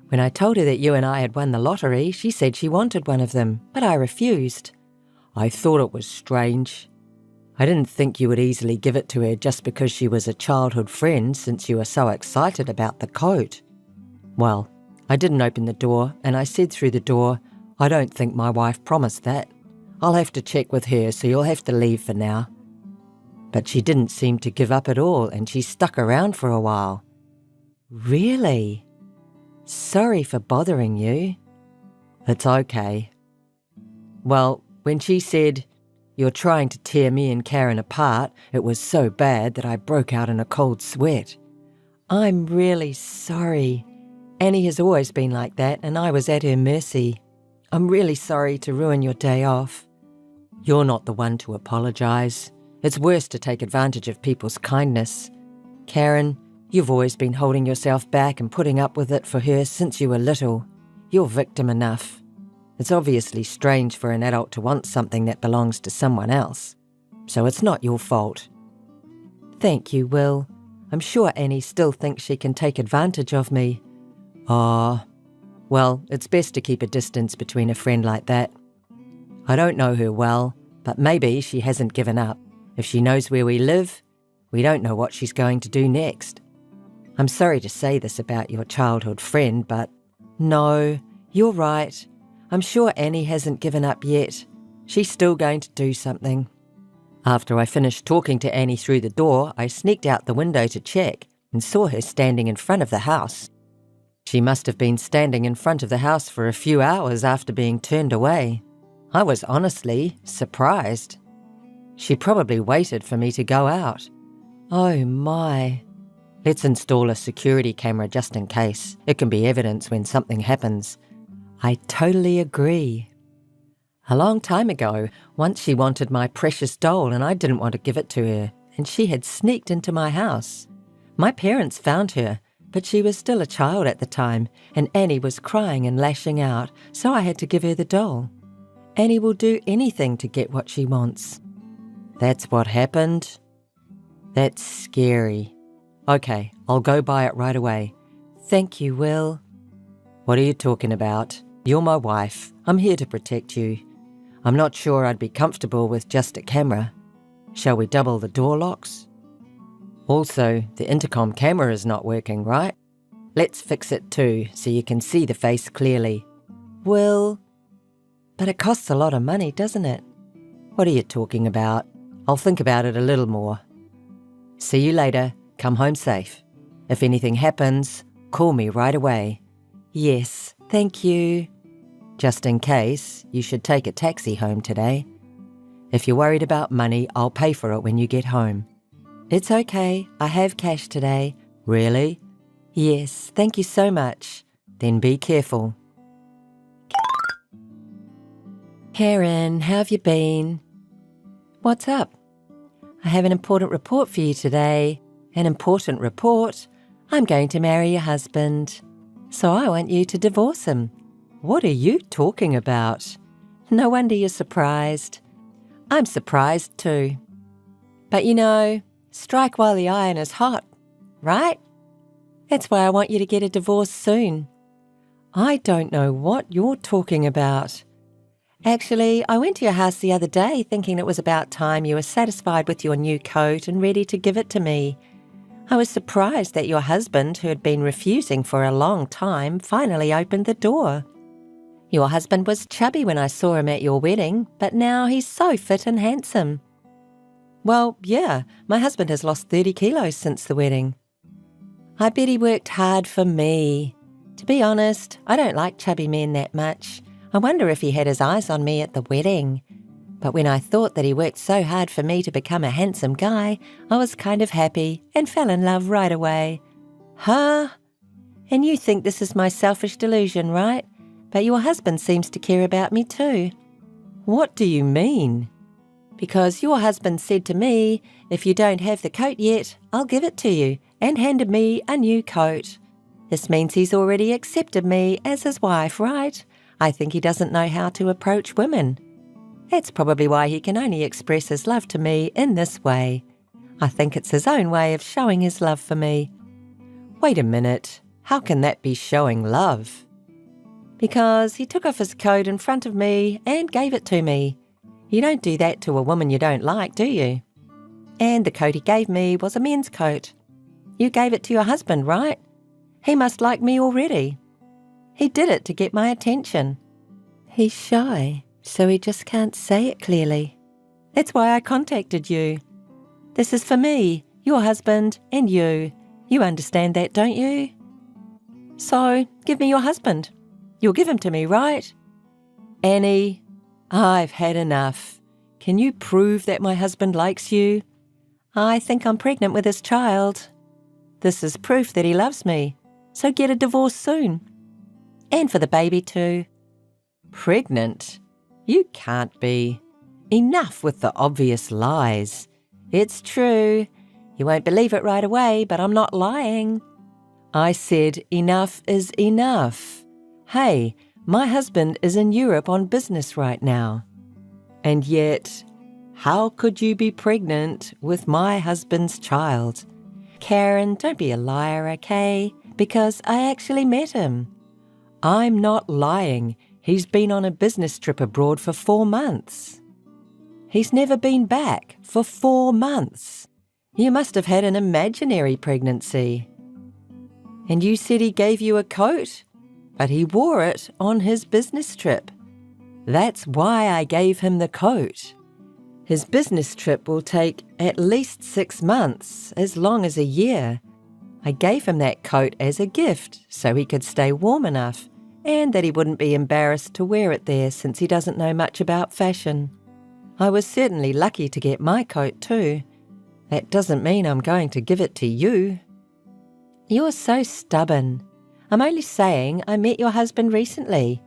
When I told her that you and I had won the lottery, she said she wanted one of them, but I refused. I thought it was strange. I didn't think you would easily give it to her just because she was a childhood friend since you were so excited about the coat. Well, I didn't open the door, and I said through the door, I don't think my wife promised that. I'll have to check with her, so you'll have to leave for now. But she didn't seem to give up at all, and she stuck around for a while. Really? Sorry for bothering you. It's okay. Well, when she said, "You're trying to tear me and Karen apart," it was so bad that I broke out in a cold sweat. I'm really sorry. Annie has always been like that, and I was at her mercy. I'm really sorry to ruin your day off. You're not the one to apologise. It's worse to take advantage of people's kindness. Karen, you've always been holding yourself back and putting up with it for her since you were little. You're victim enough. It's obviously strange for an adult to want something that belongs to someone else. So it's not your fault. Thank you, Will. I'm sure Annie still thinks she can take advantage of me. Well, it's best to keep a distance between a friend like that. I don't know her well, but maybe she hasn't given up. If she knows where we live, we don't know what she's going to do next. I'm sorry to say this about your childhood friend, but no, you're right. I'm sure Annie hasn't given up yet. She's still going to do something. After I finished talking to Annie through the door, I sneaked out the window to check and saw her standing in front of the house. She must have been standing in front of the house for a few hours after being turned away. I was honestly surprised. She probably waited for me to go out. Oh my. Let's install a security camera just in case. It can be evidence when something happens. I totally agree. A long time ago, once she wanted my precious doll and I didn't want to give it to her, and she had sneaked into my house. My parents found her, but she was still a child at the time, and Annie was crying and lashing out, so I had to give her the doll. Annie will do anything to get what she wants. That's what happened? That's scary. Okay, I'll go buy it right away. Thank you, Will. What are you talking about? You're my wife. I'm here to protect you. I'm not sure I'd be comfortable with just a camera. Shall we double the door locks? Also, the intercom camera is not working, right? Let's fix it too, so you can see the face clearly. Will? But it costs a lot of money, doesn't it? What are you talking about? I'll think about it a little more. See you later. Come home safe. If anything happens, call me right away. Yes, thank you. Just in case, you should take a taxi home today. If you're worried about money, I'll pay for it when you get home. It's okay, I have cash today. Really? Yes, thank you so much. Then be careful. Karen, how have you been? What's up? I have an important report for you today. An important report? I'm going to marry your husband, so I want you to divorce him. What are you talking about? No wonder you're surprised. I'm surprised too. But you know, strike while the iron is hot, right? That's why I want you to get a divorce soon. I don't know what you're talking about. Actually, I went to your house the other day thinking it was about time you were satisfied with your new coat and ready to give it to me. I was surprised that your husband, who had been refusing for a long time, finally opened the door. Your husband was chubby when I saw him at your wedding, but now he's so fit and handsome. Well, yeah, my husband has lost 30 kilos since the wedding. I bet he worked hard for me. To be honest, I don't like chubby men that much. I wonder if he had his eyes on me at the wedding. But when I thought that he worked so hard for me to become a handsome guy, I was kind of happy and fell in love right away. Huh? And you think this is my selfish delusion, right? But your husband seems to care about me too. What do you mean? Because your husband said to me, if you don't have the coat yet, I'll give it to you, and handed me a new coat. This means he's already accepted me as his wife, right? I think he doesn't know how to approach women. That's probably why he can only express his love to me in this way. I think it's his own way of showing his love for me. Wait a minute, how can that be showing love? Because he took off his coat in front of me and gave it to me. You don't do that to a woman you don't like, do you? And the coat he gave me was a men's coat. You gave it to your husband, right? He must like me already. He did it to get my attention. He's shy, so he just can't say it clearly. That's why I contacted you. This is for me, your husband, and you. You understand that, don't you? So, give me your husband. You'll give him to me, right? Annie, I've had enough. Can you prove that my husband likes you? I think I'm pregnant with his child. This is proof that he loves me, so get a divorce soon. And for the baby too. Pregnant? You can't be. Enough with the obvious lies. It's true. You won't believe it right away, but I'm not lying. I said enough is enough. Hey, my husband is in Europe on business right now. And yet, how could you be pregnant with my husband's child? Karen, don't be a liar, okay? Because I actually met him. I'm not lying. He's been on a business trip abroad for 4 months. He's never been back for 4 months. You must have had an imaginary pregnancy. And you said he gave you a coat, but he wore it on his business trip. That's why I gave him the coat. His business trip will take at least 6 months, as long as a year. I gave him that coat as a gift so he could stay warm enough and that he wouldn't be embarrassed to wear it there since he doesn't know much about fashion. I was certainly lucky to get my coat too. That doesn't mean I'm going to give it to you. You're so stubborn. I'm only saying I met your husband recently.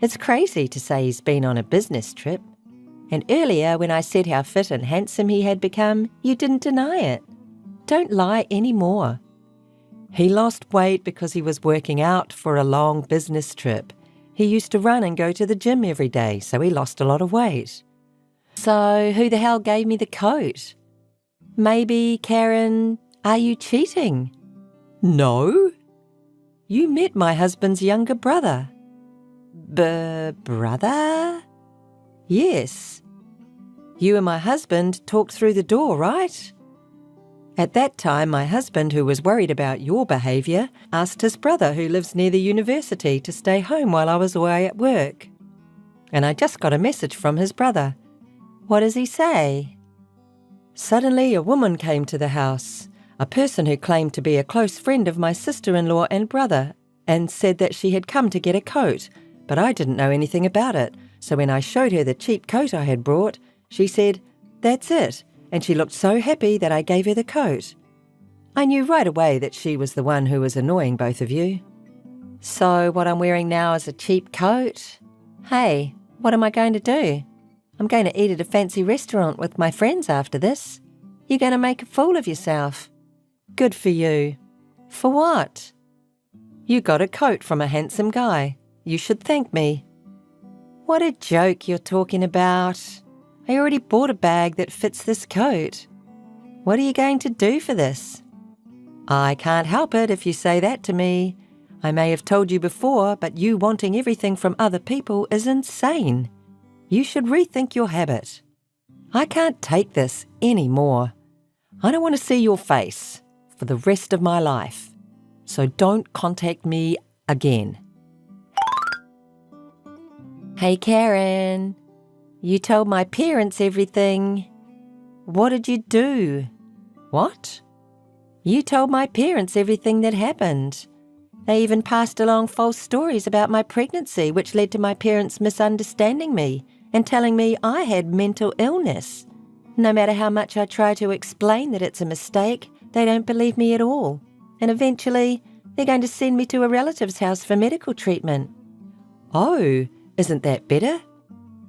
It's crazy to say he's been on a business trip. And earlier, when I said how fit and handsome he had become, you didn't deny it. Don't lie anymore. He lost weight because he was working out for a long business trip. He used to run and go to the gym every day, so he lost a lot of weight. So who the hell gave me the coat? Maybe, Karen, are you cheating? No. You met my husband's younger brother. Brother? Yes. You and my husband talked through the door, right? At that time, my husband, who was worried about your behaviour, asked his brother, who lives near the university, to stay home while I was away at work. And I just got a message from his brother. What does he say? Suddenly, a woman came to the house, a person who claimed to be a close friend of my sister-in-law and brother, and said that she had come to get a coat, but I didn't know anything about it. So when I showed her the cheap coat I had brought, she said, "That's it," and she looked so happy that I gave her the coat. I knew right away that she was the one who was annoying both of you. So what I'm wearing now is a cheap coat? Hey, what am I going to do? I'm going to eat at a fancy restaurant with my friends after this. You're going to make a fool of yourself. Good for you. For what? You got a coat from a handsome guy. You should thank me. What a joke you're talking about. I already bought a bag that fits this coat. What are you going to do for this? I can't help it if you say that to me. I may have told you before, but you wanting everything from other people is insane. You should rethink your habit. I can't take this anymore. I don't want to see your face for the rest of my life. So don't contact me again. Hey, Karen. You told my parents everything. What did you do? What? You told my parents everything that happened. They even passed along false stories about my pregnancy, which led to my parents misunderstanding me and telling me I had mental illness. No matter how much I try to explain that it's a mistake, they don't believe me at all. And eventually, they're going to send me to a relative's house for medical treatment. Oh, isn't that better?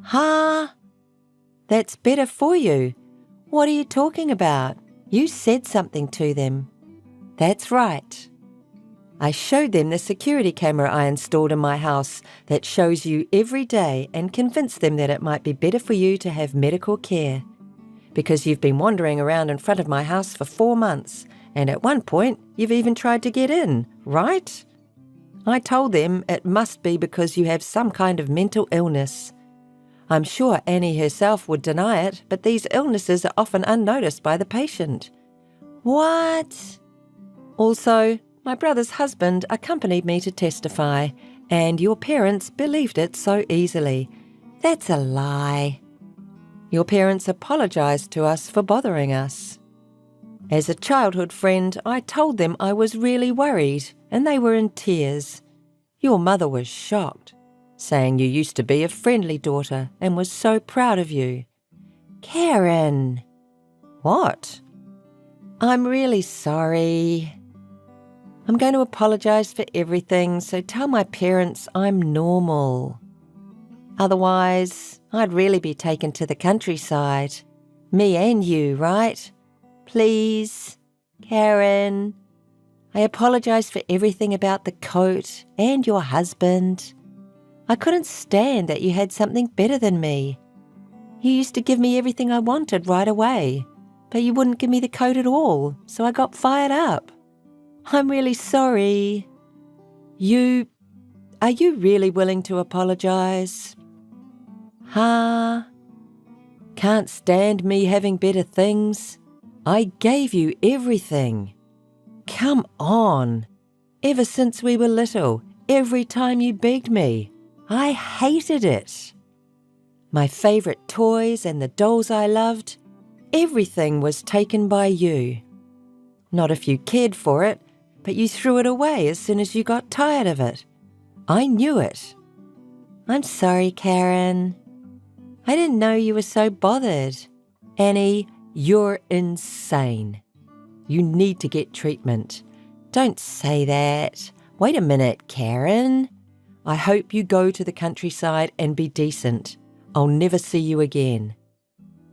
Huh? That's better for you. What are you talking about? You said something to them. That's right. I showed them the security camera I installed in my house that shows you every day and convinced them that it might be better for you to have medical care. Because you've been wandering around in front of my house for 4 months, and at one point you've even tried to get in, right? I told them it must be because you have some kind of mental illness. I'm sure Annie herself would deny it, but these illnesses are often unnoticed by the patient. What? Also, my brother's husband accompanied me to testify, and your parents believed it so easily. That's a lie. Your parents apologized to us for bothering us. As a childhood friend, I told them I was really worried, and they were in tears. Your mother was shocked, saying you used to be a friendly daughter and was so proud of you. Karen! What? I'm really sorry. I'm going to apologize for everything, so tell my parents I'm normal. Otherwise, I'd really be taken to the countryside. Me and you, right? Please, Karen. I apologize for everything about the coat and your husband. I couldn't stand that you had something better than me. You used to give me everything I wanted right away, but you wouldn't give me the coat at all, so I got fired up. I'm really sorry. Are you really willing to apologize? Huh? Can't stand me having better things? I gave you everything. Come on. Ever since we were little, every time you begged me, I hated it. My favourite toys and the dolls I loved, everything was taken by you. Not if you cared for it, but you threw it away as soon as you got tired of it. I knew it. I'm sorry, Karen. I didn't know you were so bothered. Annie, you're insane. You need to get treatment. Don't say that. Wait a minute, Karen. I hope you go to the countryside and be decent. I'll never see you again.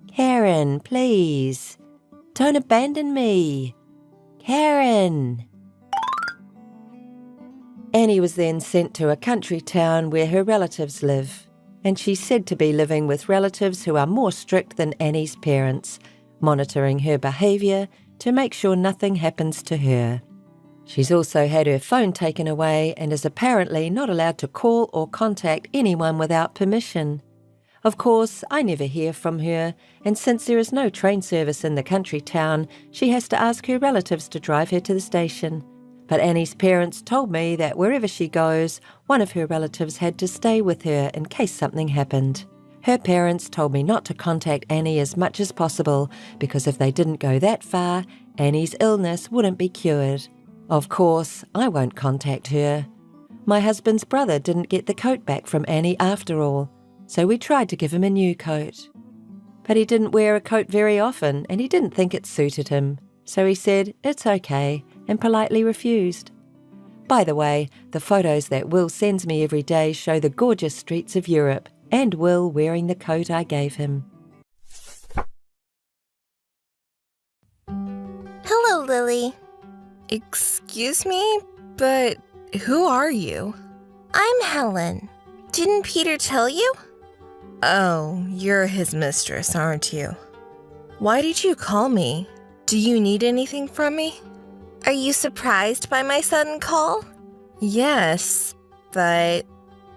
Karen, please. Don't abandon me. Karen. Annie was then sent to a country town where her relatives live, and she's said to be living with relatives who are more strict than Annie's parents, monitoring her behaviour to make sure nothing happens to her. She's also had her phone taken away and is apparently not allowed to call or contact anyone without permission. Of course, I never hear from her, and since there is no train service in the country town, she has to ask her relatives to drive her to the station. But Annie's parents told me that wherever she goes, one of her relatives had to stay with her in case something happened. Her parents told me not to contact Annie as much as possible because if they didn't go that far, Annie's illness wouldn't be cured. Of course, I won't contact her. My husband's brother didn't get the coat back from Annie after all, so we tried to give him a new coat. But he didn't wear a coat very often and he didn't think it suited him, so he said it's okay and politely refused. By the way, the photos that Will sends me every day show the gorgeous streets of Europe and Will wearing the coat I gave him. Hello, Lily. Excuse me, but who are you? I'm Helen. Didn't Peter tell you? Oh, you're his mistress, aren't you? Why did you call me? Do you need anything from me? Are you surprised by my sudden call? Yes, but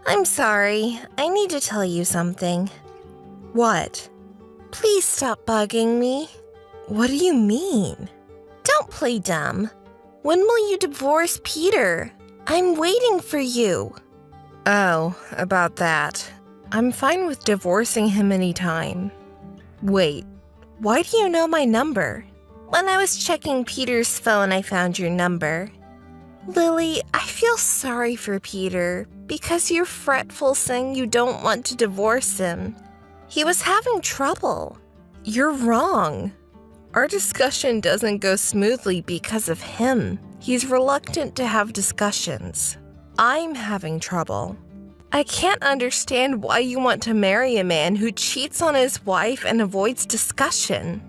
I'm sorry. I need to tell you something. What? Please stop bugging me. What do you mean? Don't play dumb. When will you divorce Peter? I'm waiting for you. Oh, about that. I'm fine with divorcing him anytime. Wait, why do you know my number? When I was checking Peter's phone, I found your number. Lily, I feel sorry for Peter because you're fretful saying you don't want to divorce him. He was having trouble. You're wrong. Our discussion doesn't go smoothly because of him. He's reluctant to have discussions. I'm having trouble. I can't understand why you want to marry a man who cheats on his wife and avoids discussion.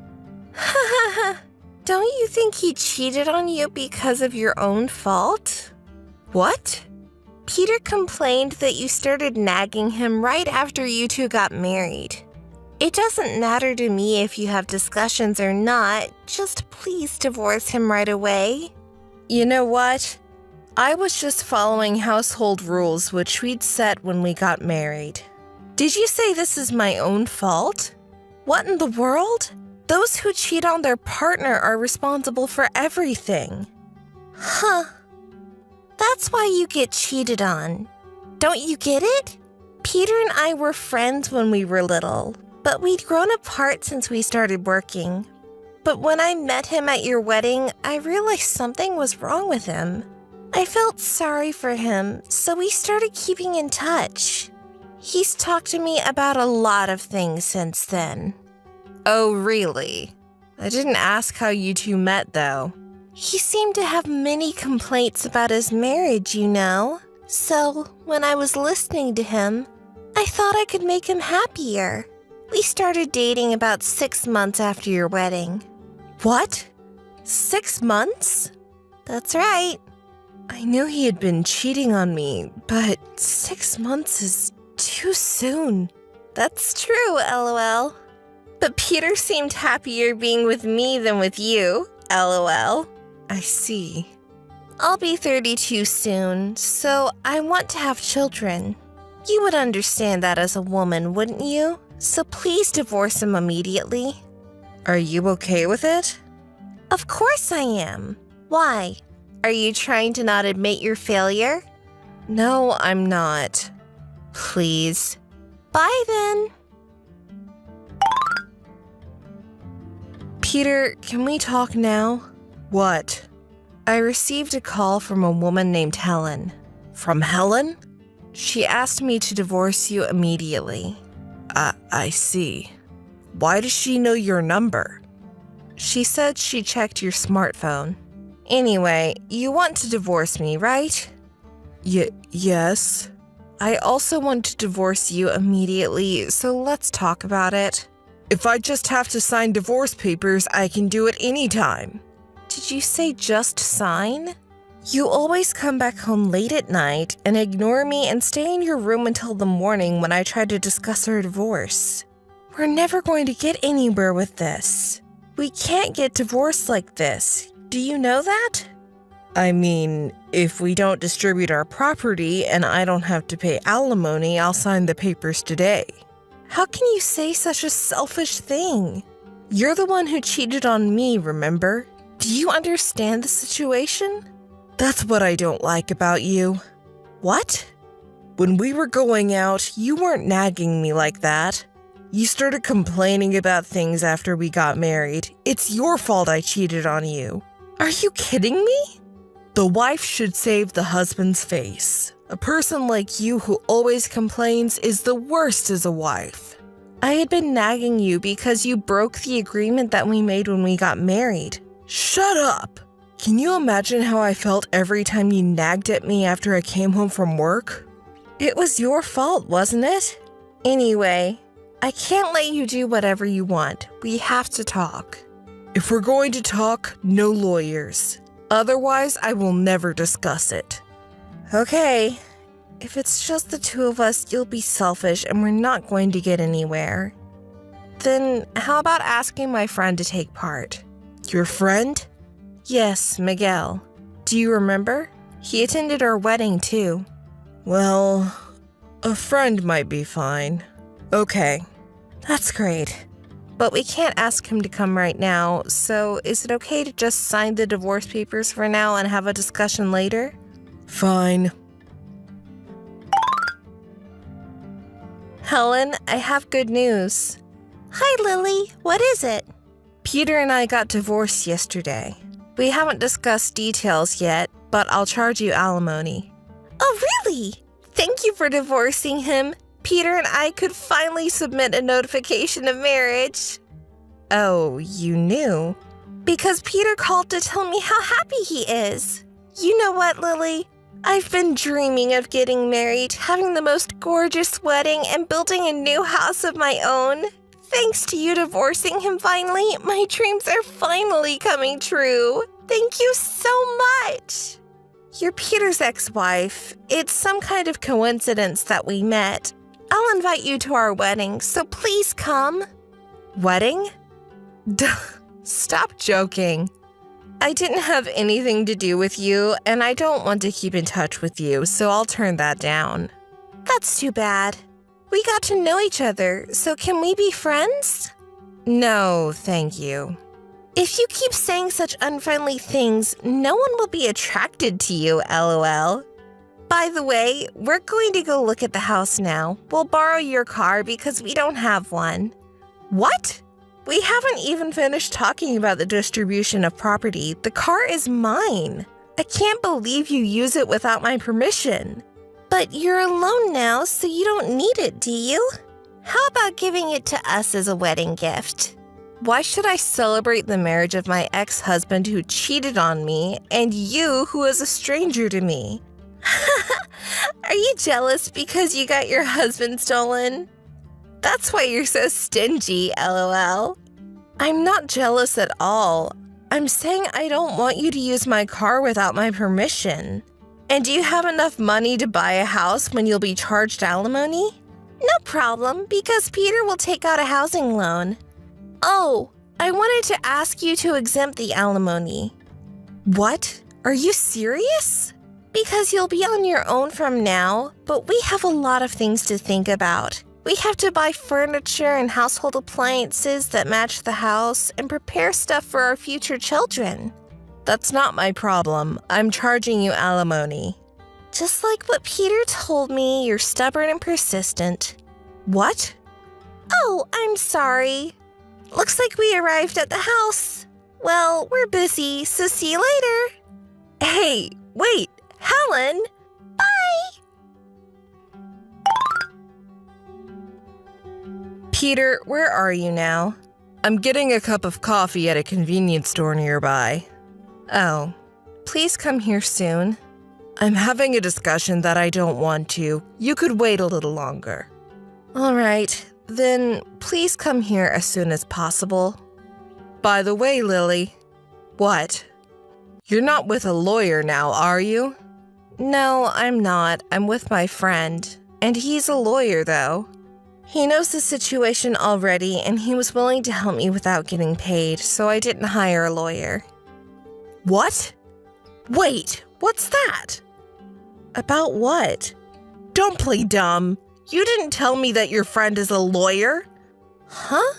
Don't you think he cheated on you because of your own fault? What? Peter complained that you started nagging him right after you two got married. It doesn't matter to me if you have discussions or not, just please divorce him right away. You know what? I was just following household rules which we'd set when we got married. Did you say this is my own fault? What in the world? Those who cheat on their partner are responsible for everything. Huh. That's why you get cheated on. Don't you get it? Peter and I were friends when we were little, but we'd grown apart since we started working. But when I met him at your wedding, I realized something was wrong with him. I felt sorry for him, so we started keeping in touch. He's talked to me about a lot of things since then. Oh, really? I didn't ask how you two met, though. He seemed to have many complaints about his marriage, you know. So, when I was listening to him, I thought I could make him happier. We started dating about 6 months after your wedding. What? 6 months? That's right. I knew he had been cheating on me, but 6 months is too soon. That's true, LOL. But Peter seemed happier being with me than with you, LOL. I see. I'll be 32 soon, so I want to have children. You would understand that as a woman, wouldn't you? So please divorce him immediately. Are you okay with it? Of course I am. Why? Are you trying to not admit your failure? No, I'm not. Please. Bye then. Peter, can we talk now? What? I received a call from a woman named Helen. From Helen? She asked me to divorce you immediately. I see. Why does she know your number? She said she checked your smartphone. Anyway, you want to divorce me, right? Yes. I also want to divorce you immediately, so let's talk about it. If I just have to sign divorce papers, I can do it anytime. Did you say just sign? You always come back home late at night and ignore me and stay in your room until the morning when I try to discuss our divorce. We're never going to get anywhere with this. We can't get divorced like this. Do you know that? I mean, if we don't distribute our property and I don't have to pay alimony, I'll sign the papers today. How can you say such a selfish thing? You're the one who cheated on me, remember? Do you understand the situation? That's what I don't like about you. What? When we were going out, you weren't nagging me like that. You started complaining about things after we got married. It's your fault I cheated on you. Are you kidding me? The wife should save the husband's face. A person like you who always complains is the worst as a wife. I had been nagging you because you broke the agreement that we made when we got married. Shut up! Can you imagine how I felt every time you nagged at me after I came home from work? It was your fault, wasn't it? Anyway, I can't let you do whatever you want. We have to talk. If we're going to talk, no lawyers. Otherwise, I will never discuss it. Okay. If it's just the two of us, you'll be selfish and we're not going to get anywhere. Then how about asking my friend to take part? Your friend? Yes, Miguel. Do you remember? He attended our wedding too. Well, a friend might be fine. Okay. That's great. But we can't ask him to come right now, so is it okay to just sign the divorce papers for now and have a discussion later? Fine. Helen, I have good news. Hi, Lily. What is it? Peter and I got divorced yesterday. We haven't discussed details yet, but I'll charge you alimony. Oh, really? Thank you for divorcing him. Peter and I could finally submit a notification of marriage. Oh, you knew? Because Peter called to tell me how happy he is. You know what, Lily? I've been dreaming of getting married, having the most gorgeous wedding, and building a new house of my own. Thanks to you divorcing him finally, my dreams are finally coming true. Thank you so much. You're Peter's ex-wife. It's some kind of coincidence that we met. I'll invite you to our wedding, so please come. Wedding? Duh, stop joking. I didn't have anything to do with you, and I don't want to keep in touch with you, so I'll turn that down. That's too bad. We got to know each other, so can we be friends? No, thank you. If you keep saying such unfriendly things, no one will be attracted to you, LOL. By the way, we're going to go look at the house now. We'll borrow your car because we don't have one. What? We haven't even finished talking about the distribution of property. The car is mine. I can't believe you use it without my permission. But you're alone now, so you don't need it, do you? How about giving it to us as a wedding gift? Why should I celebrate the marriage of my ex-husband who cheated on me and you who is a stranger to me? Are you jealous because you got your husband stolen? That's why you're so stingy, LOL. I'm not jealous at all. I'm saying I don't want you to use my car without my permission. And do you have enough money to buy a house when you'll be charged alimony? No problem, because Peter will take out a housing loan. Oh, I wanted to ask you to exempt the alimony. What? Are you serious? Because you'll be on your own from now, but we have a lot of things to think about. We have to buy furniture and household appliances that match the house and prepare stuff for our future children. That's not my problem. I'm charging you alimony. Just like what Peter told me, you're stubborn and persistent. What? Oh, I'm sorry. Looks like we arrived at the house. Well, we're busy, so see you later. Hey, wait, Helen! Bye! Peter, where are you now? I'm getting a cup of coffee at a convenience store nearby. Oh, please come here soon. I'm having a discussion that I don't want to. You could wait a little longer. All right, then please come here as soon as possible. By the way, Lily. What? You're not with a lawyer now, are you? No, I'm not. I'm with my friend. And he's a lawyer, though. He knows the situation already, and he was willing to help me without getting paid, so I didn't hire a lawyer. What? Wait, what's that? About what? Don't play dumb. You didn't tell me that your friend is a lawyer. Huh?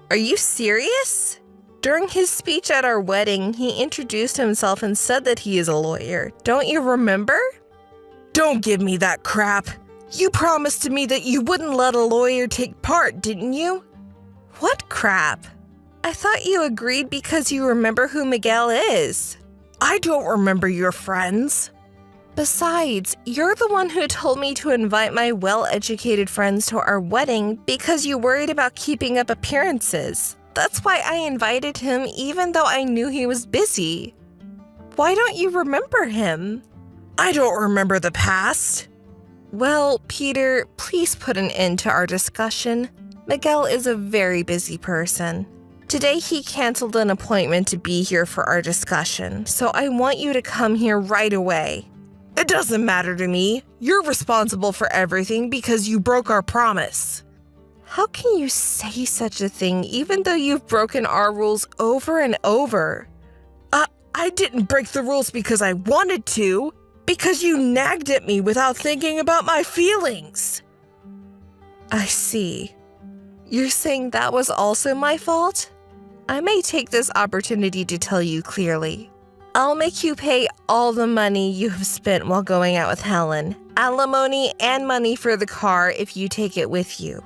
Are you serious? During his speech at our wedding, he introduced himself and said that he is a lawyer. Don't you remember? Don't give me that crap. You promised me that you wouldn't let a lawyer take part, didn't you? What crap? I thought you agreed because you remember who Miguel is. I don't remember your friends. Besides, you're the one who told me to invite my well-educated friends to our wedding because you worried about keeping up appearances. That's why I invited him even though I knew he was busy. Why don't you remember him? I don't remember the past. Well, Peter, please put an end to our discussion. Miguel is a very busy person. Today he canceled an appointment to be here for our discussion, so I want you to come here right away. It doesn't matter to me. You're responsible for everything because you broke our promise. How can you say such a thing even though you've broken our rules over and over? I didn't break the rules because I wanted to, because you nagged at me without thinking about my feelings. I see. You're saying that was also my fault? I may take this opportunity to tell you clearly. I'll make you pay all the money you have spent while going out with Helen, alimony and money for the car if you take it with you.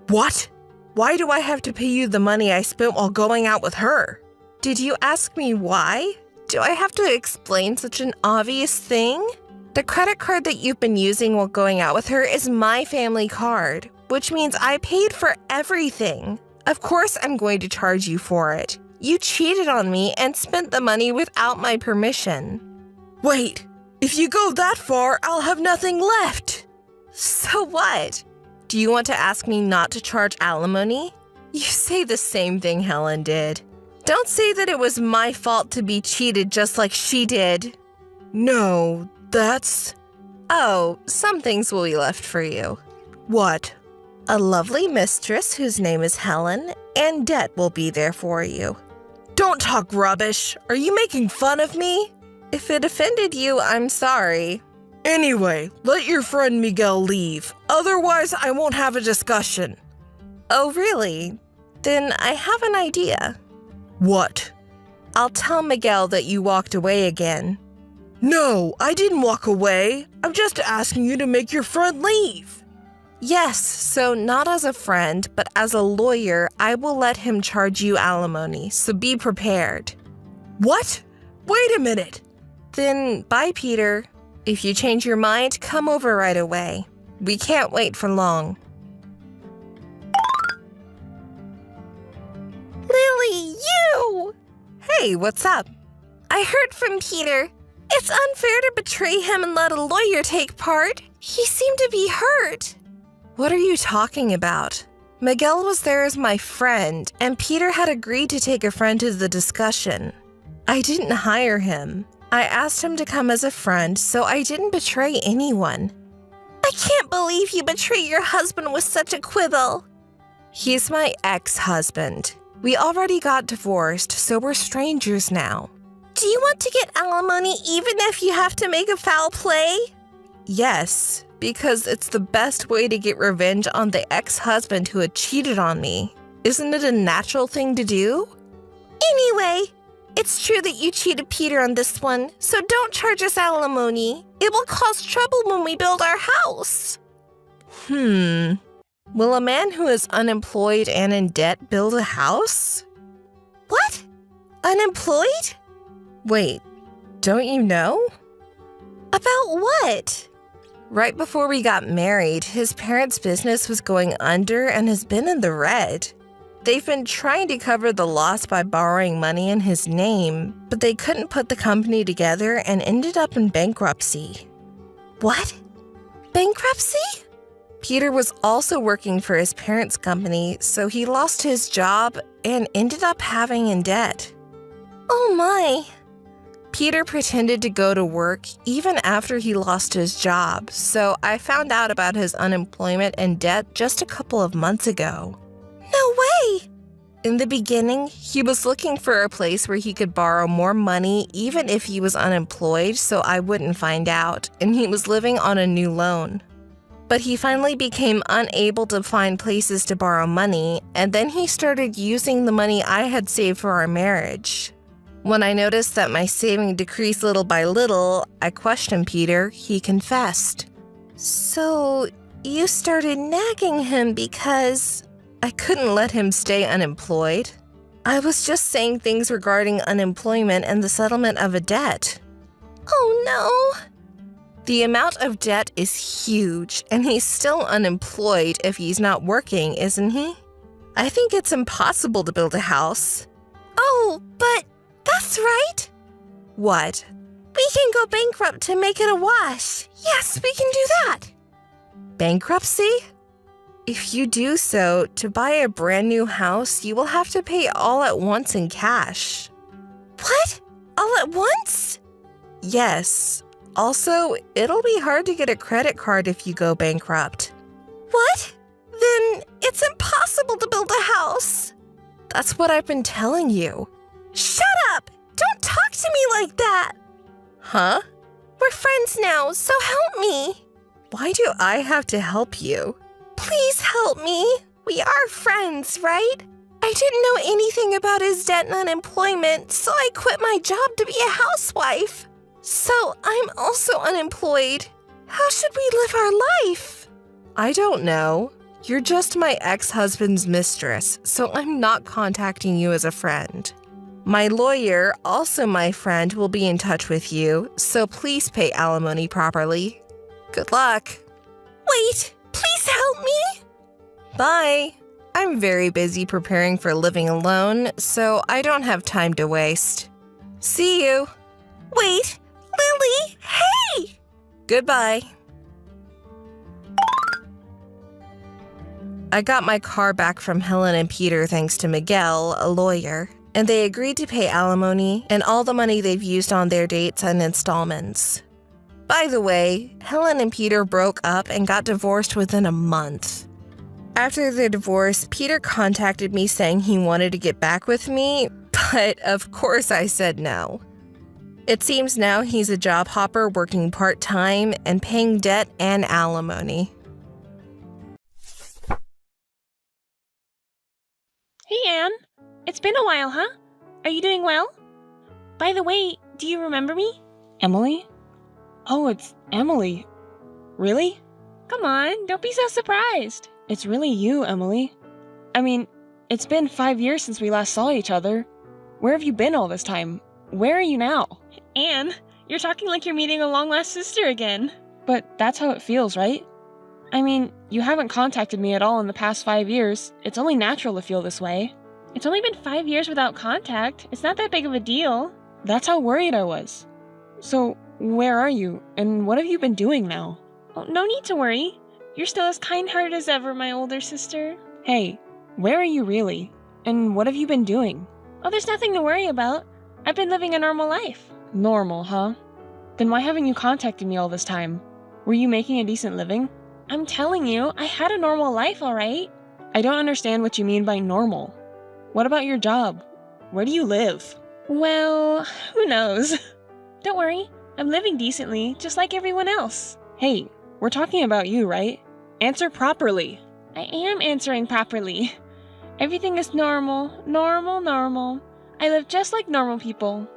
What? Why do I have to pay you the money I spent while going out with her? Did you ask me why? Do I have to explain such an obvious thing? The credit card that you've been using while going out with her is my family card, which means I paid for everything. Of course I'm going to charge you for it. You cheated on me and spent the money without my permission. Wait, if you go that far, I'll have nothing left. So what? Do you want to ask me not to charge alimony? You say the same thing Helen did. Don't say that it was my fault to be cheated just like she did. No, that's... Oh, some things will be left for you. What? A lovely mistress whose name is Helen, and debt will be there for you. Don't talk rubbish. Are you making fun of me? If it offended you, I'm sorry. Anyway, let your friend Miguel leave. Otherwise, I won't have a discussion. Oh, really? Then I have an idea. What? I'll tell Miguel that you walked away again. No, I didn't walk away. I'm just asking you to make your friend leave. Yes, so not as a friend, but as a lawyer, I will let him charge you alimony, so be prepared. What? Wait a minute. Then bye, Peter. If you change your mind, come over right away. We can't wait for long. Lily, you! Hey, what's up? I heard from Peter. It's unfair to betray him and let a lawyer take part. He seemed to be hurt. What are you talking about? Miguel was there as my friend, and Peter had agreed to take a friend to the discussion. I didn't hire him. I asked him to come as a friend, so I didn't betray anyone. I can't believe you betrayed your husband with such a quibble. He's my ex-husband. We already got divorced, so we're strangers now. Do you want to get alimony even if you have to make a foul play? Yes, because it's the best way to get revenge on the ex-husband who had cheated on me. Isn't it a natural thing to do? Anyway, it's true that you cheated Peter on this one, so don't charge us alimony. It will cause trouble when we build our house. Will a man who is unemployed and in debt build a house? What? Unemployed? Wait, don't you know? About what? Right before we got married, his parents' business was going under and has been in the red. They've been trying to cover the loss by borrowing money in his name, but they couldn't put the company together and ended up in bankruptcy. What? Bankruptcy? Peter was also working for his parents' company, so he lost his job and ended up having in debt. Oh my! Peter pretended to go to work even after he lost his job, so I found out about his unemployment and debt just a couple of months ago. No way! In the beginning, he was looking for a place where he could borrow more money even if he was unemployed so I wouldn't find out, and he was living on a new loan. But he finally became unable to find places to borrow money, and then he started using the money I had saved for our marriage. When I noticed that my saving decreased little by little, I questioned Peter. He confessed. So, you started nagging him because I couldn't let him stay unemployed. I was just saying things regarding unemployment and the settlement of a debt. Oh no! The amount of debt is huge, and he's still unemployed if he's not working, isn't he? I think it's impossible to build a house. Oh, but that's right. What? We can go bankrupt to make it a wash. Yes, we can do that. Bankruptcy? If you do so, to buy a brand new house, you will have to pay all at once in cash. What? All at once? Yes. Also, it'll be hard to get a credit card if you go bankrupt. What? Then it's impossible to build a house. That's what I've been telling you. Shut up! Don't talk to me like that! Huh? We're friends now, so help me. Why do I have to help you? Please help me. We are friends, right? I didn't know anything about his debt and unemployment, so I quit my job to be a housewife. So I'm also unemployed. How should we live our life? I don't know. You're just my ex-husband's mistress, so I'm not contacting you as a friend. My lawyer, also my friend, will be in touch with you, so please pay alimony properly. Good luck. Wait, please help me. Bye. I'm very busy preparing for living alone, so I don't have time to waste. See you. Wait, Lily, hey! Goodbye. I got my car back from Helen and Peter thanks to Miguel, a lawyer, and they agreed to pay alimony and all the money they've used on their dates and installments. By the way, Helen and Peter broke up and got divorced within a month. After their divorce, Peter contacted me saying he wanted to get back with me, but of course I said no. It seems now he's a job hopper working part-time and paying debt and alimony. Hey, Anne. It's been a while, huh? Are you doing well? By the way, do you remember me? Emily? Oh, it's Emily. Really? Come on, don't be so surprised. It's really you, Emily. I mean, it's been 5 years since we last saw each other. Where have you been all this time? Where are you now? Anne, you're talking like you're meeting a long-lost sister again. But that's how it feels, right? I mean, you haven't contacted me at all in the past 5 years. It's only natural to feel this way. It's only been 5 years without contact. It's not that big of a deal. That's how worried I was. So, where are you, and what have you been doing now? Oh, no need to worry. You're still as kind-hearted as ever, my older sister. Hey, where are you really? And what have you been doing? Oh, there's nothing to worry about. I've been living a normal life. Normal, huh? Then why haven't you contacted me all this time? Were you making a decent living? I'm telling you, I had a normal life, all right? I don't understand what you mean by normal. What about your job? Where do you live? Well, who knows? Don't worry, I'm living decently, just like everyone else. Hey, we're talking about you, right? Answer properly. I am answering properly. Everything is normal, normal. I live just like normal people.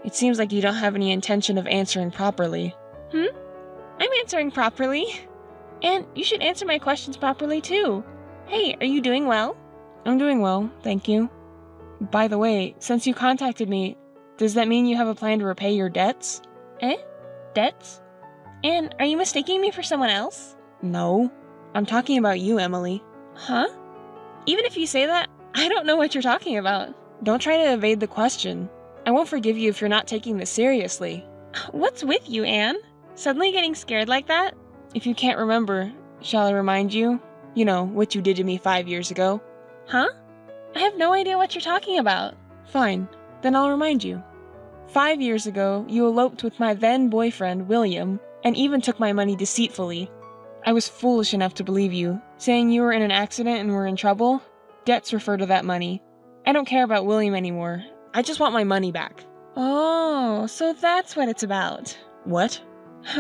It seems like you don't have any intention of answering properly. I'm answering properly. And you should answer my questions properly too. Hey, are you doing well? I'm doing well, thank you. By the way, since you contacted me, does that mean you have a plan to repay your debts? Debts? And are you mistaking me for someone else? No. I'm talking about you, Emily. Huh? Even if you say that, I don't know what you're talking about. Don't try to evade the question. I won't forgive you if you're not taking this seriously. What's with you, Anne? Suddenly getting scared like that? If you can't remember, shall I remind you? You know, what you did to me 5 years ago. Huh? I have no idea what you're talking about. Fine, then I'll remind you. 5 years ago, you eloped with my then-boyfriend, William, and even took my money deceitfully. I was foolish enough to believe you, saying you were in an accident and were in trouble. Debts refer to that money. I don't care about William anymore. I just want my money back. Oh, so that's what it's about. What?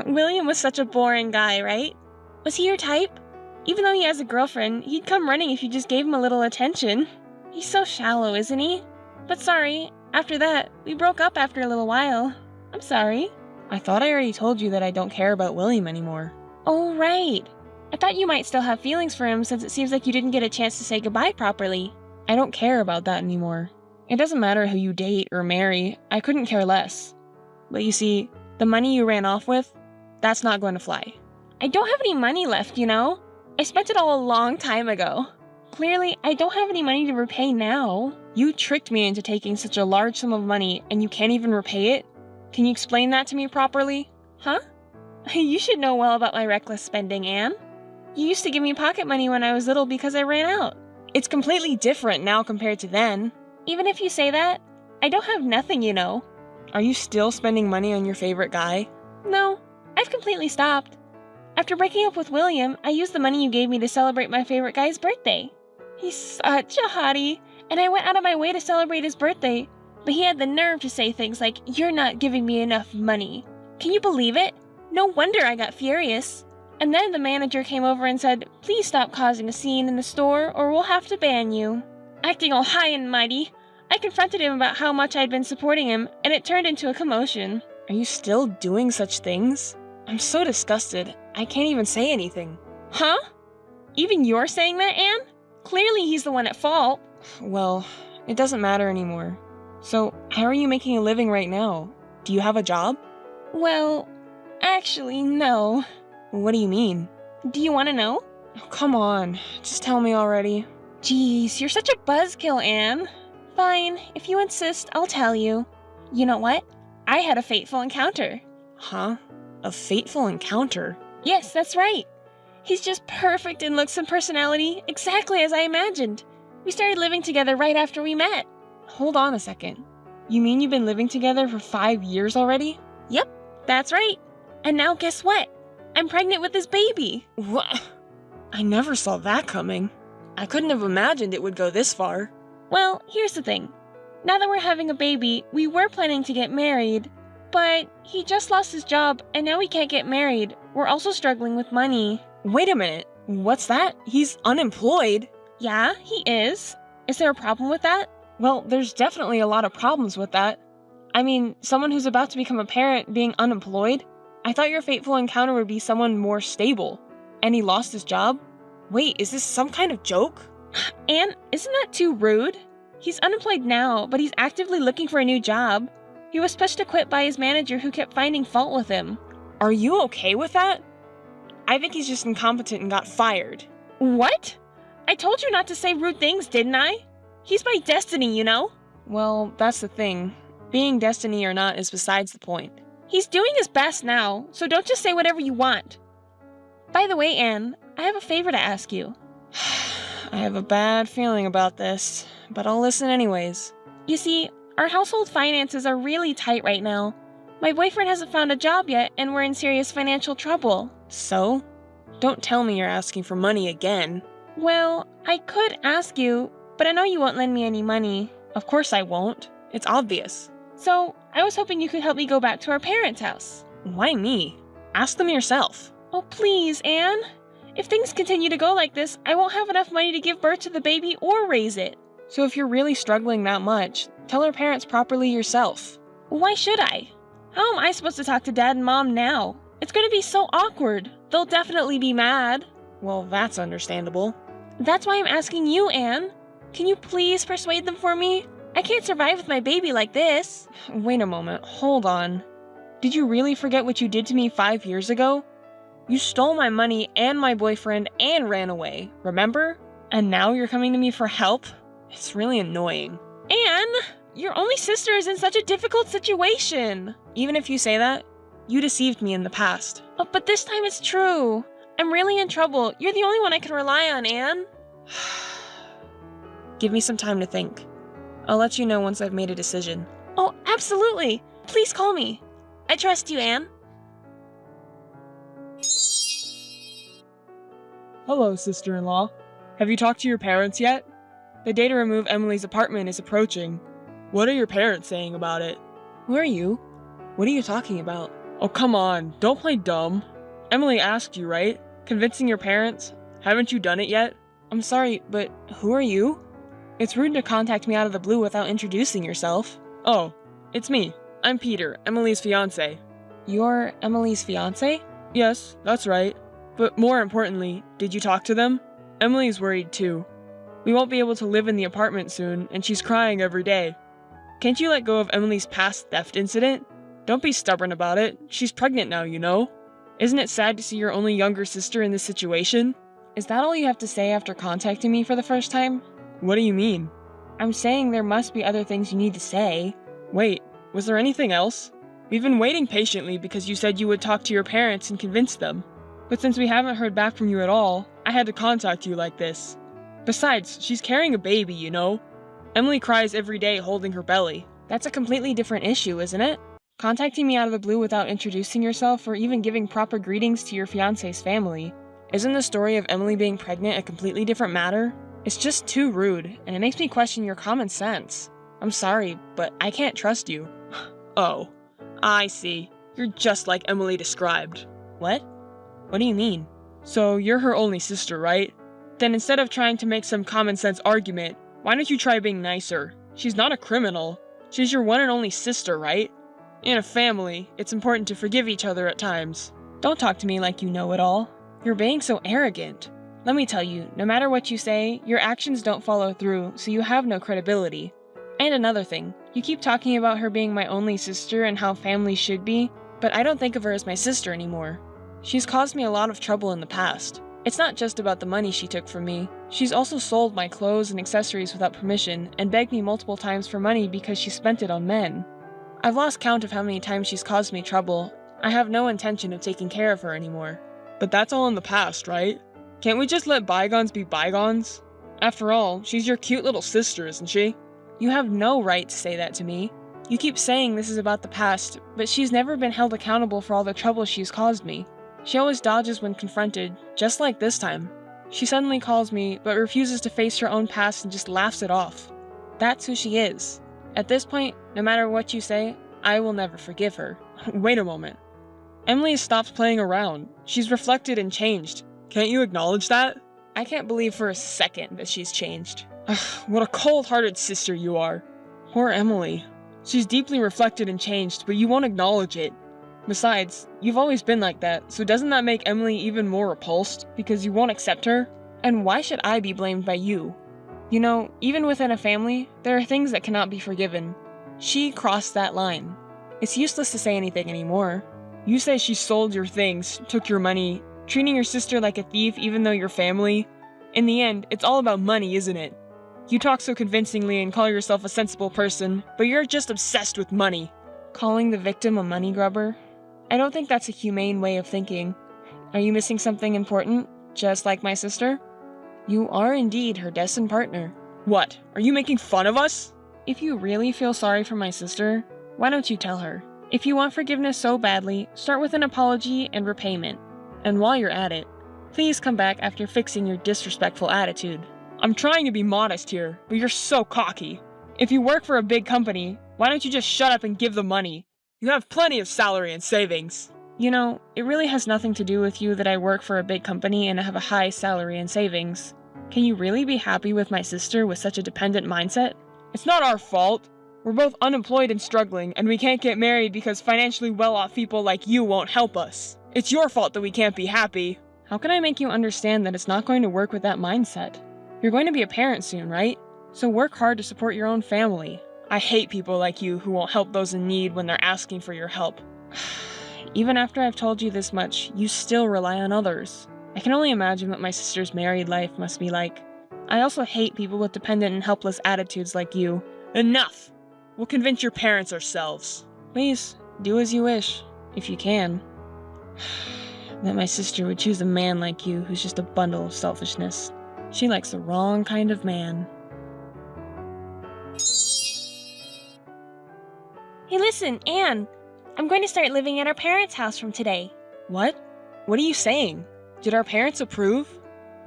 William was such a boring guy, right? Was he your type? Even though he has a girlfriend, he'd come running if you just gave him a little attention. He's so shallow, isn't he? But sorry, after that, we broke up after a little while. I'm sorry. I thought I already told you that I don't care about William anymore. Oh, right. I thought you might still have feelings for him since it seems like you didn't get a chance to say goodbye properly. I don't care about that anymore. It doesn't matter who you date or marry, I couldn't care less. But you see, the money you ran off with, that's not going to fly. I don't have any money left, you know? I spent it all a long time ago. Clearly, I don't have any money to repay now. You tricked me into taking such a large sum of money and you can't even repay it? Can you explain that to me properly? Huh? You should know well about my reckless spending, Anne. You used to give me pocket money when I was little because I ran out. It's completely different now compared to then. Even if you say that, I don't have nothing, you know. Are you still spending money on your favorite guy? No, I've completely stopped. After breaking up with William, I used the money you gave me to celebrate my favorite guy's birthday. He's such a hottie, and I went out of my way to celebrate his birthday, but he had the nerve to say things like, "You're not giving me enough money." Can you believe it? No wonder I got furious. And then the manager came over and said, "Please stop causing a scene in the store or we'll have to ban you." Acting all high and mighty, I confronted him about how much I'd been supporting him, and it turned into a commotion. Are you still doing such things? I'm so disgusted. I can't even say anything. Huh? Even you're saying that, Anne? Clearly he's the one at fault. Well, it doesn't matter anymore. So, how are you making a living right now? Do you have a job? Well, actually, no. What do you mean? Do you want to know? Oh, come on, just tell me already. Jeez, you're such a buzzkill, Anne. Fine, if you insist, I'll tell you. You know what? I had a fateful encounter. Huh? A fateful encounter? Yes, that's right. He's just perfect in looks and personality, exactly as I imagined. We started living together right after we met. Hold on a second. You mean you've been living together for 5 years already? Yep, that's right. And now guess what? I'm pregnant with his baby. What? I never saw that coming. I couldn't have imagined it would go this far. Well, here's the thing. Now that we're having a baby, we were planning to get married, but he just lost his job and now we can't get married. We're also struggling with money. Wait a minute. What's that? He's unemployed? Yeah, he is. Is there a problem with that? Well, there's definitely a lot of problems with that. I mean, someone who's about to become a parent being unemployed? I thought your fateful encounter would be someone more stable. And he lost his job? Wait, is this some kind of joke? Anne, isn't that too rude? He's unemployed now, but he's actively looking for a new job. He was pushed to quit by his manager who kept finding fault with him. Are you okay with that? I think he's just incompetent and got fired. What? I told you not to say rude things, didn't I? He's my destiny, you know? Well, that's the thing. Being destiny or not is besides the point. He's doing his best now, so don't just say whatever you want. By the way, Anne, I have a favor to ask you. I have a bad feeling about this, but I'll listen anyways. You see, our household finances are really tight right now. My boyfriend hasn't found a job yet, and we're in serious financial trouble. So? Don't tell me you're asking for money again. Well, I could ask you, but I know you won't lend me any money. Of course I won't. It's obvious. So, I was hoping you could help me go back to our parents' house. Why me? Ask them yourself. Oh, please, Anne. If things continue to go like this, I won't have enough money to give birth to the baby or raise it. So if you're really struggling that much, tell her parents properly yourself. Why should I? How am I supposed to talk to Dad and Mom now? It's going to be so awkward. They'll definitely be mad. Well, that's understandable. That's why I'm asking you, Anne. Can you please persuade them for me? I can't survive with my baby like this. Wait a moment, hold on. Did you really forget what you did to me 5 years ago? You stole my money and my boyfriend and ran away, remember? And now you're coming to me for help? It's really annoying. Anne, your only sister is in such a difficult situation. Even if you say that, you deceived me in the past. Oh, but this time it's true. I'm really in trouble. You're the only one I can rely on, Anne. Give me some time to think. I'll let you know once I've made a decision. Oh, absolutely. Please call me. I trust you, Anne. Hello, sister-in-law. Have you talked to your parents yet? The day to remove Emily's apartment is approaching. What are your parents saying about it? Who are you? What are you talking about? Oh, come on. Don't play dumb. Emily asked you, right? Convincing your parents? Haven't you done it yet? I'm sorry, but who are you? It's rude to contact me out of the blue without introducing yourself. Oh, it's me. I'm Peter, Emily's fiance. You're Emily's fiance? Yes, that's right. But more importantly, did you talk to them? Emily's worried too. We won't be able to live in the apartment soon, and she's crying every day. Can't you let go of Emily's past theft incident? Don't be stubborn about it. She's pregnant now, you know? Isn't it sad to see your only younger sister in this situation? Is that all you have to say after contacting me for the first time? What do you mean? I'm saying there must be other things you need to say. Wait, was there anything else? We've been waiting patiently because you said you would talk to your parents and convince them. But since we haven't heard back from you at all, I had to contact you like this. Besides, she's carrying a baby, you know? Emily cries every day holding her belly. That's a completely different issue, isn't it? Contacting me out of the blue without introducing yourself or even giving proper greetings to your fiance's family. Isn't the story of Emily being pregnant a completely different matter? It's just too rude, and it makes me question your common sense. I'm sorry, but I can't trust you. Oh, I see. You're just like Emily described. What? What do you mean? So you're her only sister, right? Then instead of trying to make some common sense argument, why don't you try being nicer? She's not a criminal. She's your one and only sister, right? In a family, it's important to forgive each other at times. Don't talk to me like you know it all. You're being so arrogant. Let me tell you, no matter what you say, your actions don't follow through, so you have no credibility. And another thing, you keep talking about her being my only sister and how family should be, but I don't think of her as my sister anymore. She's caused me a lot of trouble in the past. It's not just about the money she took from me. She's also sold my clothes and accessories without permission and begged me multiple times for money because she spent it on men. I've lost count of how many times she's caused me trouble. I have no intention of taking care of her anymore. But that's all in the past, right? Can't we just let bygones be bygones? After all, she's your cute little sister, isn't she? You have no right to say that to me. You keep saying this is about the past, but she's never been held accountable for all the trouble she's caused me. She always dodges when confronted, just like this time. She suddenly calls me, but refuses to face her own past and just laughs it off. That's who she is. At this point, no matter what you say, I will never forgive her. Wait a moment. Emily has stopped playing around. She's reflected and changed. Can't you acknowledge that? I can't believe for a second that she's changed. What a cold-hearted sister you are. Poor Emily. She's deeply reflected and changed, but you won't acknowledge it. Besides, you've always been like that, so doesn't that make Emily even more repulsed because you won't accept her? And why should I be blamed by you? You know, even within a family, there are things that cannot be forgiven. She crossed that line. It's useless to say anything anymore. You say she sold your things, took your money, treating your sister like a thief even though you're family. In the end, it's all about money, isn't it? You talk so convincingly and call yourself a sensible person, but you're just obsessed with money. Calling the victim a money grubber? I don't think that's a humane way of thinking. Are you missing something important, just like my sister? You are indeed her destined partner. What? Are you making fun of us? If you really feel sorry for my sister, why don't you tell her? If you want forgiveness so badly, start with an apology and repayment. And while you're at it, please come back after fixing your disrespectful attitude. I'm trying to be modest here, but you're so cocky. If you work for a big company, why don't you just shut up and give the money? You have plenty of salary and savings. You know, it really has nothing to do with you that I work for a big company and have a high salary and savings. Can you really be happy with my sister with such a dependent mindset? It's not our fault. We're both unemployed and struggling, and we can't get married because financially well-off people like you won't help us. It's your fault that we can't be happy. How can I make you understand that it's not going to work with that mindset? You're going to be a parent soon, right? So work hard to support your own family. I hate people like you who won't help those in need when they're asking for your help. Even after I've told you this much, you still rely on others. I can only imagine what my sister's married life must be like. I also hate people with dependent and helpless attitudes like you. Enough! We'll convince your parents ourselves. Please, do as you wish, if you can. That my sister would choose a man like you who's just a bundle of selfishness. She likes the wrong kind of man. Hey listen, Anne. I'm going to start living at our parents' house from today. What? What are you saying? Did our parents approve?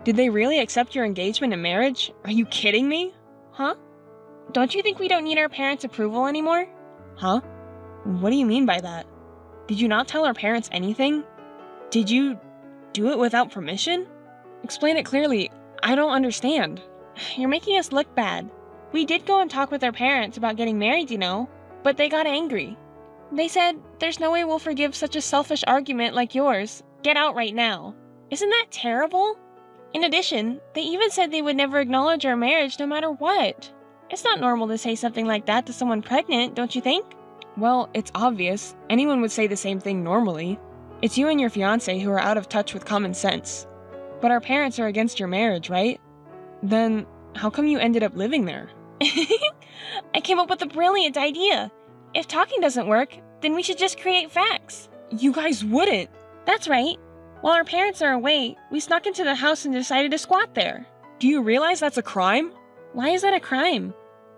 Did they really accept your engagement and marriage? Are you kidding me? Huh? Don't you think we don't need our parents' approval anymore? Huh? What do you mean by that? Did you not tell our parents anything? Did you do it without permission? Explain it clearly. I don't understand. You're making us look bad. We did go and talk with our parents about getting married, you know, but they got angry. They said, there's no way we'll forgive such a selfish argument like yours. Get out right now. Isn't that terrible? In addition, they even said they would never acknowledge our marriage no matter what. It's not normal to say something like that to someone pregnant, don't you think? Well, it's obvious. Anyone would say the same thing normally. It's you and your fiance who are out of touch with common sense. But our parents are against your marriage, right? Then, how come you ended up living there? I came up with a brilliant idea. If talking doesn't work, then we should just create facts. You guys wouldn't. That's right. While our parents are away, we snuck into the house and decided to squat there. Do you realize that's a crime? Why is that a crime?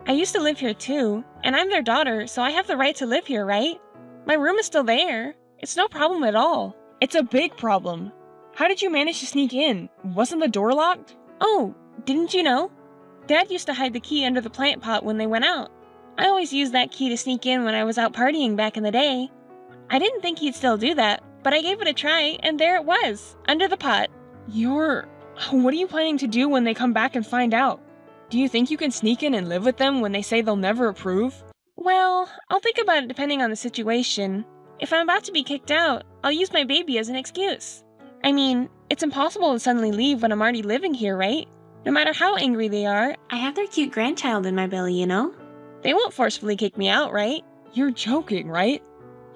I used to live here too, and I'm their daughter, so I have the right to live here, right? My room is still there. It's no problem at all. It's a big problem. How did you manage to sneak in? Wasn't the door locked? Oh, didn't you know? Dad used to hide the key under the plant pot when they went out. I always used that key to sneak in when I was out partying back in the day. I didn't think he'd still do that, but I gave it a try, and there it was, under the pot. What are you planning to do when they come back and find out? Do you think you can sneak in and live with them when they say they'll never approve? Well, I'll think about it depending on the situation. If I'm about to be kicked out, I'll use my baby as an excuse. I mean, it's impossible to suddenly leave when I'm already living here, right? No matter how angry they are, I have their cute grandchild in my belly, you know? They won't forcefully kick me out, right? You're joking, right?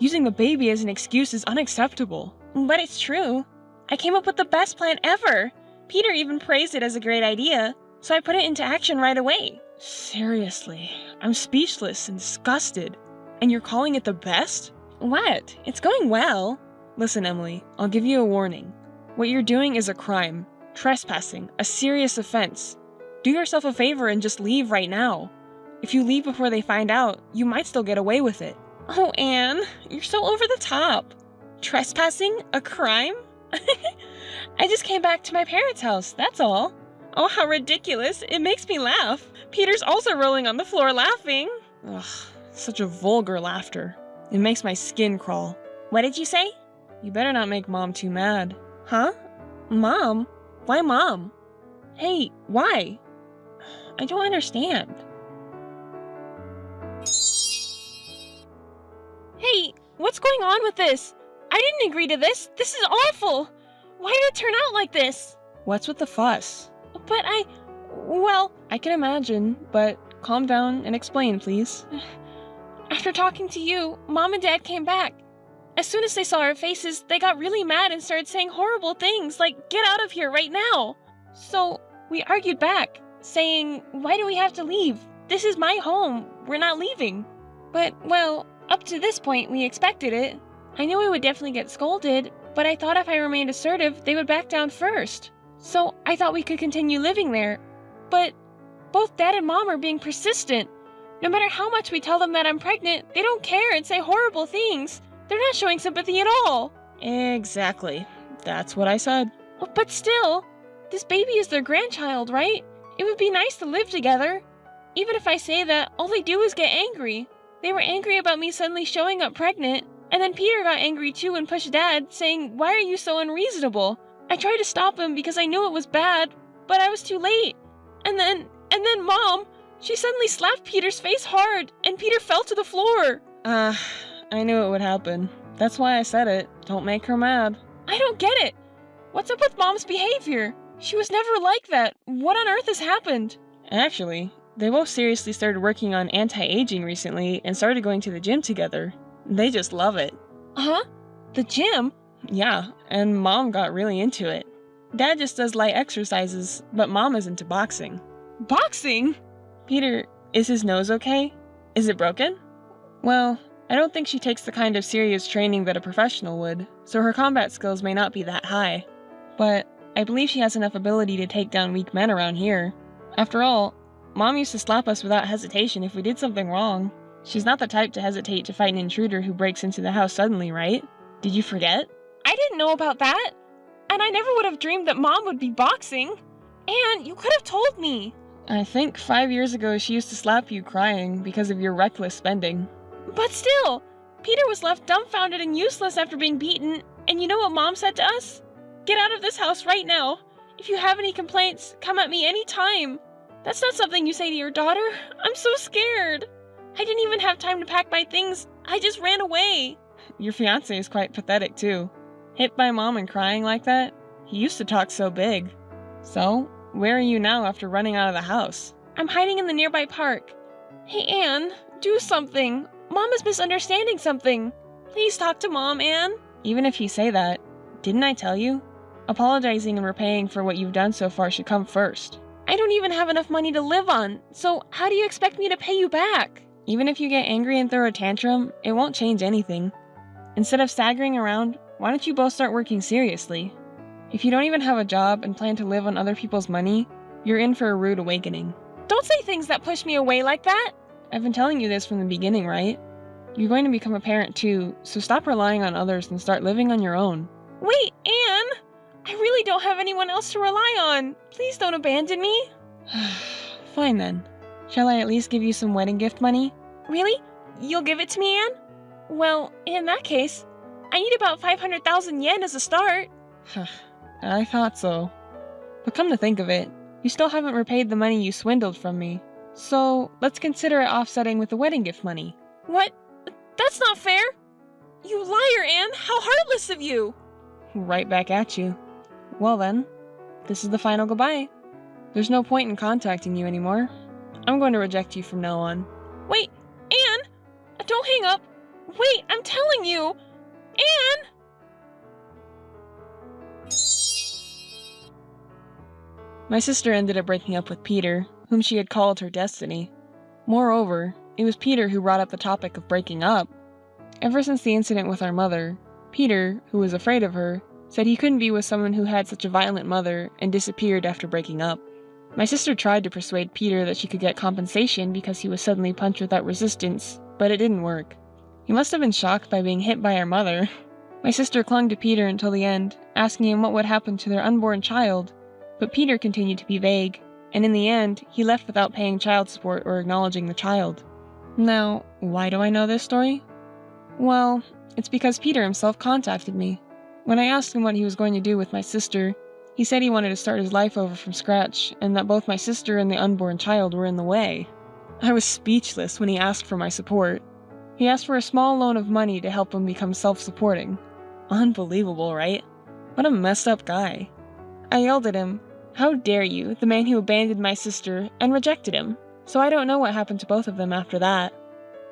Using the baby as an excuse is unacceptable. But it's true. I came up with the best plan ever. Peter even praised it as a great idea, so I put it into action right away. Seriously, I'm speechless and disgusted. And you're calling it the best? What? It's going well. Listen, Emily, I'll give you a warning. What you're doing is a crime. Trespassing, a serious offense. Do yourself a favor and just leave right now. If you leave before they find out, you might still get away with it. Oh, Anne, you're so over the top. Trespassing? A crime? I just came back to my parents' house, that's all. Oh, how ridiculous. It makes me laugh. Peter's also rolling on the floor laughing. Ugh, such a vulgar laughter. It makes my skin crawl. What did you say? You better not make Mom too mad. Huh? Mom? Why Mom? Hey, why? I don't understand. Hey, what's going on with this? I didn't agree to this. This is awful. Why did it turn out like this? What's with the fuss? But I can imagine, but calm down and explain, please. After talking to you, Mom and Dad came back. As soon as they saw our faces, they got really mad and started saying horrible things like, "Get out of here right now!" So we argued back, saying, "Why do we have to leave? This is my home. We're not leaving." But, well, up to this point, we expected it. I knew we would definitely get scolded, but I thought if I remained assertive, they would back down first. So I thought we could continue living there. But both Dad and Mom are being persistent. No matter how much we tell them that I'm pregnant, they don't care and say horrible things. They're not showing sympathy at all. Exactly. That's what I said. But still, this baby is their grandchild, right? It would be nice to live together. Even if I say that, all they do is get angry. They were angry about me suddenly showing up pregnant, and then Peter got angry too and pushed Dad, saying, "Why are you so unreasonable?" I tried to stop him because I knew it was bad, but I was too late. And then Mom, she suddenly slapped Peter's face hard, and Peter fell to the floor. I knew it would happen. That's why I said it. Don't make her mad. I don't get it. What's up with Mom's behavior? She was never like that. What on earth has happened? Actually, they both seriously started working on anti-aging recently and started going to the gym together. They just love it. Huh? The gym? Yeah, and Mom got really into it. Dad just does light exercises, but Mom is into boxing. Boxing? Peter, is his nose okay? Is it broken? Well, I don't think she takes the kind of serious training that a professional would, so her combat skills may not be that high. But I believe she has enough ability to take down weak men around here. After all, Mom used to slap us without hesitation if we did something wrong. She's not the type to hesitate to fight an intruder who breaks into the house suddenly, right? Did you forget? I didn't know about that. And I never would have dreamed that Mom would be boxing. And you could have told me. I think 5 years ago she used to slap you crying because of your reckless spending. But still, Peter was left dumbfounded and useless after being beaten, and you know what Mom said to us? "Get out of this house right now. If you have any complaints, come at me any time." That's not something you say to your daughter. I'm so scared. I didn't even have time to pack my things. I just ran away. Your fiance is quite pathetic too. Hit by Mom and crying like that? He used to talk so big. So, where are you now after running out of the house? I'm hiding in the nearby park. Hey, Anne, do something. Mom is misunderstanding something. Please talk to Mom, Anne. Even if you say that, didn't I tell you? Apologizing and repaying for what you've done so far should come first. I don't even have enough money to live on, so how do you expect me to pay you back? Even if you get angry and throw a tantrum, it won't change anything. Instead of staggering around, why don't you both start working seriously? If you don't even have a job and plan to live on other people's money, you're in for a rude awakening. Don't say things that push me away like that! I've been telling you this from the beginning, right? You're going to become a parent too, so stop relying on others and start living on your own. Wait, Anne! I really don't have anyone else to rely on. Please don't abandon me. Fine then. Shall I at least give you some wedding gift money? Really? You'll give it to me, Anne? Well, in that case, I need about 500,000 yen as a start. I thought so. But come to think of it, you still haven't repaid the money you swindled from me. So, let's consider it offsetting with the wedding gift money. What? That's not fair! You liar, Anne! How heartless of you! Right back at you. Well then, this is the final goodbye. There's no point in contacting you anymore. I'm going to reject you from now on. Wait, Anne! Don't hang up! Wait, I'm telling you! Anne! My sister ended up breaking up with Peter, whom she had called her destiny. Moreover, it was Peter who brought up the topic of breaking up. Ever since the incident with our mother, Peter, who was afraid of her, said he couldn't be with someone who had such a violent mother and disappeared after breaking up. My sister tried to persuade Peter that she could get compensation because he was suddenly punched without resistance, but it didn't work. He must have been shocked by being hit by our mother. My sister clung to Peter until the end, asking him what would happen to their unborn child, but Peter continued to be vague, and in the end, he left without paying child support or acknowledging the child. Now, why do I know this story? Well, it's because Peter himself contacted me. When I asked him what he was going to do with my sister, he said he wanted to start his life over from scratch, and that both my sister and the unborn child were in the way. I was speechless when he asked for my support. He asked for a small loan of money to help him become self-supporting. Unbelievable, right? What a messed up guy. I yelled at him, "How dare you, the man who abandoned my sister," and rejected him. So I don't know what happened to both of them after that.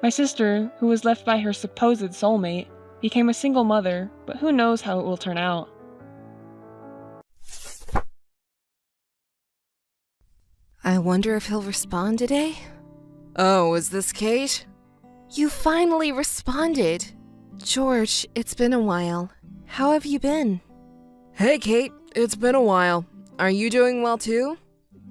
My sister, who was left by her supposed soulmate, became a single mother, but who knows how it will turn out. I wonder if he'll respond today? Oh, is this Kate? You finally responded. George, it's been a while. How have you been? Hey, Kate, it's been a while. Are you doing well too?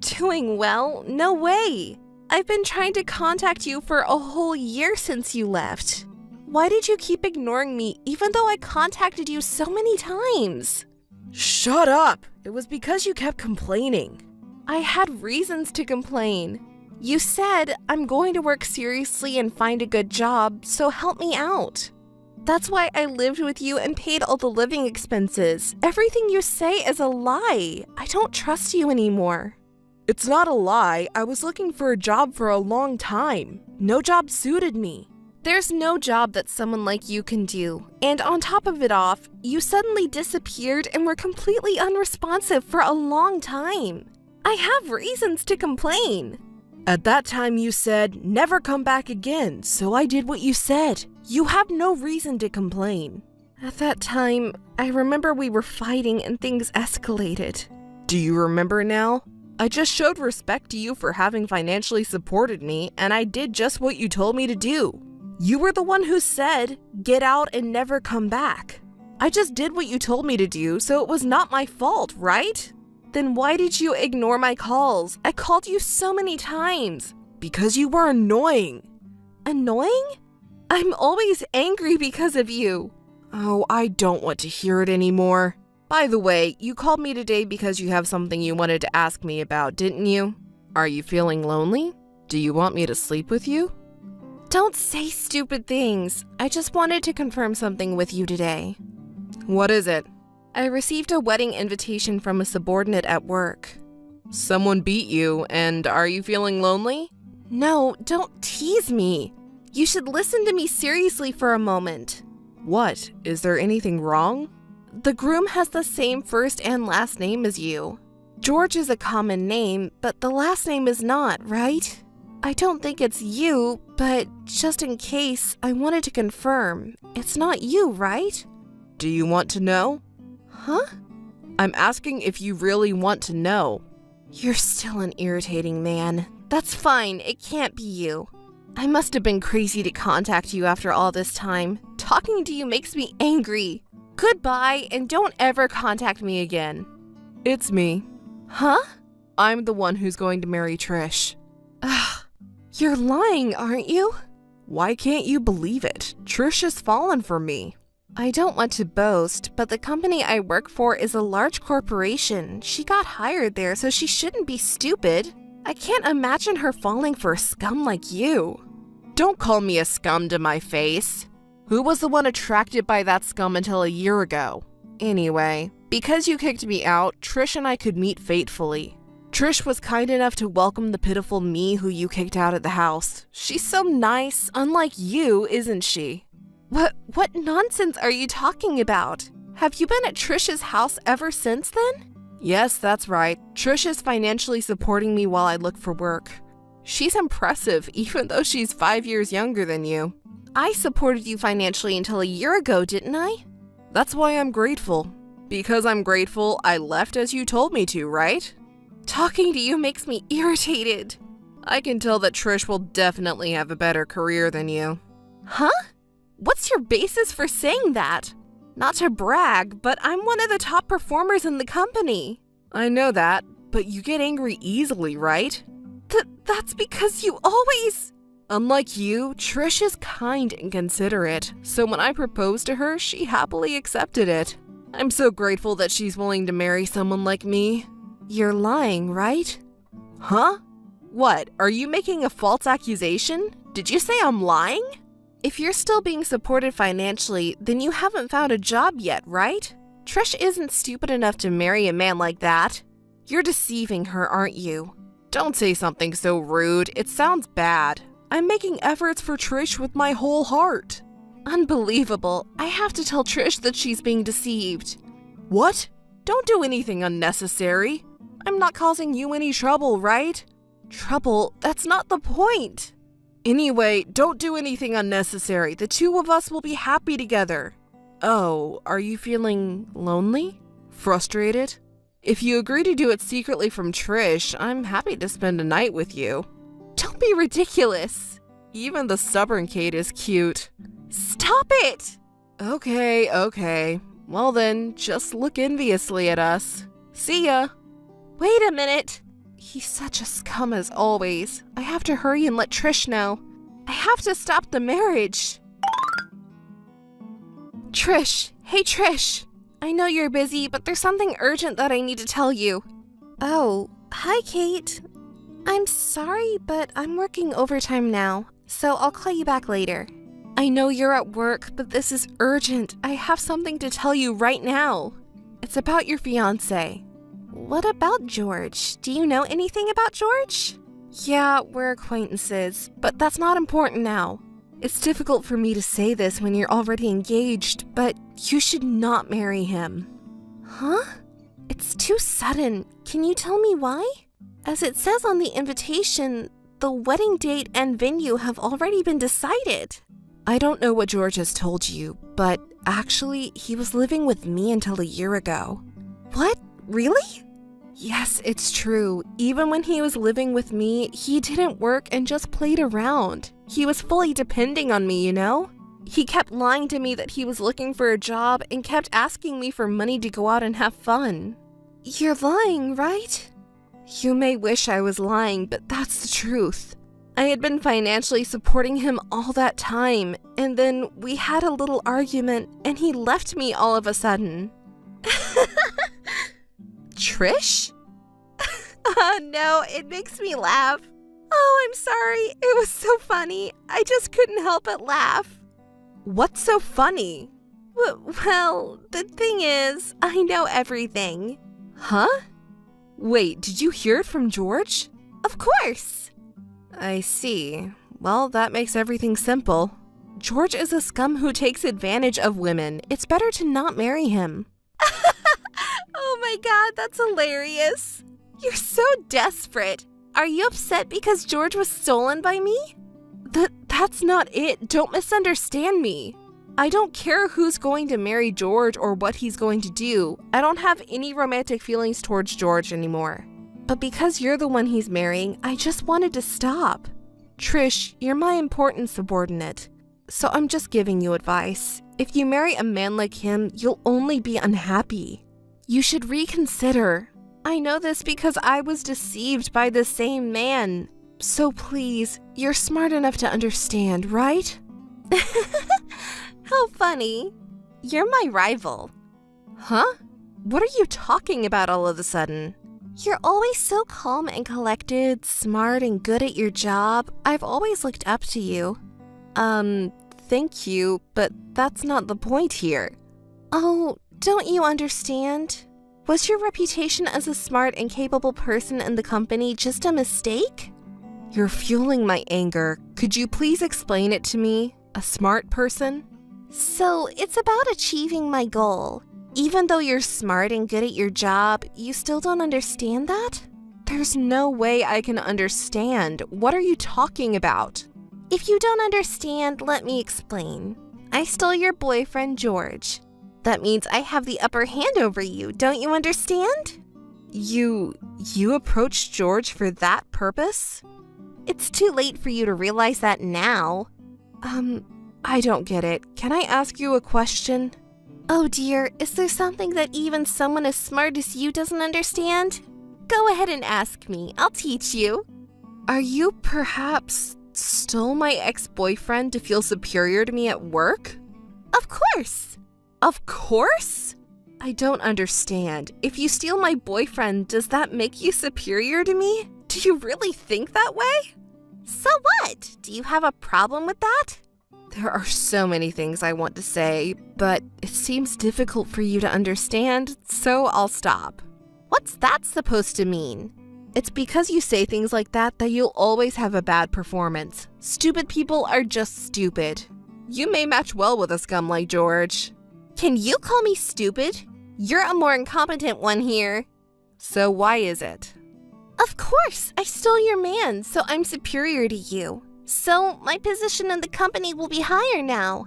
Doing well? No way! I've been trying to contact you for a whole year since you left. Why did you keep ignoring me even though I contacted you so many times? Shut up! It was because you kept complaining. I had reasons to complain. You said, I'm going to work seriously and find a good job, so help me out. That's why I lived with you and paid all the living expenses. Everything you say is a lie. I don't trust you anymore. It's not a lie. I was looking for a job for a long time. No job suited me. There's no job that someone like you can do. And on top of it off, you suddenly disappeared and were completely unresponsive for a long time. I have reasons to complain. At that time you said, never come back again, so I did what you said. You have no reason to complain. At that time, I remember we were fighting and things escalated. Do you remember now? I just showed respect to you for having financially supported me, and I did just what you told me to do. You were the one who said, get out and never come back. I just did what you told me to do, so it was not my fault, right? Then why did you ignore my calls? I called you so many times. Because you were annoying. Annoying? I'm always angry because of you. Oh, I don't want to hear it anymore. By the way, you called me today because you have something you wanted to ask me about, didn't you? Are you feeling lonely? Do you want me to sleep with you? Don't say stupid things. I just wanted to confirm something with you today. What is it? I received a wedding invitation from a subordinate at work. Someone beat you, and are you feeling lonely? No, don't tease me. You should listen to me seriously for a moment. What? Is there anything wrong? The groom has the same first and last name as you. George is a common name, but the last name is not, right? I don't think it's you, but just in case, I wanted to confirm. It's not you, right? Do you want to know? Huh? I'm asking if you really want to know. You're still an irritating man. That's fine, it can't be you. I must have been crazy to contact you after all this time. Talking to you makes me angry. Goodbye, and don't ever contact me again. It's me. Huh? I'm the one who's going to marry Trish. Ugh, you're lying, aren't you? Why can't you believe it? Trish has fallen for me. I don't want to boast, but the company I work for is a large corporation. She got hired there, so she shouldn't be stupid. I can't imagine her falling for a scum like you. Don't call me a scum to my face. Who was the one attracted by that scum until a year ago? Anyway, because you kicked me out, Trish and I could meet fatefully. Trish was kind enough to welcome the pitiful me who you kicked out at the house. She's so nice, unlike you, isn't she? What nonsense are you talking about? Have you been at Trish's house ever since then? Yes, that's right. Trish is financially supporting me while I look for work. She's impressive, even though she's 5 years younger than you. I supported you financially until a year ago, didn't I? That's why I'm grateful. Because I'm grateful, I left as you told me to, right? Talking to you makes me irritated. I can tell that Trish will definitely have a better career than you. Huh? What's your basis for saying that? Not to brag, but I'm one of the top performers in the company. I know that, but you get angry easily, right? That's because you always... Unlike you, Trish is kind and considerate, so when I proposed to her, she happily accepted it. I'm so grateful that she's willing to marry someone like me. You're lying, right? Huh? What, are you making a false accusation? Did you say I'm lying? If you're still being supported financially, then you haven't found a job yet, right? Trish isn't stupid enough to marry a man like that. You're deceiving her, aren't you? Don't say something so rude. It sounds bad. I'm making efforts for Trish with my whole heart. Unbelievable. I have to tell Trish that she's being deceived. What? Don't do anything unnecessary. I'm not causing you any trouble, right? Trouble? That's not the point. Anyway, don't do anything unnecessary. The two of us will be happy together. Oh, are you feeling lonely? Frustrated? If you agree to do it secretly from Trish, I'm happy to spend a night with you. Don't be ridiculous. Even the stubborn Kate is cute. Stop it! Okay. Well then, just look enviously at us. See ya. Wait a minute. He's such a scum as always. I have to hurry and let Trish know. I have to stop the marriage. Trish. Hey, Trish. I know you're busy, but there's something urgent that I need to tell you. Oh, hi, Kate. I'm sorry, but I'm working overtime now, so I'll call you back later. I know you're at work, but this is urgent. I have something to tell you right now. It's about your fiance. What about George? Do you know anything about George? Yeah, we're acquaintances, but that's not important now. It's difficult for me to say this when you're already engaged, but you should not marry him. Huh? It's too sudden. Can you tell me why? As it says on the invitation, the wedding date and venue have already been decided. I don't know what George has told you, but actually, he was living with me until a year ago. What? Really? Yes, it's true. Even when he was living with me, he didn't work and just played around. He was fully depending on me, you know? He kept lying to me that he was looking for a job and kept asking me for money to go out and have fun. You're lying, right? You may wish I was lying, but that's the truth. I had been financially supporting him all that time, and then we had a little argument, and he left me all of a sudden. Trish? Oh no, it makes me laugh. Oh, I'm sorry. It was so funny. I just couldn't help but laugh. What's so funny? Well, the thing is, I know everything. Huh? Wait, did you hear it from George? Of course. I see. Well, that makes everything simple. George is a scum who takes advantage of women. It's better to not marry him. Oh my god, that's hilarious. You're so desperate. Are you upset because George was stolen by me? That's not it. Don't misunderstand me. I don't care who's going to marry George or what he's going to do. I don't have any romantic feelings towards George anymore. But because you're the one he's marrying, I just wanted to stop. Trish, you're my important subordinate. so I'm just giving you advice. If you marry a man like him, you'll only be unhappy. You should reconsider. I know this because I was deceived by the same man. So please, you're smart enough to understand, right? How funny. You're my rival. Huh? What are you talking about all of a sudden? You're always so calm and collected, smart and good at your job. I've always looked up to you. Thank you, but that's not the point here. Oh, don't you understand? Was your reputation as a smart and capable person in the company just a mistake? You're fueling my anger. Could you please explain it to me? A smart person? So, it's about achieving my goal. Even though you're smart and good at your job, you still don't understand that? There's no way I can understand. What are you talking about? If you don't understand, let me explain. I stole your boyfriend, George. That means I have the upper hand over you. Don't you understand? You approached George for that purpose? It's too late for you to realize that now. I don't get it. Can I ask you a question? Oh dear, is there something that even someone as smart as you doesn't understand? Go ahead and ask me. I'll teach you. Are you perhaps stole my ex-boyfriend to feel superior to me at work? Of course. Of course? I don't understand. If you steal my boyfriend, does that make you superior to me? Do you really think that way? So what? Do you have a problem with that? There are so many things I want to say, but it seems difficult for you to understand, so I'll stop. What's that supposed to mean? It's because you say things like that you'll always have a bad performance. Stupid people are just stupid. You may match well with a scum like George. Can you call me stupid? You're a more incompetent one here. So why is it? Of course, I stole your man, so I'm superior to you. So my position in the company will be higher now.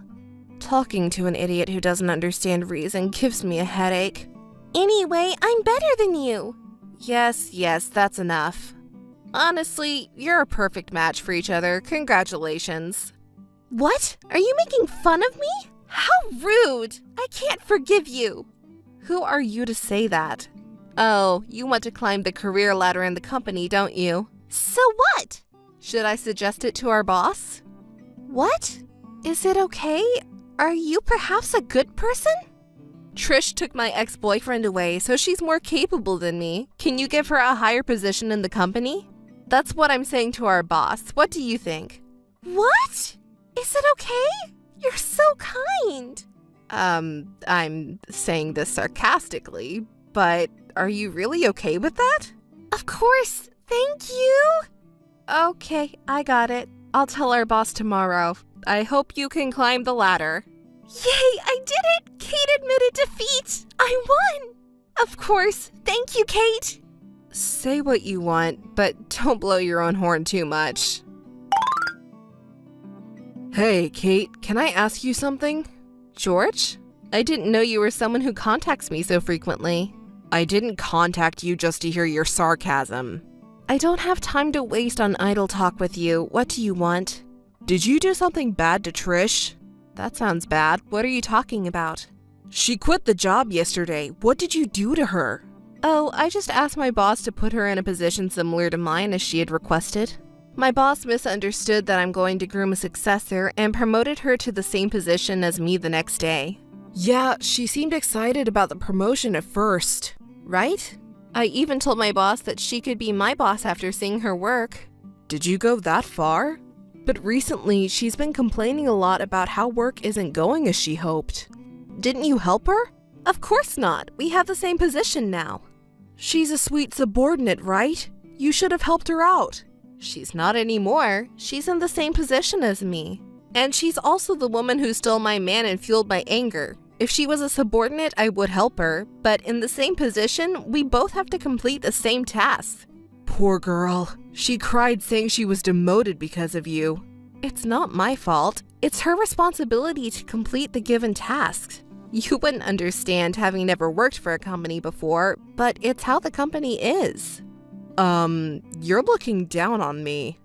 Talking to an idiot who doesn't understand reason gives me a headache. Anyway, I'm better than you. Yes, that's enough. Honestly, you're a perfect match for each other. Congratulations. What? Are you making fun of me? How rude! I can't forgive you. Who are you to say that? Oh, you want to climb the career ladder in the company, don't you? So what? Should I suggest it to our boss? What? Is it okay? Are you perhaps a good person? Trish took my ex-boyfriend away, so she's more capable than me. Can you give her a higher position in the company? That's what I'm saying to our boss. What do you think? What? Is it okay? You're so kind. I'm saying this sarcastically, but are you really okay with that? Of course. Thank you. Okay, I got it. I'll tell our boss tomorrow. I hope you can climb the ladder. Yay, I did it! Kate admitted defeat! I won! Of course. Thank you, Kate. Say what you want, but don't blow your own horn too much. Hey, Kate, can I ask you something? George? I didn't know you were someone who contacts me so frequently. I didn't contact you just to hear your sarcasm. I don't have time to waste on idle talk with you. What do you want? Did you do something bad to Trish? That sounds bad. What are you talking about? She quit the job yesterday. What did you do to her? Oh, I just asked my boss to put her in a position similar to mine as she had requested. My boss misunderstood that I'm going to groom a successor and promoted her to the same position as me the next day. Yeah, she seemed excited about the promotion at first, right? I even told my boss that she could be my boss after seeing her work. Did you go that far? But recently, she's been complaining a lot about how work isn't going as she hoped. Didn't you help her? Of course not. We have the same position now. She's a sweet subordinate, right? You should have helped her out. She's not anymore. She's in the same position as me. And she's also the woman who stole my man and fueled my anger. If she was a subordinate, I would help her, but in the same position, we both have to complete the same task. Poor girl. She cried saying she was demoted because of you. It's not my fault. It's her responsibility to complete the given tasks. You wouldn't understand having never worked for a company before, but it's how the company is. You're looking down on me.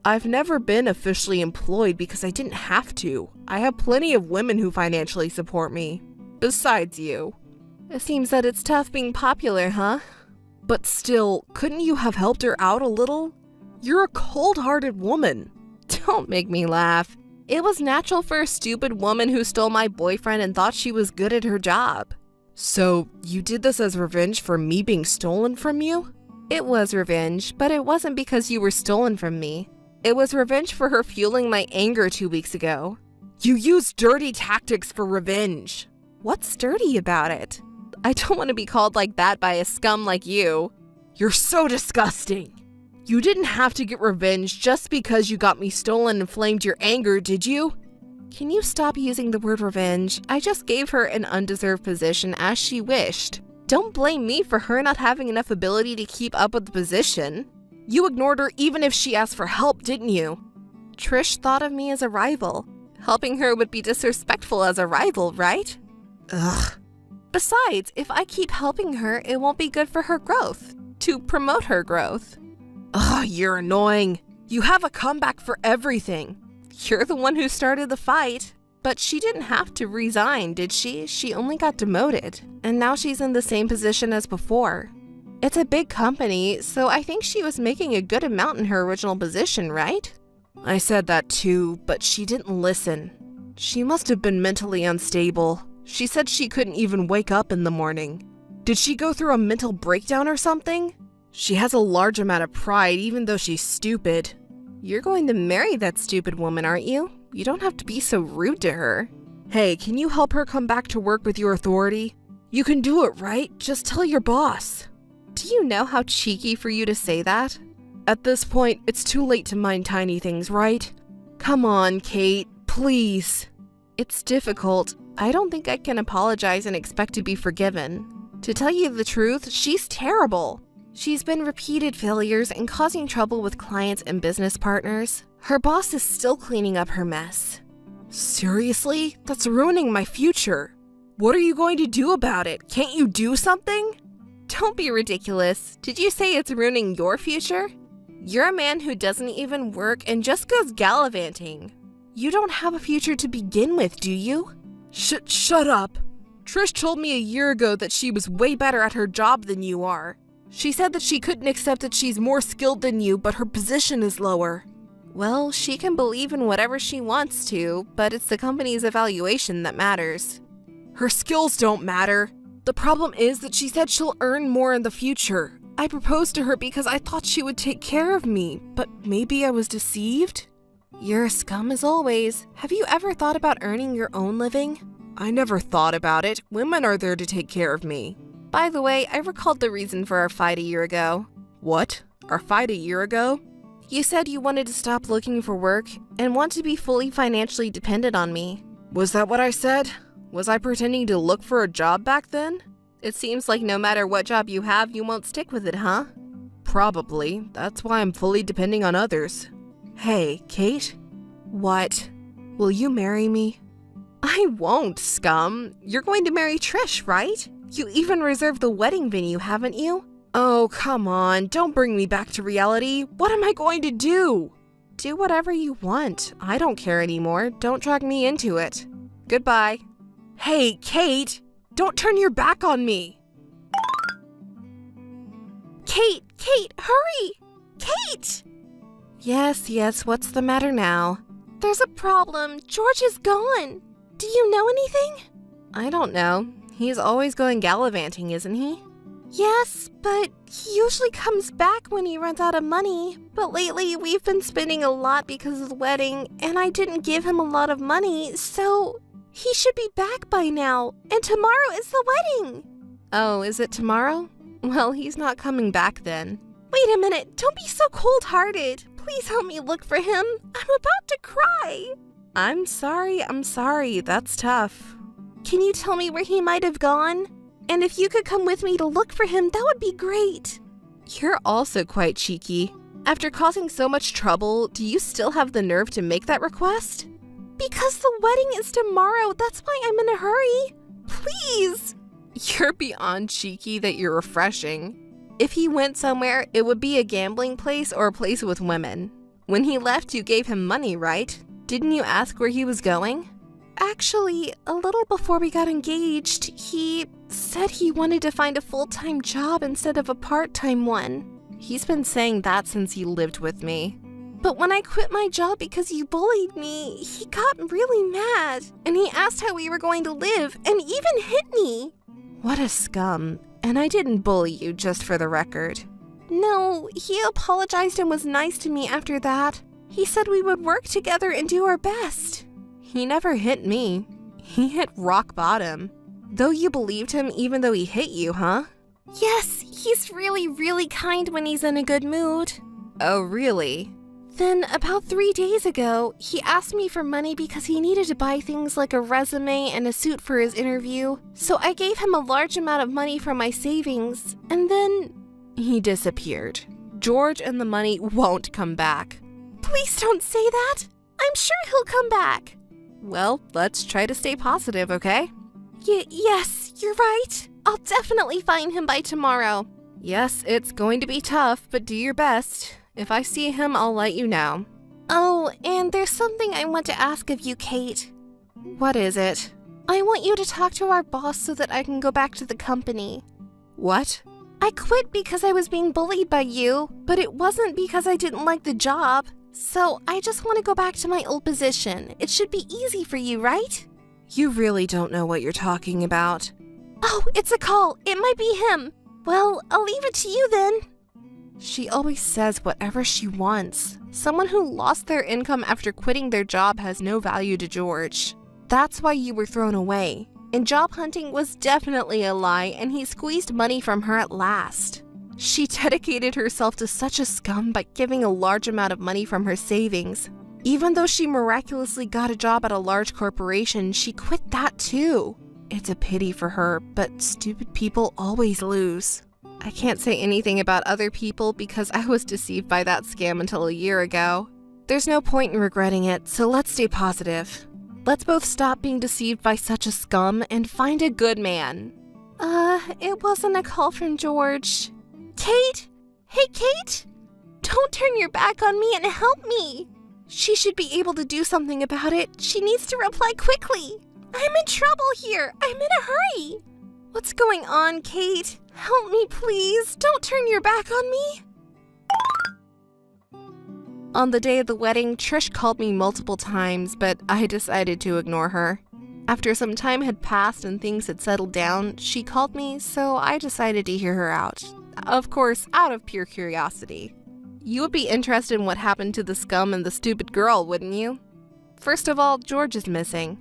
I've never been officially employed because I didn't have to. I have plenty of women who financially support me. Besides you. It seems that it's tough being popular, huh? But still, couldn't you have helped her out a little? You're a cold-hearted woman. Don't make me laugh. It was natural for a stupid woman who stole my boyfriend and thought she was good at her job. So, you did this as revenge for me being stolen from you? It was revenge, but it wasn't because you were stolen from me. It was revenge for her fueling my anger 2 weeks ago. You used dirty tactics for revenge. What's dirty about it? I don't want to be called like that by a scum like you. You're so disgusting. You didn't have to get revenge just because you got me stolen and flamed your anger, did you? Can you stop using the word revenge? I just gave her an undeserved position as she wished. Don't blame me for her not having enough ability to keep up with the position. You ignored her even if she asked for help, didn't you? Trish thought of me as a rival. Helping her would be disrespectful as a rival, right? Ugh. Besides, if I keep helping her, it won't be good for her growth. To promote her growth. Ugh, you're annoying. You have a comeback for everything. You're the one who started the fight. But she didn't have to resign, did she? She only got demoted. And now she's in the same position as before. It's a big company, so I think she was making a good amount in her original position, right? I said that too, but she didn't listen. She must have been mentally unstable. She said she couldn't even wake up in the morning. Did she go through a mental breakdown or something? She has a large amount of pride, even though she's stupid. You're going to marry that stupid woman, aren't you? You don't have to be so rude to her. Hey, can you help her come back to work with your authority? You can do it, right? Just tell your boss. Do you know how cheeky for you to say that? At this point, it's too late to mind tiny things, right? Come on, Kate, please. It's difficult. I don't think I can apologize and expect to be forgiven. To tell you the truth, she's terrible. She's been repeated failures and causing trouble with clients and business partners. Her boss is still cleaning up her mess. Seriously? That's ruining my future. What are you going to do about it? Can't you do something? Don't be ridiculous. Did you say it's ruining your future? You're a man who doesn't even work and just goes gallivanting. You don't have a future to begin with, do you? Shut up. Trish told me a year ago that she was way better at her job than you are. She said that she couldn't accept that she's more skilled than you, but her position is lower. Well, she can believe in whatever she wants to, but it's the company's evaluation that matters. Her skills don't matter. The problem is that she said she'll earn more in the future. I proposed to her because I thought she would take care of me, but maybe I was deceived? You're a scum as always. Have you ever thought about earning your own living? I never thought about it. Women are there to take care of me. By the way, I recalled the reason for our fight a year ago. What? Our fight a year ago? You said you wanted to stop looking for work and want to be fully financially dependent on me. Was that what I said? Was I pretending to look for a job back then? It seems like no matter what job you have, you won't stick with it, huh? Probably. That's why I'm fully depending on others. Hey, Kate? What? Will you marry me? I won't, scum. You're going to marry Trish, right? You even reserved the wedding venue, haven't you? Oh, come on. Don't bring me back to reality. What am I going to do? Do whatever you want. I don't care anymore. Don't drag me into it. Goodbye. Hey, Kate! Don't turn your back on me! Kate! Hurry! Kate! Yes, what's the matter now? There's a problem. George is gone. Do you know anything? I don't know. He's always going gallivanting, isn't he? Yes, but he usually comes back when he runs out of money. But lately, we've been spending a lot because of the wedding, and I didn't give him a lot of money, so he should be back by now. And tomorrow is the wedding. Oh, is it tomorrow? Well, he's not coming back then. Wait a minute, don't be so cold-hearted. Please help me look for him. I'm about to cry. I'm sorry. That's tough. Can you tell me where he might have gone? And if you could come with me to look for him, that would be great. You're also quite cheeky. After causing so much trouble, do you still have the nerve to make that request? Because the wedding is tomorrow, that's why I'm in a hurry. Please. You're beyond cheeky that you're refreshing. If he went somewhere, it would be a gambling place or a place with women. When he left, you gave him money, right? Didn't you ask where he was going? Actually, a little before we got engaged, he said he wanted to find a full-time job instead of a part-time one. He's been saying that since he lived with me. But when I quit my job because you bullied me, he got really mad, and he asked how we were going to live, and even hit me. What a scum. And I didn't bully you, just for the record. No, he apologized and was nice to me after that. He said we would work together and do our best. He never hit me. He hit rock bottom. Though you believed him even though he hit you, huh? Yes, he's really, really kind when he's in a good mood. Oh, really? Then, about 3 days ago, he asked me for money because he needed to buy things like a resume and a suit for his interview. So I gave him a large amount of money from my savings, and then he disappeared. George and the money won't come back. Please don't say that. I'm sure he'll come back. Well, let's try to stay positive, okay? Yes, you're right. I'll definitely find him by tomorrow. Yes, it's going to be tough, but do your best. If I see him, I'll let you know. Oh, and there's something I want to ask of you, Kate. What is it? I want you to talk to our boss so that I can go back to the company. What? I quit because I was being bullied by you, but it wasn't because I didn't like the job. So I just want to go back to my old position. It should be easy for you, right? You really don't know what you're talking about. Oh, it's a call. It might be him. Well, I'll leave it to you then. She always says whatever she wants. Someone who lost their income after quitting their job has no value to George. That's why you were thrown away. And job hunting was definitely a lie, and he squeezed money from her at last. She dedicated herself to such a scum by giving a large amount of money from her savings. Even though she miraculously got a job at a large corporation, she quit that too. It's a pity for her, but stupid people always lose. I can't say anything about other people because I was deceived by that scam until a year ago. There's no point in regretting it, so let's stay positive. Let's both stop being deceived by such a scum and find a good man. It wasn't a call from George. Kate? Hey, Kate? Don't turn your back on me and help me. She should be able to do something about it. She needs to reply quickly. I'm in trouble here. I'm in a hurry. What's going on, Kate? Help me, please. Don't turn your back on me. On the day of the wedding, Trish called me multiple times, but I decided to ignore her. After some time had passed and things had settled down, she called me, so I decided to hear her out. Of course, out of pure curiosity. You would be interested in what happened to the scum and the stupid girl, wouldn't you? First of all, George is missing.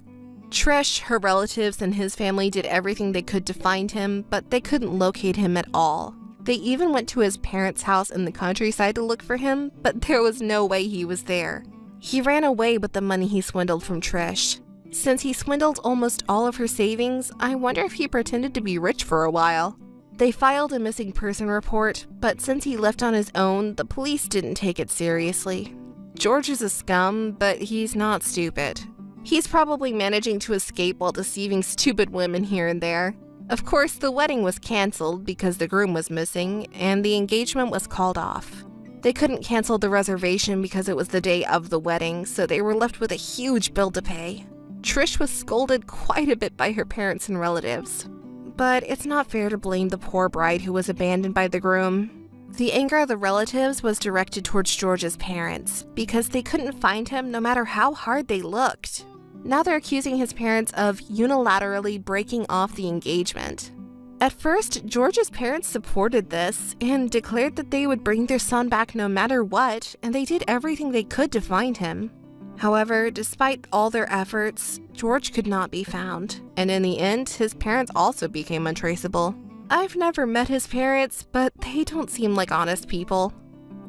Trish, her relatives, and his family did everything they could to find him, but they couldn't locate him at all. They even went to his parents' house in the countryside to look for him, but there was no way he was there. He ran away with the money he swindled from Trish. Since he swindled almost all of her savings, I wonder if he pretended to be rich for a while. They filed a missing person report, but since he left on his own, the police didn't take it seriously. George is a scum, but he's not stupid. He's probably managing to escape while deceiving stupid women here and there. Of course, the wedding was canceled because the groom was missing, and the engagement was called off. They couldn't cancel the reservation because it was the day of the wedding, so they were left with a huge bill to pay. Trish was scolded quite a bit by her parents and relatives. But it's not fair to blame the poor bride who was abandoned by the groom. The anger of the relatives was directed towards George's parents because they couldn't find him no matter how hard they looked. Now they're accusing his parents of unilaterally breaking off the engagement. At first, George's parents supported this and declared that they would bring their son back no matter what, and they did everything they could to find him. However, despite all their efforts, George could not be found, and in the end, his parents also became untraceable. I've never met his parents, but they don't seem like honest people.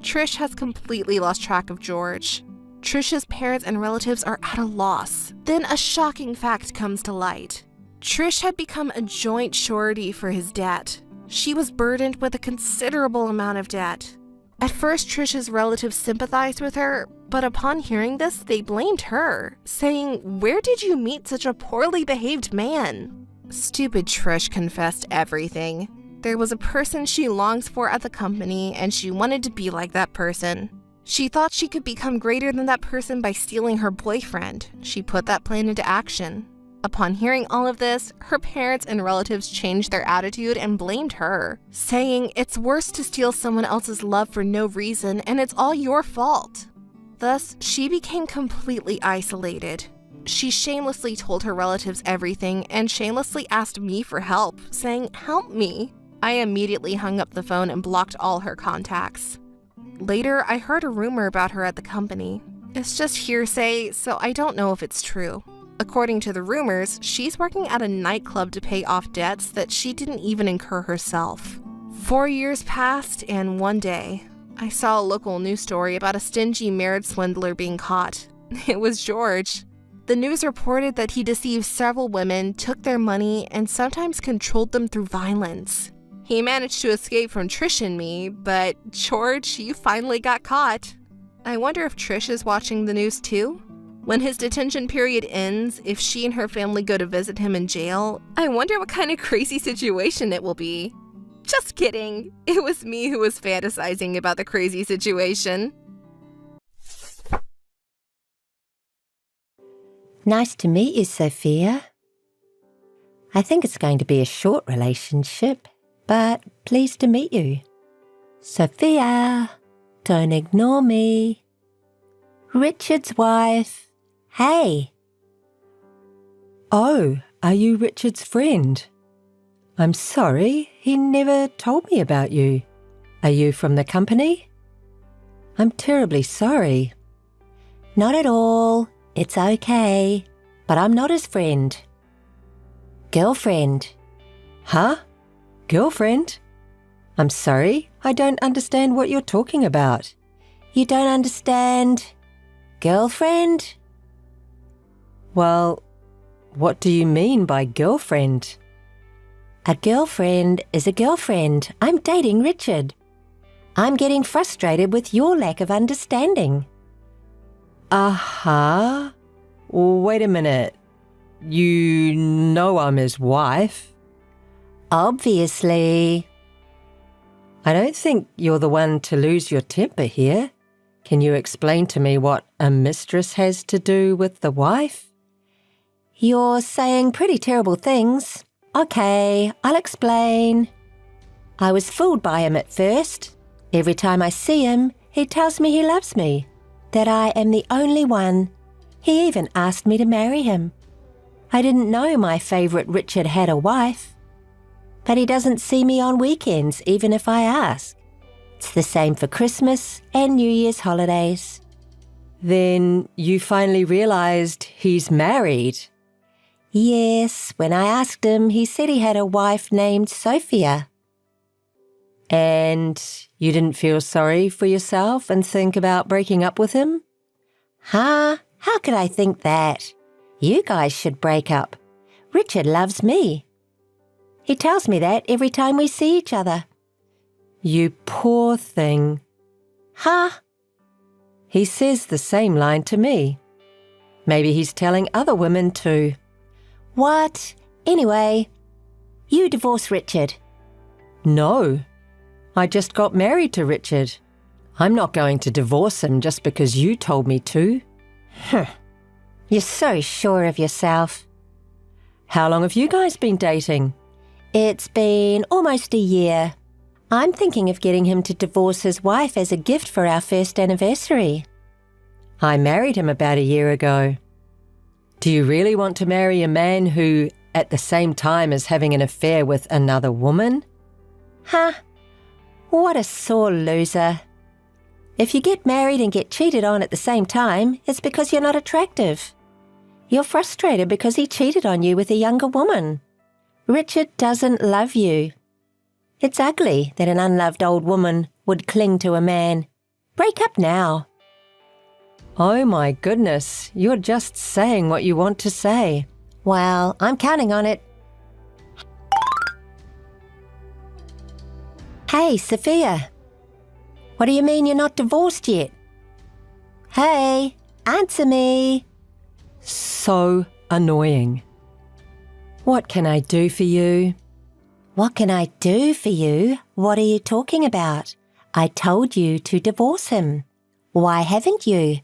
Trish has completely lost track of George. Trish's parents and relatives are at a loss. Then a shocking fact comes to light. Trish had become a joint surety for his debt. She was burdened with a considerable amount of debt. At first, Trish's relatives sympathized with her, but upon hearing this, they blamed her, saying, "Where did you meet such a poorly behaved man?" Stupid Trish confessed everything. There was a person she longs for at the company, and she wanted to be like that person. She thought she could become greater than that person by stealing her boyfriend. She put that plan into action. Upon hearing all of this, her parents and relatives changed their attitude and blamed her, saying it's worse to steal someone else's love for no reason and it's all your fault. Thus, she became completely isolated. She shamelessly told her relatives everything and shamelessly asked me for help, saying, "Help me." I immediately hung up the phone and blocked all her contacts. Later, I heard a rumor about her at the company. It's just hearsay, so I don't know if it's true. According to the rumors, she's working at a nightclub to pay off debts that she didn't even incur herself. 4 years passed, and one day, I saw a local news story about a stingy marriage swindler being caught. It was George. The news reported that he deceived several women, took their money, and sometimes controlled them through violence. He managed to escape from Trish and me, but George, you finally got caught. I wonder if Trish is watching the news too? When his detention period ends, if she and her family go to visit him in jail, I wonder what kind of crazy situation it will be. Just kidding. It was me who was fantasizing about the crazy situation. Nice to meet you, Sophia. I think it's going to be a short relationship, but pleased to meet you. Sophia, don't ignore me. Richard's wife. Hey. Oh, are you Richard's friend? I'm sorry, he never told me about you. Are you from the company? I'm terribly sorry. Not at all. It's okay. But I'm not his friend. Girlfriend. Huh? Girlfriend? I'm sorry, I don't understand what you're talking about. You don't understand? Girlfriend? Well, what do you mean by girlfriend? A girlfriend is a girlfriend. I'm dating Richard. I'm getting frustrated with your lack of understanding. Uh-huh. Wait a minute. You know I'm his wife. Obviously. I don't think you're the one to lose your temper here. Can you explain to me what a mistress has to do with the wife? You're saying pretty terrible things. Okay, I'll explain. I was fooled by him at first. Every time I see him, he tells me he loves me, that I am the only one. He even asked me to marry him. I didn't know my favourite Richard had a wife. But he doesn't see me on weekends, even if I ask. It's the same for Christmas and New Year's holidays. Then you finally realised he's married? Yes, when I asked him, he said he had a wife named Sophia. And you didn't feel sorry for yourself and think about breaking up with him? Huh? How could I think that? You guys should break up. Richard loves me. He tells me that every time we see each other. You poor thing. Huh? He says the same line to me. Maybe he's telling other women too. What? Anyway, you divorce Richard. No. I just got married to Richard. I'm not going to divorce him just because you told me to. You're so sure of yourself. How long have you guys been dating? It's been almost a year. I'm thinking of getting him to divorce his wife as a gift for our first anniversary. I married him about a year ago. Do you really want to marry a man who, at the same time, is having an affair with another woman? Huh? What a sore loser. If you get married and get cheated on at the same time, it's because you're not attractive. You're frustrated because he cheated on you with a younger woman. Richard doesn't love you. It's ugly that an unloved old woman would cling to a man. Break up now. Oh my goodness, you're just saying what you want to say. Well, I'm counting on it. Hey, Sophia. What do you mean you're not divorced yet? Hey, answer me. So annoying. What can I do for you? What can I do for you? What are you talking about? I told you to divorce him. Why haven't you?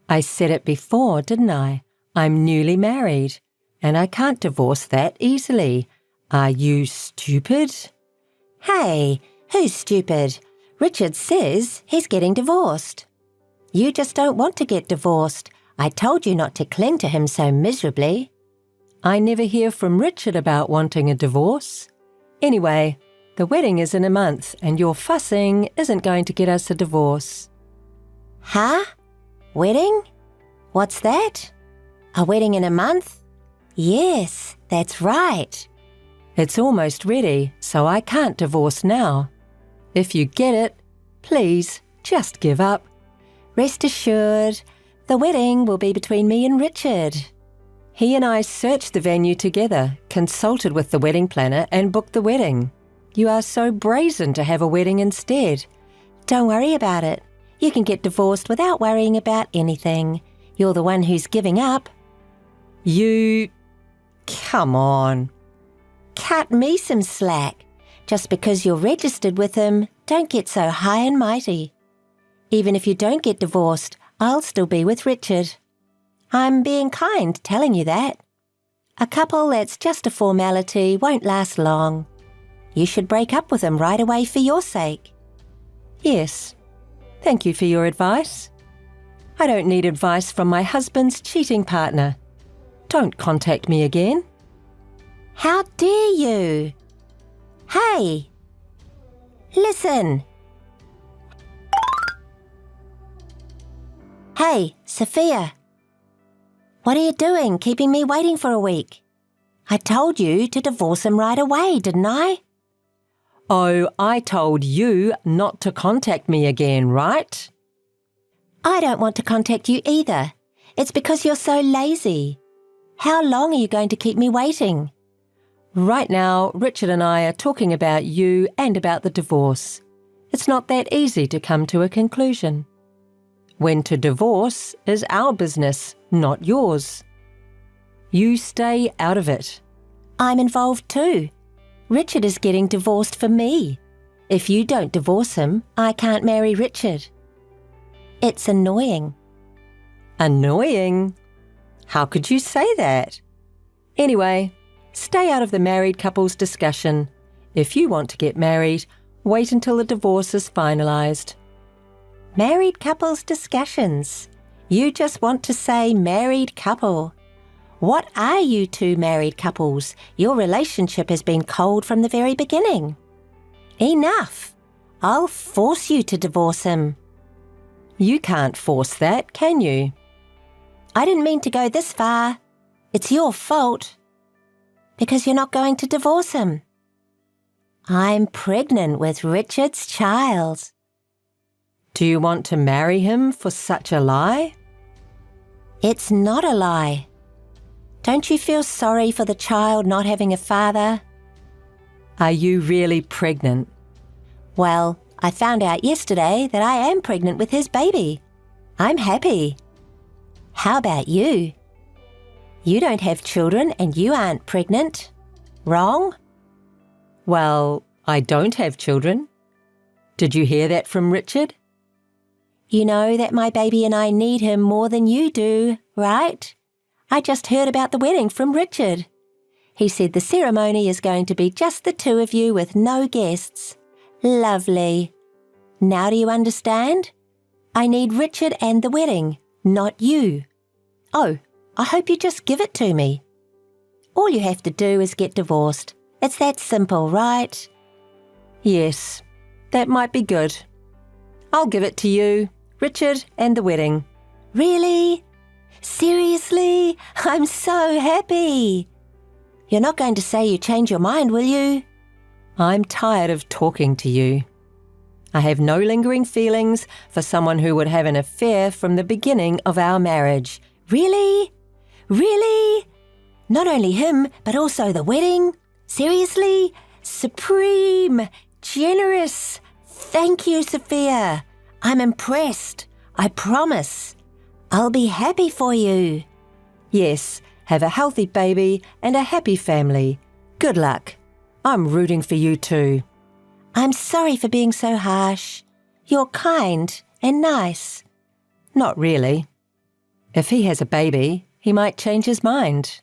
I said it before, didn't I? I'm newly married, and I can't divorce that easily. Are you stupid? Hey, who's stupid? Richard says he's getting divorced. You just don't want to get divorced. I told you not to cling to him so miserably. I never hear from Richard about wanting a divorce. Anyway, the wedding is in a month, and your fussing isn't going to get us a divorce. Huh? Wedding? What's that? A wedding in a month? Yes, that's right. It's almost ready, so I can't divorce now. If you get it, please just give up. Rest assured, the wedding will be between me and Richard. He and I searched the venue together, consulted with the wedding planner, and booked the wedding. You are so brazen to have a wedding instead. Don't worry about it. You can get divorced without worrying about anything. You're the one who's giving up. You... Come on. Cut me some slack. Just because you're registered with him, don't get so high and mighty. Even if you don't get divorced, I'll still be with Richard. I'm being kind telling you that. A couple that's just a formality won't last long. You should break up with him right away for your sake. Yes. Thank you for your advice. I don't need advice from my husband's cheating partner. Don't contact me again. How dare you? Hey! Listen! Hey, Sophia! What are you doing, keeping me waiting for a week? I told you to divorce him right away, didn't I? Oh, I told you not to contact me again, right? I don't want to contact you either. It's because you're so lazy. How long are you going to keep me waiting? Right now, Richard and I are talking about you and about the divorce. It's not that easy to come to a conclusion. When to divorce is our business, not yours. You stay out of it. I'm involved too. Richard is getting divorced for me. If you don't divorce him, I can't marry Richard. It's annoying. Annoying? How could you say that? Anyway, stay out of the married couple's discussion. If you want to get married, wait until the divorce is finalised. Married couples discussions. You just want to say married couple. What are you two married couples? Your relationship has been cold from the very beginning. Enough. I'll force you to divorce him. You can't force that, can you? I didn't mean to go this far. It's your fault. Because you're not going to divorce him. I'm pregnant with Richard's child. Do you want to marry him for such a lie? It's not a lie. Don't you feel sorry for the child not having a father? Are you really pregnant? Well, I found out yesterday that I am pregnant with his baby. I'm happy. How about you? You don't have children and you aren't pregnant. Wrong? Well, I don't have children. Did you hear that from Richard? You know that my baby and I need him more than you do, right? I just heard about the wedding from Richard. He said the ceremony is going to be just the two of you with no guests. Lovely. Now do you understand? I need Richard and the wedding, not you. Oh, I hope you just give it to me. All you have to do is get divorced. It's that simple, right? Yes, that might be good. I'll give it to you, Richard and the wedding. Really? Seriously? I'm so happy. You're not going to say you change your mind, will you? I'm tired of talking to you. I have no lingering feelings for someone who would have an affair from the beginning of our marriage. Really? Really? Not only him, but also the wedding? Seriously? Supreme! Generous! Thank you, Sophia. I'm impressed. I promise. I'll be happy for you. Yes, have a healthy baby and a happy family. Good luck. I'm rooting for you too. I'm sorry for being so harsh. You're kind and nice. Not really. If he has a baby, he might change his mind.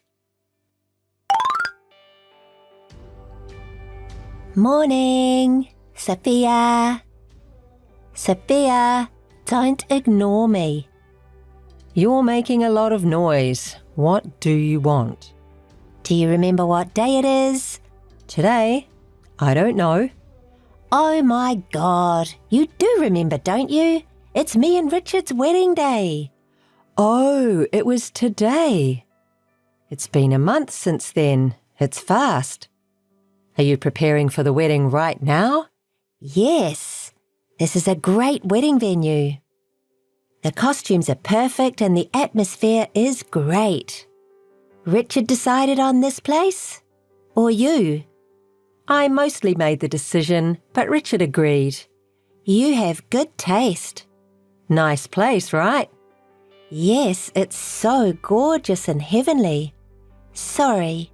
Morning, Sophia. Sophia, don't ignore me. You're making a lot of noise. What do you want? Do you remember what day it is? Today? I don't know. Oh my God, you do remember, don't you? It's me and Richard's wedding day. Oh, it was today. It's been a month since then. It's fast. Are you preparing for the wedding right now? Yes. This is a great wedding venue. The costumes are perfect and the atmosphere is great. Richard decided on this place? Or you? I mostly made the decision, but Richard agreed. You have good taste. Nice place, right? Yes, it's so gorgeous and heavenly. Sorry,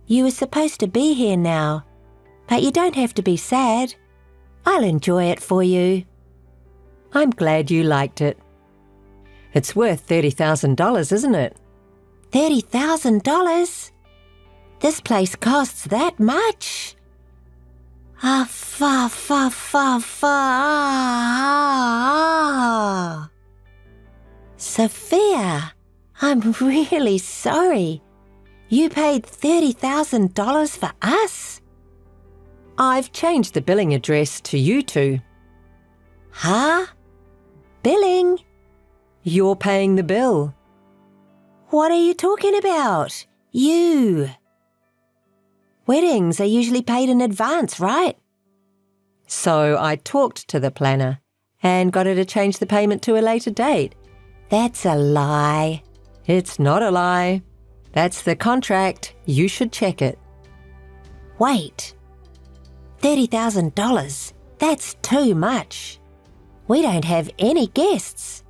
you were supposed to be here now, but you don't have to be sad. I'll enjoy it for you. I'm glad you liked it. It's worth $30,000, isn't it? $30,000? This place costs that much? Sophia, I'm really sorry. You paid $30,000 for us? I've changed the billing address to you two. Huh? Billing? You're paying the bill. What are you talking about? You. Weddings are usually paid in advance, right? So I talked to the planner and got her to change the payment to a later date. That's a lie. It's not a lie. That's the contract. You should check it. Wait. $30,000. That's too much. We don't have any guests.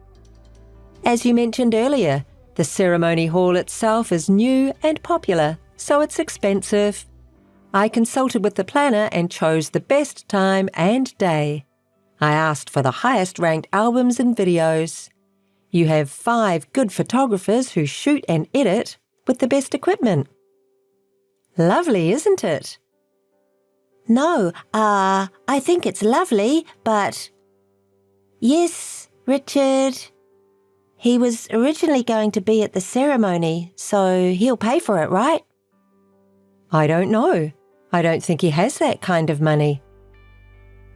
As you mentioned earlier, the ceremony hall itself is new and popular, so it's expensive. I consulted with the planner and chose the best time and day. I asked for the highest ranked albums and videos. You have 5 good photographers who shoot and edit with the best equipment. Lovely, isn't it? No, I think it's lovely, but... Yes, Richard. He was originally going to be at the ceremony, so he'll pay for it, right? I don't know. I don't think he has that kind of money.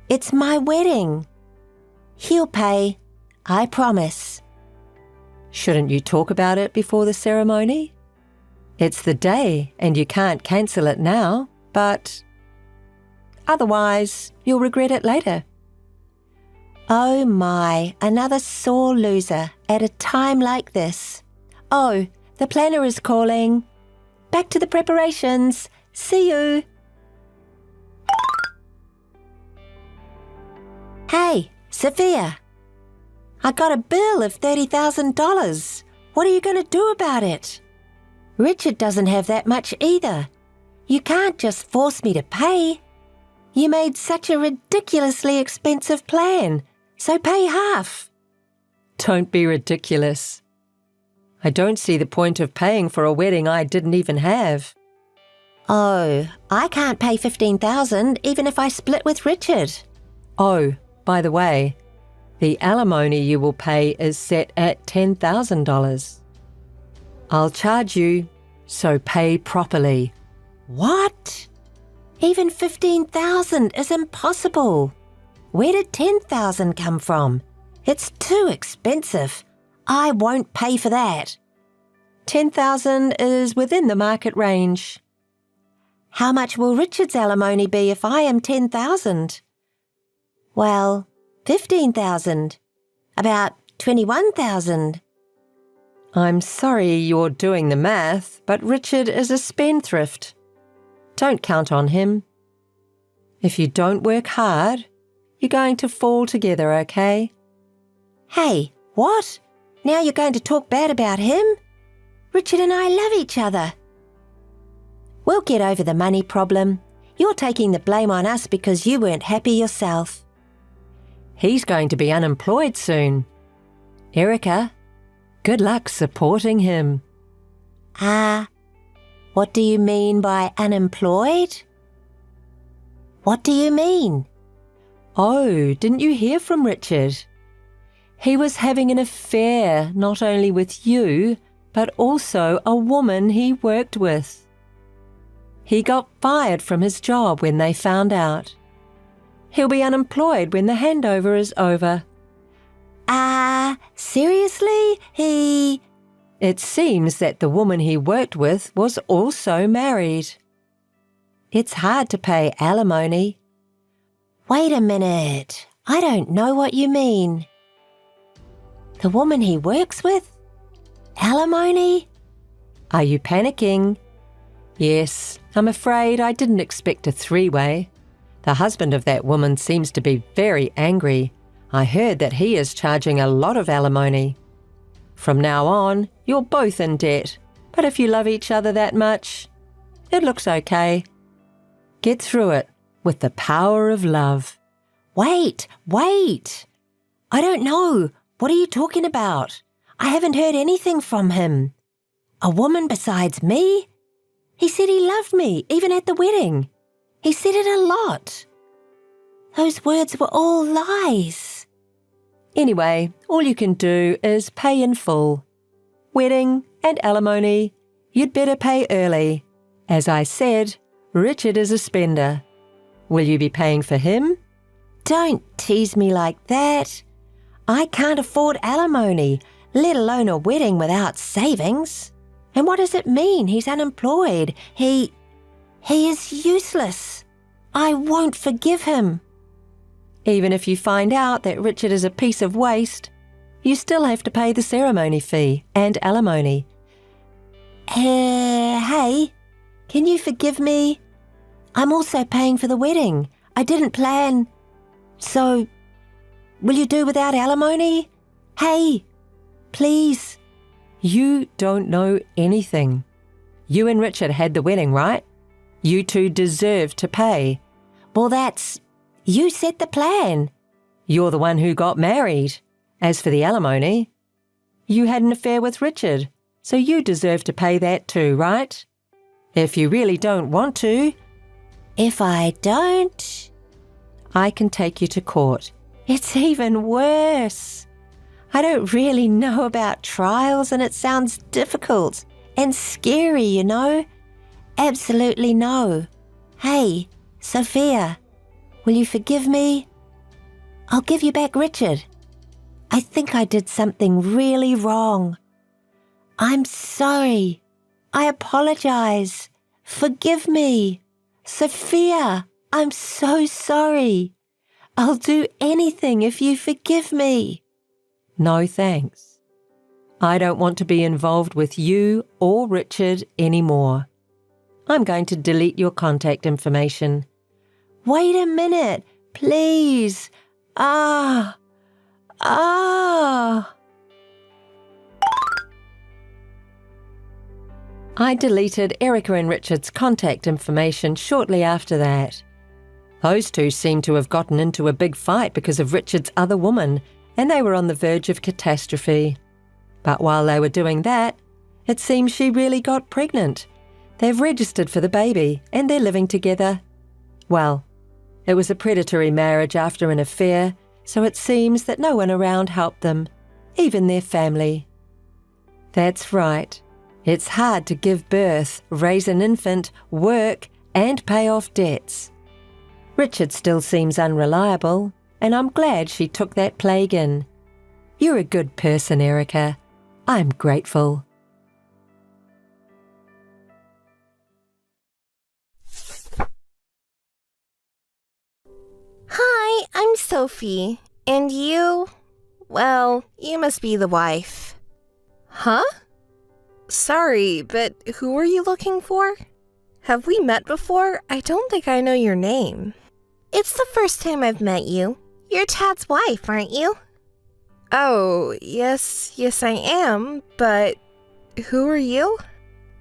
It's my wedding. He'll pay. I promise. Shouldn't you talk about it before the ceremony? It's the day and you can't cancel it now, but otherwise you'll regret it later. Oh my, another sore loser at a time like this. Oh, the planner is calling. Back to the preparations. See you. Hey, Sophia. I got a bill of $30,000. What are you going to do about it? Richard doesn't have that much either. You can't just force me to pay. You made such a ridiculously expensive plan, so pay half. Don't be ridiculous. I don't see the point of paying for a wedding I didn't even have. Oh, I can't pay $15,000 even if I split with Richard. Oh, by the way, the alimony you will pay is set at $10,000. I'll charge you, so pay properly. What? Even $15,000 is impossible. Where did $10,000 come from? It's too expensive. I won't pay for that. $10,000 is within the market range. How much will Richard's alimony be if I am $10,000? Well, $15,000. About $21,000. I'm sorry you're doing the math, but Richard is a spendthrift. Don't count on him. If you don't work hard, you're going to fall together, okay? Hey, what? Now you're going to talk bad about him? Richard and I love each other. We'll get over the money problem. You're taking the blame on us because you weren't happy yourself. He's going to be unemployed soon. Erica, good luck supporting him. What do you mean by unemployed? What do you mean? Oh, didn't you hear from Richard? He was having an affair not only with you, but also a woman he worked with. He got fired from his job when they found out. He'll be unemployed when the handover is over. Seriously? It seems that the woman he worked with was also married. It's hard to pay alimony. Wait a minute. I don't know what you mean. The woman he works with? Alimony? Are you panicking? Yes, I'm afraid I didn't expect a three-way. The husband of that woman seems to be very angry. I heard that he is charging a lot of alimony. From now on, you're both in debt, but if you love each other that much, it looks okay. Get through it with the power of love. Wait! I don't know. What are you talking about? I haven't heard anything from him. A woman besides me? He said he loved me, even at the wedding. He said it a lot. Those words were all lies. Anyway, all you can do is pay in full. Wedding and alimony, you'd better pay early. As I said, Richard is a spender. Will you be paying for him? Don't tease me like that. I can't afford alimony, let alone a wedding without savings. And what does it mean he's unemployed? He is useless. I won't forgive him. Even if you find out that Richard is a piece of waste, you still have to pay the ceremony fee and alimony. Hey, can you forgive me? I'm also paying for the wedding. I didn't plan. So, will you do without alimony? Hey, please. You don't know anything. You and Richard had the wedding, right? You two deserve to pay. Well, you set the plan. You're the one who got married. As for the alimony, you had an affair with Richard, so you deserve to pay that too, right? If you really don't want to. If I don't, I can take you to court. It's even worse. I don't really know about trials and it sounds difficult and scary, you know. Absolutely no. Hey, Sophia, will you forgive me? I'll give you back Richard. I think I did something really wrong. I'm sorry. I apologize. Forgive me. Sophia, I'm so sorry. I'll do anything if you forgive me. No thanks. I don't want to be involved with you or Richard anymore. I'm going to delete your contact information. Wait a minute, please. I deleted Erica and Richard's contact information shortly after that. Those two seemed to have gotten into a big fight because of Richard's other woman, and they were on the verge of catastrophe. But while they were doing that, it seems she really got pregnant. They've registered for the baby, and they're living together. Well, it was a predatory marriage after an affair, so it seems that no one around helped them, even their family. That's right. It's hard to give birth, raise an infant, work, and pay off debts. Richard still seems unreliable, and I'm glad she took that plague in. You're a good person, Erica. I'm grateful. Hi, I'm Sophie. And you? Well, you must be the wife. Huh? Sorry, but who are you looking for? Have we met before? I don't think I know your name. It's the first time I've met you. You're Tad's wife, aren't you? Oh, yes, I am, but who are you?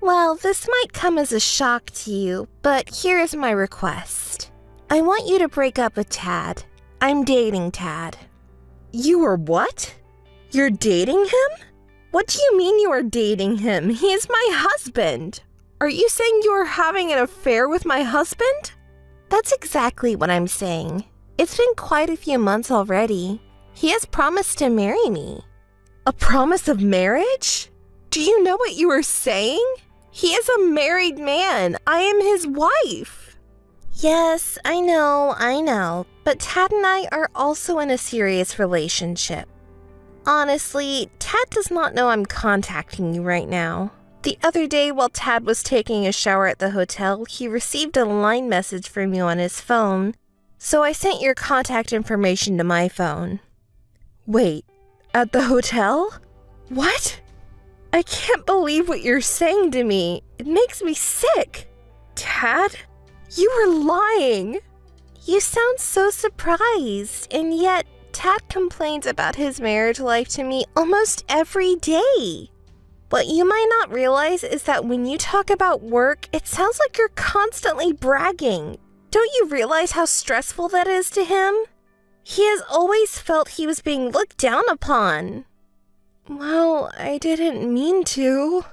Well, this might come as a shock to you, but here is my request. I want you to break up with Tad. I'm dating Tad. You are what? You're dating him? What do you mean you are dating him? He is my husband. Are you saying you are having an affair with my husband? That's exactly what I'm saying. It's been quite a few months already. He has promised to marry me. A promise of marriage? Do you know what you are saying? He is a married man. I am his wife. Yes, I know. But Tad and I are also in a serious relationship. Honestly, Tad does not know I'm contacting you right now. The other day, while Tad was taking a shower at the hotel, he received a line message from you on his phone, so I sent your contact information to my phone. Wait, at the hotel? What? I can't believe what you're saying to me. It makes me sick. Tad, you were lying. You sound so surprised, and yet Tad complains about his marriage life to me almost every day. What you might not realize is that when you talk about work, it sounds like you're constantly bragging. Don't you realize how stressful that is to him? He has always felt he was being looked down upon. Well, I didn't mean to.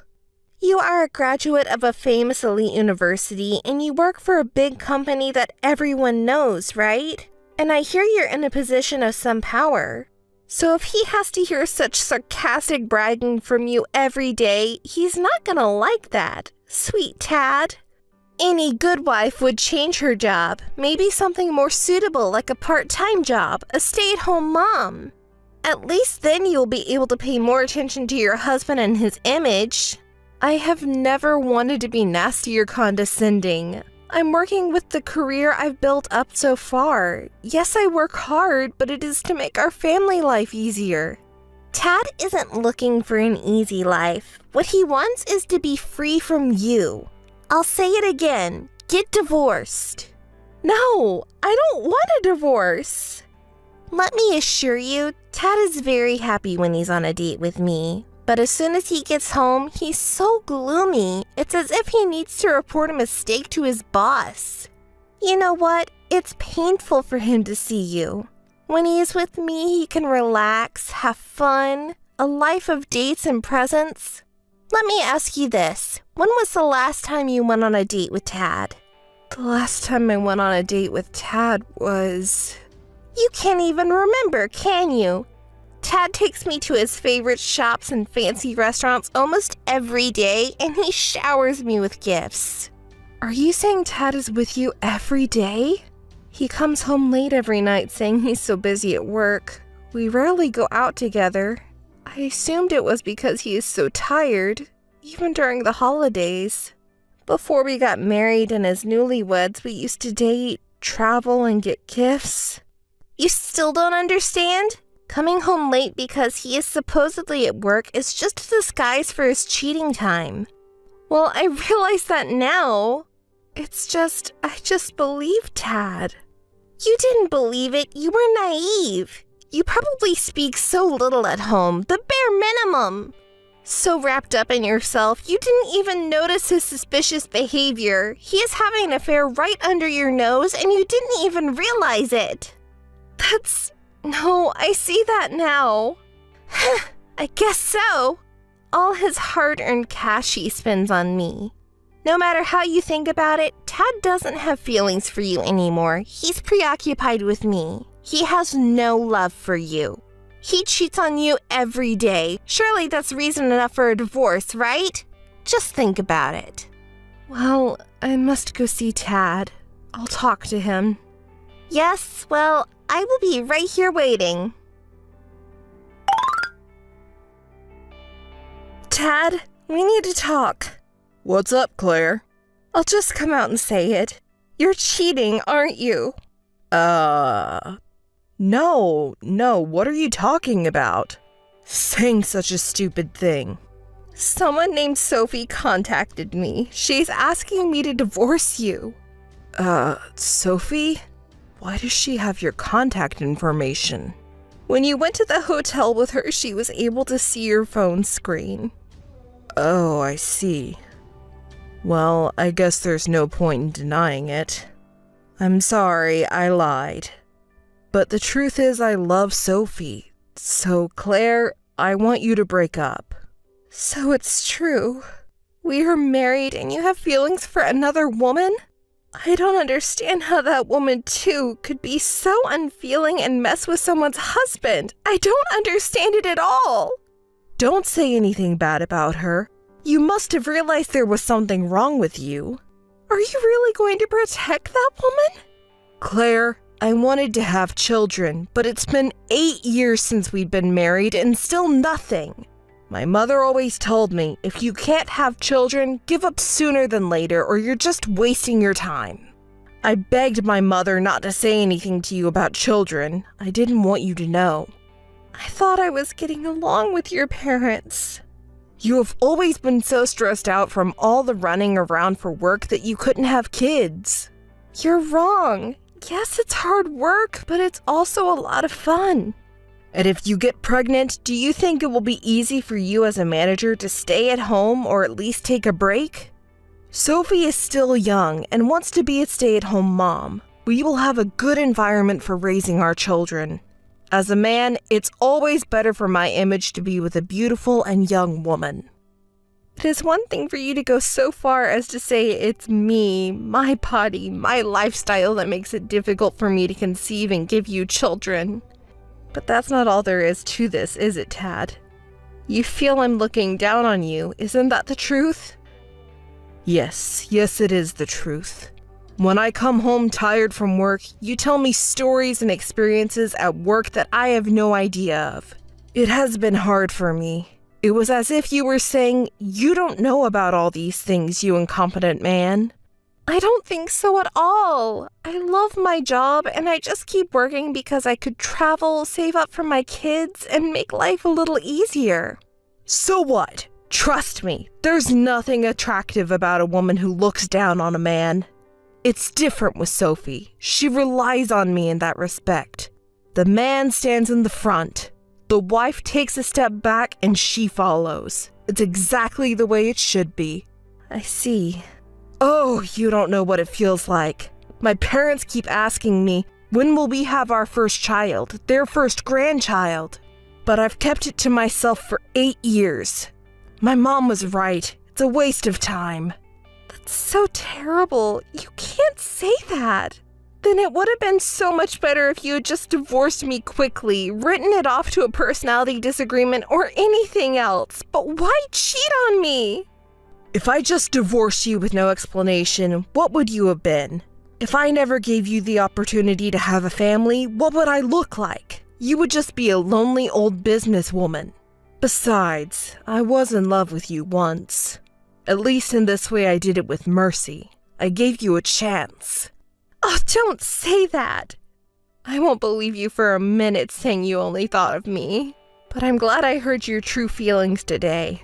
You are a graduate of a famous elite university and you work for a big company that everyone knows, right? And I hear you're in a position of some power. So if he has to hear such sarcastic bragging from you every day, he's not gonna like that. Sweet Tad. Any good wife would change her job. Maybe something more suitable like a part-time job, a stay-at-home mom. At least then you'll be able to pay more attention to your husband and his image. I have never wanted to be nasty or condescending. I'm working with the career I've built up so far. Yes, I work hard, but it is to make our family life easier. Tad isn't looking for an easy life. What he wants is to be free from you. I'll say it again. Get divorced. No, I don't want a divorce. Let me assure you, Tad is very happy when he's on a date with me. But as soon as he gets home, he's so gloomy. It's as if he needs to report a mistake to his boss. You know what? It's painful for him to see you. When he is with me, he can relax, have fun, a life of dates and presents. Let me ask you this. When was the last time you went on a date with Tad? The last time I went on a date with Tad was... You can't even remember, can you? Tad takes me to his favorite shops and fancy restaurants almost every day, and he showers me with gifts. Are you saying Tad is with you every day? He comes home late every night saying he's so busy at work. We rarely go out together. I assumed it was because he is so tired, even during the holidays. Before we got married and as newlyweds, we used to date, travel, and get gifts. You still don't understand? Coming home late because he is supposedly at work is just a disguise for his cheating time. Well, I realize that now. I just believed Tad. You didn't believe it. You were naive. You probably speak so little at home, the bare minimum. So wrapped up in yourself, you didn't even notice his suspicious behavior. He is having an affair right under your nose and you didn't even realize it. No, I see that now. I guess so. All his hard-earned cash he spends on me. No matter how you think about it, Tad doesn't have feelings for you anymore. He's preoccupied with me. He has no love for you. He cheats on you every day. Surely that's reason enough for a divorce, right? Just think about it. Well, I must go see Tad. I'll talk to him. Yes, well, I will be right here waiting. Tad, we need to talk. What's up, Claire? I'll just come out and say it. You're cheating, aren't you? No, what are you talking about? Saying such a stupid thing. Someone named Sophie contacted me. She's asking me to divorce you. Sophie? Why does she have your contact information? When you went to the hotel with her, she was able to see your phone screen. Oh, I see. Well, I guess there's no point in denying it. I'm sorry, I lied. But the truth is I love Sophie. So, Claire, I want you to break up. So it's true. We are married and you have feelings for another woman? I don't understand how that woman, too, could be so unfeeling and mess with someone's husband. I don't understand it at all. Don't say anything bad about her. You must have realized there was something wrong with you. Are you really going to protect that woman? Claire, I wanted to have children, but it's been 8 years since we've been married and still nothing. My mother always told me, if you can't have children, give up sooner than later or you're just wasting your time. I begged my mother not to say anything to you about children. I didn't want you to know. I thought I was getting along with your parents. You have always been so stressed out from all the running around for work that you couldn't have kids. You're wrong. Yes, it's hard work, but it's also a lot of fun. And if you get pregnant, do you think it will be easy for you as a manager to stay at home or at least take a break? Sophie is still young and wants to be a stay-at-home mom. We will have a good environment for raising our children. As a man, it's always better for my image to be with a beautiful and young woman. It is one thing for you to go so far as to say it's me, my body, my lifestyle that makes it difficult for me to conceive and give you children. But that's not all there is to this, is it, Tad? You feel I'm looking down on you, isn't that the truth? Yes, it is the truth. When I come home tired from work, you tell me stories and experiences at work that I have no idea of. It has been hard for me. It was as if you were saying, you don't know about all these things, you incompetent man. I don't think so at all. I love my job and I just keep working because I could travel, save up for my kids, and make life a little easier. So what? Trust me, there's nothing attractive about a woman who looks down on a man. It's different with Sophie. She relies on me in that respect. The man stands in the front. The wife takes a step back and she follows. It's exactly the way it should be. I see. Oh, you don't know what it feels like. My parents keep asking me, when will we have our first child, their first grandchild? But I've kept it to myself for 8 years. My mom was right. It's a waste of time. That's so terrible. You can't say that. Then it would have been so much better if you had just divorced me quickly, written it off to a personality disagreement or anything else. But why cheat on me? If I just divorced you with no explanation, what would you have been? If I never gave you the opportunity to have a family, what would I look like? You would just be a lonely old businesswoman. Besides, I was in love with you once. At least in this way I did it with mercy. I gave you a chance. Oh, don't say that. I won't believe you for a minute saying you only thought of me. But I'm glad I heard your true feelings today.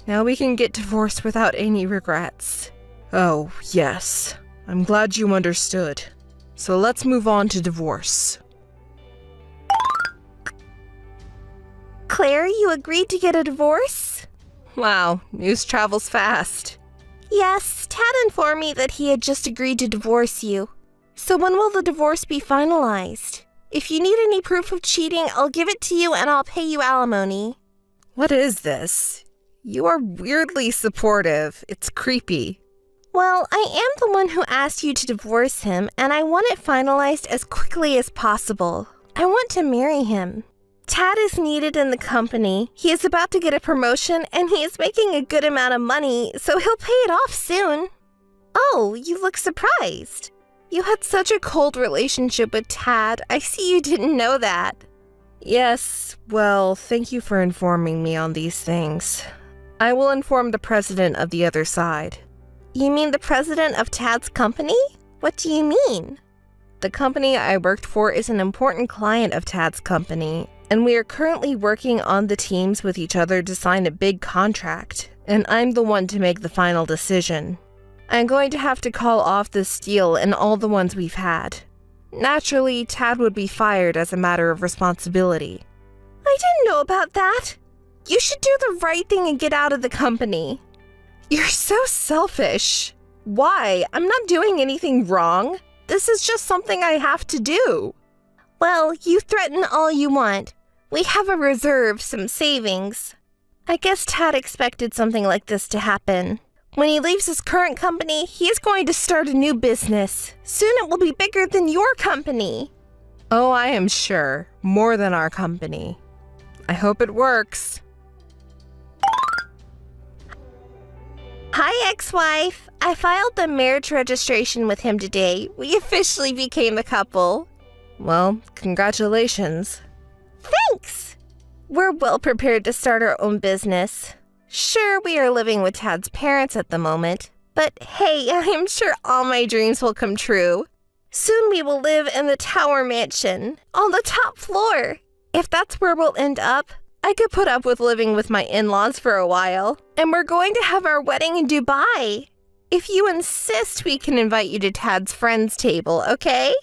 Now we can get divorced without any regrets. Oh, yes. I'm glad you understood. So let's move on to divorce. Claire, you agreed to get a divorce? Wow, news travels fast. Yes, Tad informed me that he had just agreed to divorce you. So when will the divorce be finalized? If you need any proof of cheating, I'll give it to you and I'll pay you alimony. What is this? You are weirdly supportive. It's creepy. Well, I am the one who asked you to divorce him, and I want it finalized as quickly as possible. I want to marry him. Tad is needed in the company. He is about to get a promotion, and he is making a good amount of money, so he'll pay it off soon. Oh, you look surprised. You had such a cold relationship with Tad. I see you didn't know that. Yes, well, thank you for informing me on these things. I will inform the president of the other side. You mean the president of Tad's company? What do you mean? The company I worked for is an important client of Tad's company, and we are currently working on the teams with each other to sign a big contract, and I'm the one to make the final decision. I'm going to have to call off this deal and all the ones we've had. Naturally, Tad would be fired as a matter of responsibility. I didn't know about that. You should do the right thing and get out of the company. You're so selfish. Why? I'm not doing anything wrong. This is just something I have to do. Well, you threaten all you want, We have a reserve, some savings. I guess Tad expected something like this to happen. When he leaves his current company, he is going to start a new business. Soon it will be bigger than your company. Oh, I am sure. More than our company. I hope it works. Hi, ex-wife. I filed the marriage registration with him today. We officially became a couple. Well, congratulations. Thanks! We're well prepared to start our own business. Sure, we are living with Tad's parents at the moment, but hey, I am sure all my dreams will come true. Soon we will live in the Tower Mansion, on the top floor. If that's where we'll end up, I could put up with living with my in-laws for a while. And we're going to have our wedding in Dubai. If you insist, we can invite you to Tad's friends table, okay?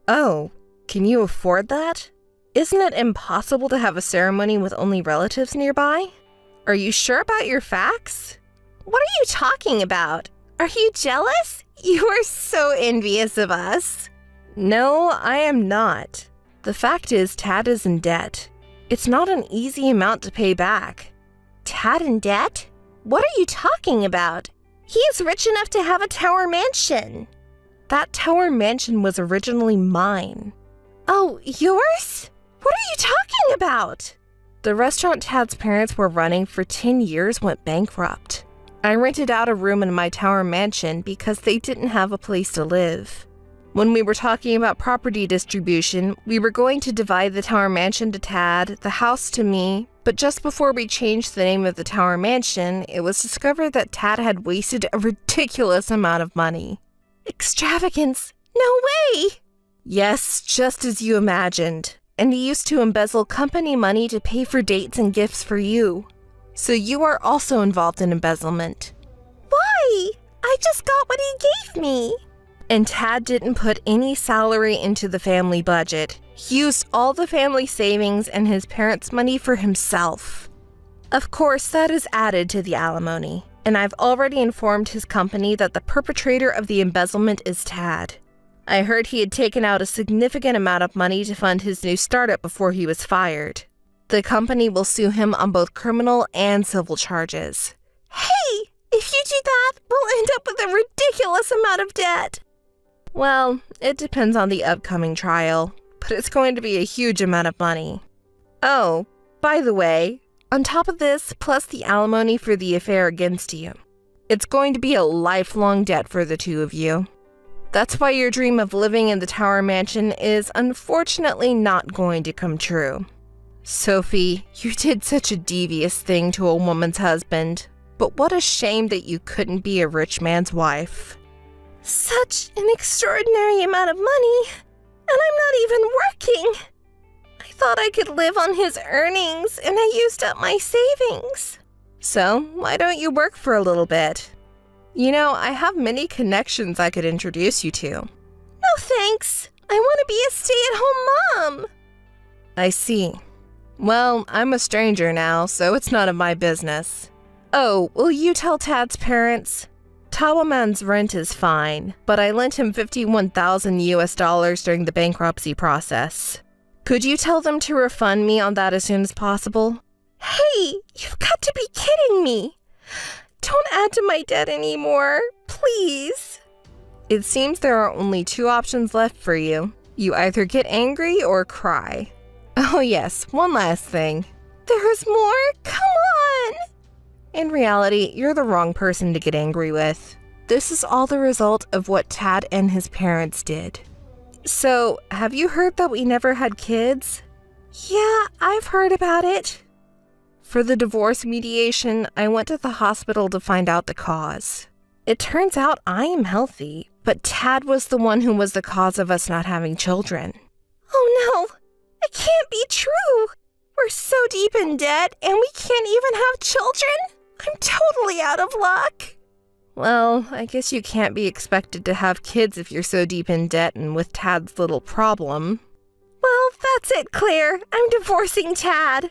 Oh, can you afford that? Isn't it impossible to have a ceremony with only relatives nearby? Are you sure about your facts? What are you talking about? Are you jealous? You are so envious of us. No, I am not. The fact is, Tad is in debt. It's not an easy amount to pay back. Tad in debt? What are you talking about? He is rich enough to have a Tower Mansion. That Tower Mansion was originally mine. Oh, yours? What are you talking about? The restaurant Tad's parents were running for 10 years went bankrupt. I rented out a room in my Tower Mansion because they didn't have a place to live. When we were talking about property distribution, we were going to divide the Tower Mansion to Tad, the house to me, but just before we changed the name of the Tower Mansion, it was discovered that Tad had wasted a ridiculous amount of money. Extravagance? No way! Yes, just as you imagined. And he used to embezzle company money to pay for dates and gifts for you. So you are also involved in embezzlement. Why? I just got what he gave me. And Tad didn't put any salary into the family budget. He used all the family savings and his parents' money for himself. Of course, that is added to the alimony. And I've already informed his company that the perpetrator of the embezzlement is Tad. I heard he had taken out a significant amount of money to fund his new startup before he was fired. The company will sue him on both criminal and civil charges. Hey, if you do that, we'll end up with a ridiculous amount of debt. Well, it depends on the upcoming trial, but it's going to be a huge amount of money. Oh, by the way, on top of this, plus the alimony for the affair against you, it's going to be a lifelong debt for the two of you. That's why your dream of living in the Tower Mansion is unfortunately not going to come true. Sophie, you did such a devious thing to a woman's husband, but what a shame that you couldn't be a rich man's wife. Such an extraordinary amount of money, and I'm not even working. I thought I could live on his earnings, and I used up my savings. So, why don't you work for a little bit? You know, I have many connections I could introduce you to. No thanks. I want to be a stay-at-home mom. I see. Well, I'm a stranger now, so it's none of my business. Oh, will you tell Tad's parents? Tawaman's rent is fine, but I lent him $51,000 during the bankruptcy process. Could you tell them to refund me on that as soon as possible? Hey, you've got to be kidding me. Don't add to my debt anymore, please. It seems there are only two options left for you. You either get angry or cry. Oh yes, one last thing. There's more? Come on! In reality, you're the wrong person to get angry with. This is all the result of what Tad and his parents did. So, have you heard that we never had kids? Yeah, I've heard about it. For the divorce mediation, I went to the hospital to find out the cause. It turns out I am healthy, but Tad was the one who was the cause of us not having children. Oh no, it can't be true. We're so deep in debt and we can't even have children? I'm totally out of luck. Well, I guess you can't be expected to have kids if you're so deep in debt and with Tad's little problem. Well, that's it, Claire. I'm divorcing Tad.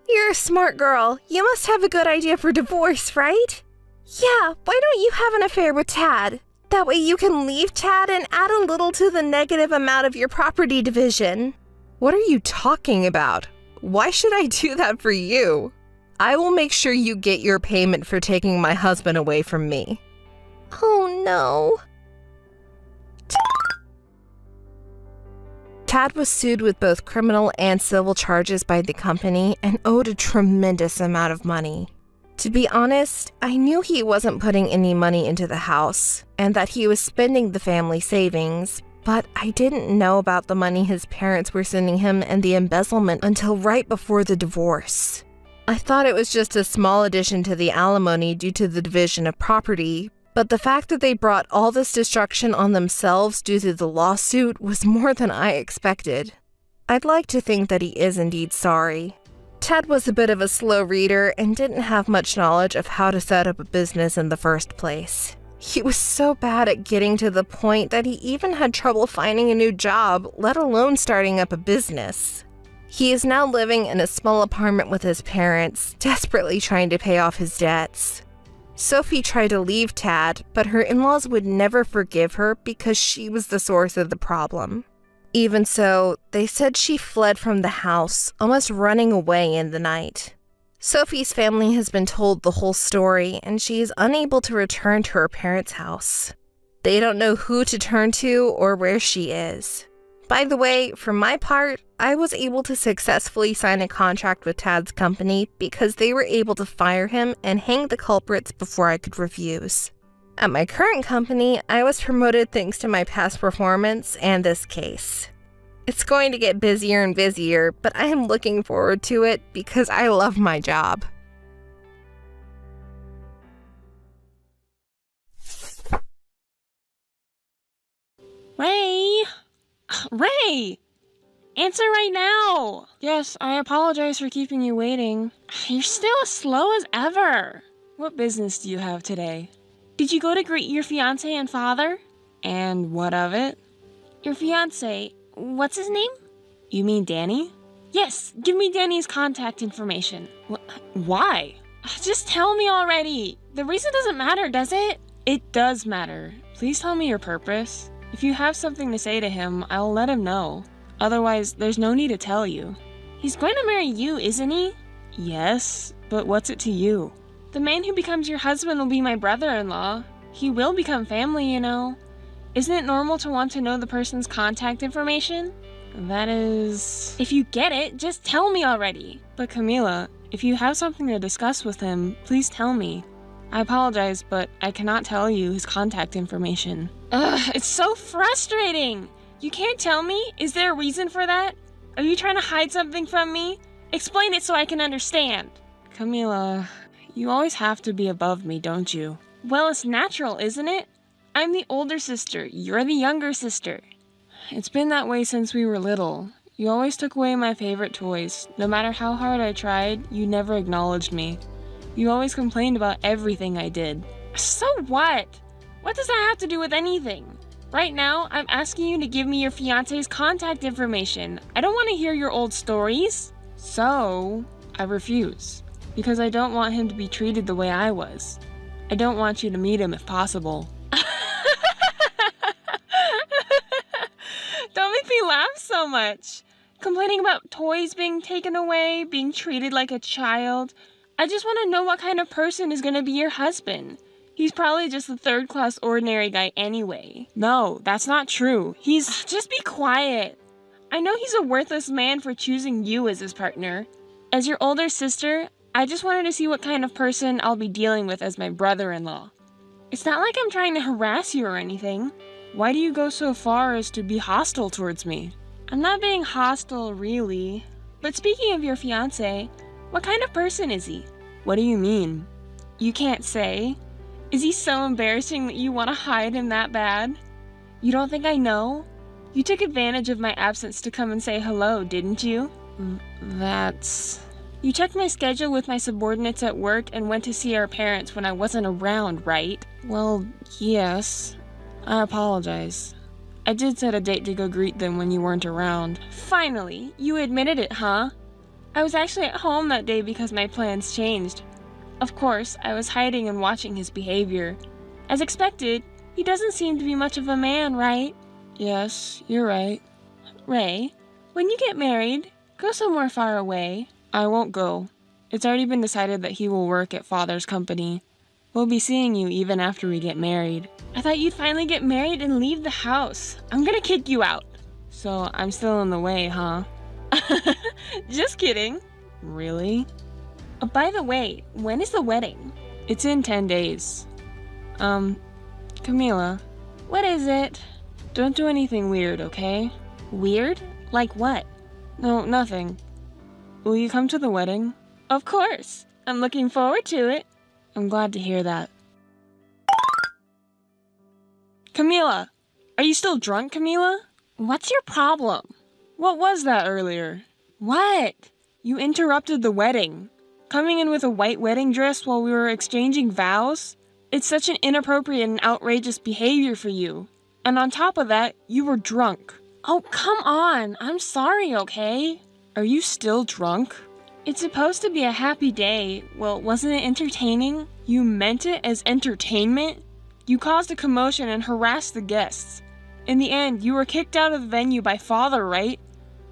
You're a smart girl. You must have a good idea for divorce, right? Yeah, why don't you have an affair with Tad? That way you can leave Tad and add a little to the negative amount of your property division. What are you talking about? Why should I do that for you? I will make sure you get your payment for taking my husband away from me. Oh no. Tad was sued with both criminal and civil charges by the company and owed a tremendous amount of money. To be honest, I knew he wasn't putting any money into the house and that he was spending the family savings, but I didn't know about the money his parents were sending him and the embezzlement until right before the divorce. I thought it was just a small addition to the alimony due to the division of property, but the fact that they brought all this destruction on themselves due to the lawsuit was more than I expected. I'd like to think that he is indeed sorry. Ted was a bit of a slow reader and didn't have much knowledge of how to set up a business in the first place. He was so bad at getting to the point that he even had trouble finding a new job, let alone starting up a business. He is now living in a small apartment with his parents, desperately trying to pay off his debts. Sophie tried to leave Tad, but her in-laws would never forgive her because she was the source of the problem. Even so, they said she fled from the house, almost running away in the night. Sophie's family has been told the whole story, and she is unable to return to her parents' house. They don't know who to turn to or where she is. By the way, for my part, I was able to successfully sign a contract with Tad's company because they were able to fire him and hang the culprits before I could refuse. At my current company, I was promoted thanks to my past performance and this case. It's going to get busier and busier, but I am looking forward to it because I love my job. Ray! Ray! Answer right now! Yes, I apologize for keeping you waiting. You're still as slow as ever. What business do you have today? Did you go to greet your fiance and father? And what of it? Your fiance, what's his name? You mean Danny? Yes, give me Danny's contact information. Why? Just tell me already. The reason doesn't matter, does it? It does matter. Please tell me your purpose. If you have something to say to him, I'll let him know. Otherwise, there's no need to tell you. He's going to marry you, isn't he? Yes, but what's it to you? The man who becomes your husband will be my brother-in-law. He will become family, you know. Isn't it normal to want to know the person's contact information? That is... If you get it, just tell me already. But Camila, if you have something to discuss with him, please tell me. I apologize, but I cannot tell you his contact information. Ugh, it's so frustrating! You can't tell me? Is there a reason for that? Are you trying to hide something from me? Explain it so I can understand. Camila, you always have to be above me, don't you? Well, it's natural, isn't it? I'm the older sister. You're the younger sister. It's been that way since we were little. You always took away my favorite toys. No matter how hard I tried, you never acknowledged me. You always complained about everything I did. So what? What does that have to do with anything? Right now, I'm asking you to give me your fiance's contact information. I don't want to hear your old stories. So, I refuse. Because I don't want him to be treated the way I was. I don't want you to meet him if possible. Don't make me laugh so much. Complaining about toys being taken away, being treated like a child. I just want to know what kind of person is going to be your husband. He's probably just a third-class ordinary guy anyway. No, that's not true. He's... Just be quiet. I know he's a worthless man for choosing you as his partner. As your older sister, I just wanted to see what kind of person I'll be dealing with as my brother-in-law. It's not like I'm trying to harass you or anything. Why do you go so far as to be hostile towards me? I'm not being hostile, really. But speaking of your fiancé, what kind of person is he? What do you mean? You can't say. Is he so embarrassing that you want to hide him that bad? You don't think I know? You took advantage of my absence to come and say hello, didn't you? That's... You checked my schedule with my subordinates at work and went to see our parents when I wasn't around, right? Well, yes. I apologize. I did set a date to go greet them when you weren't around. Finally, you admitted it, huh? I was actually at home that day because my plans changed. Of course, I was hiding and watching his behavior. As expected, he doesn't seem to be much of a man, right? Yes, you're right. Ray, when you get married, Go somewhere far away. I won't go. It's already been decided that he will work at Father's company. We'll be seeing you even after we get married. I thought you'd finally get married and leave the house. I'm gonna kick you out. So I'm still in the way, huh? Just kidding. Really? By the way, when is the wedding? It's in 10 days. Camila, What is it? don't do anything weird, okay? Weird? Like what? No, nothing. Will you come to the wedding? Of course. I'm looking forward to it. I'm glad to hear that. Camila! Are you still drunk, Camila? What's your problem? What was that earlier? What? You interrupted the wedding. Coming in with a white wedding dress while we were exchanging vows? It's such an inappropriate and outrageous behavior for you. And on top of that, you were drunk. Oh, come on. I'm sorry, okay? Are you still drunk? It's supposed to be a happy day. Well, wasn't it entertaining? You meant it as entertainment? You caused a commotion and harassed the guests. In the end, you were kicked out of the venue by Father, right?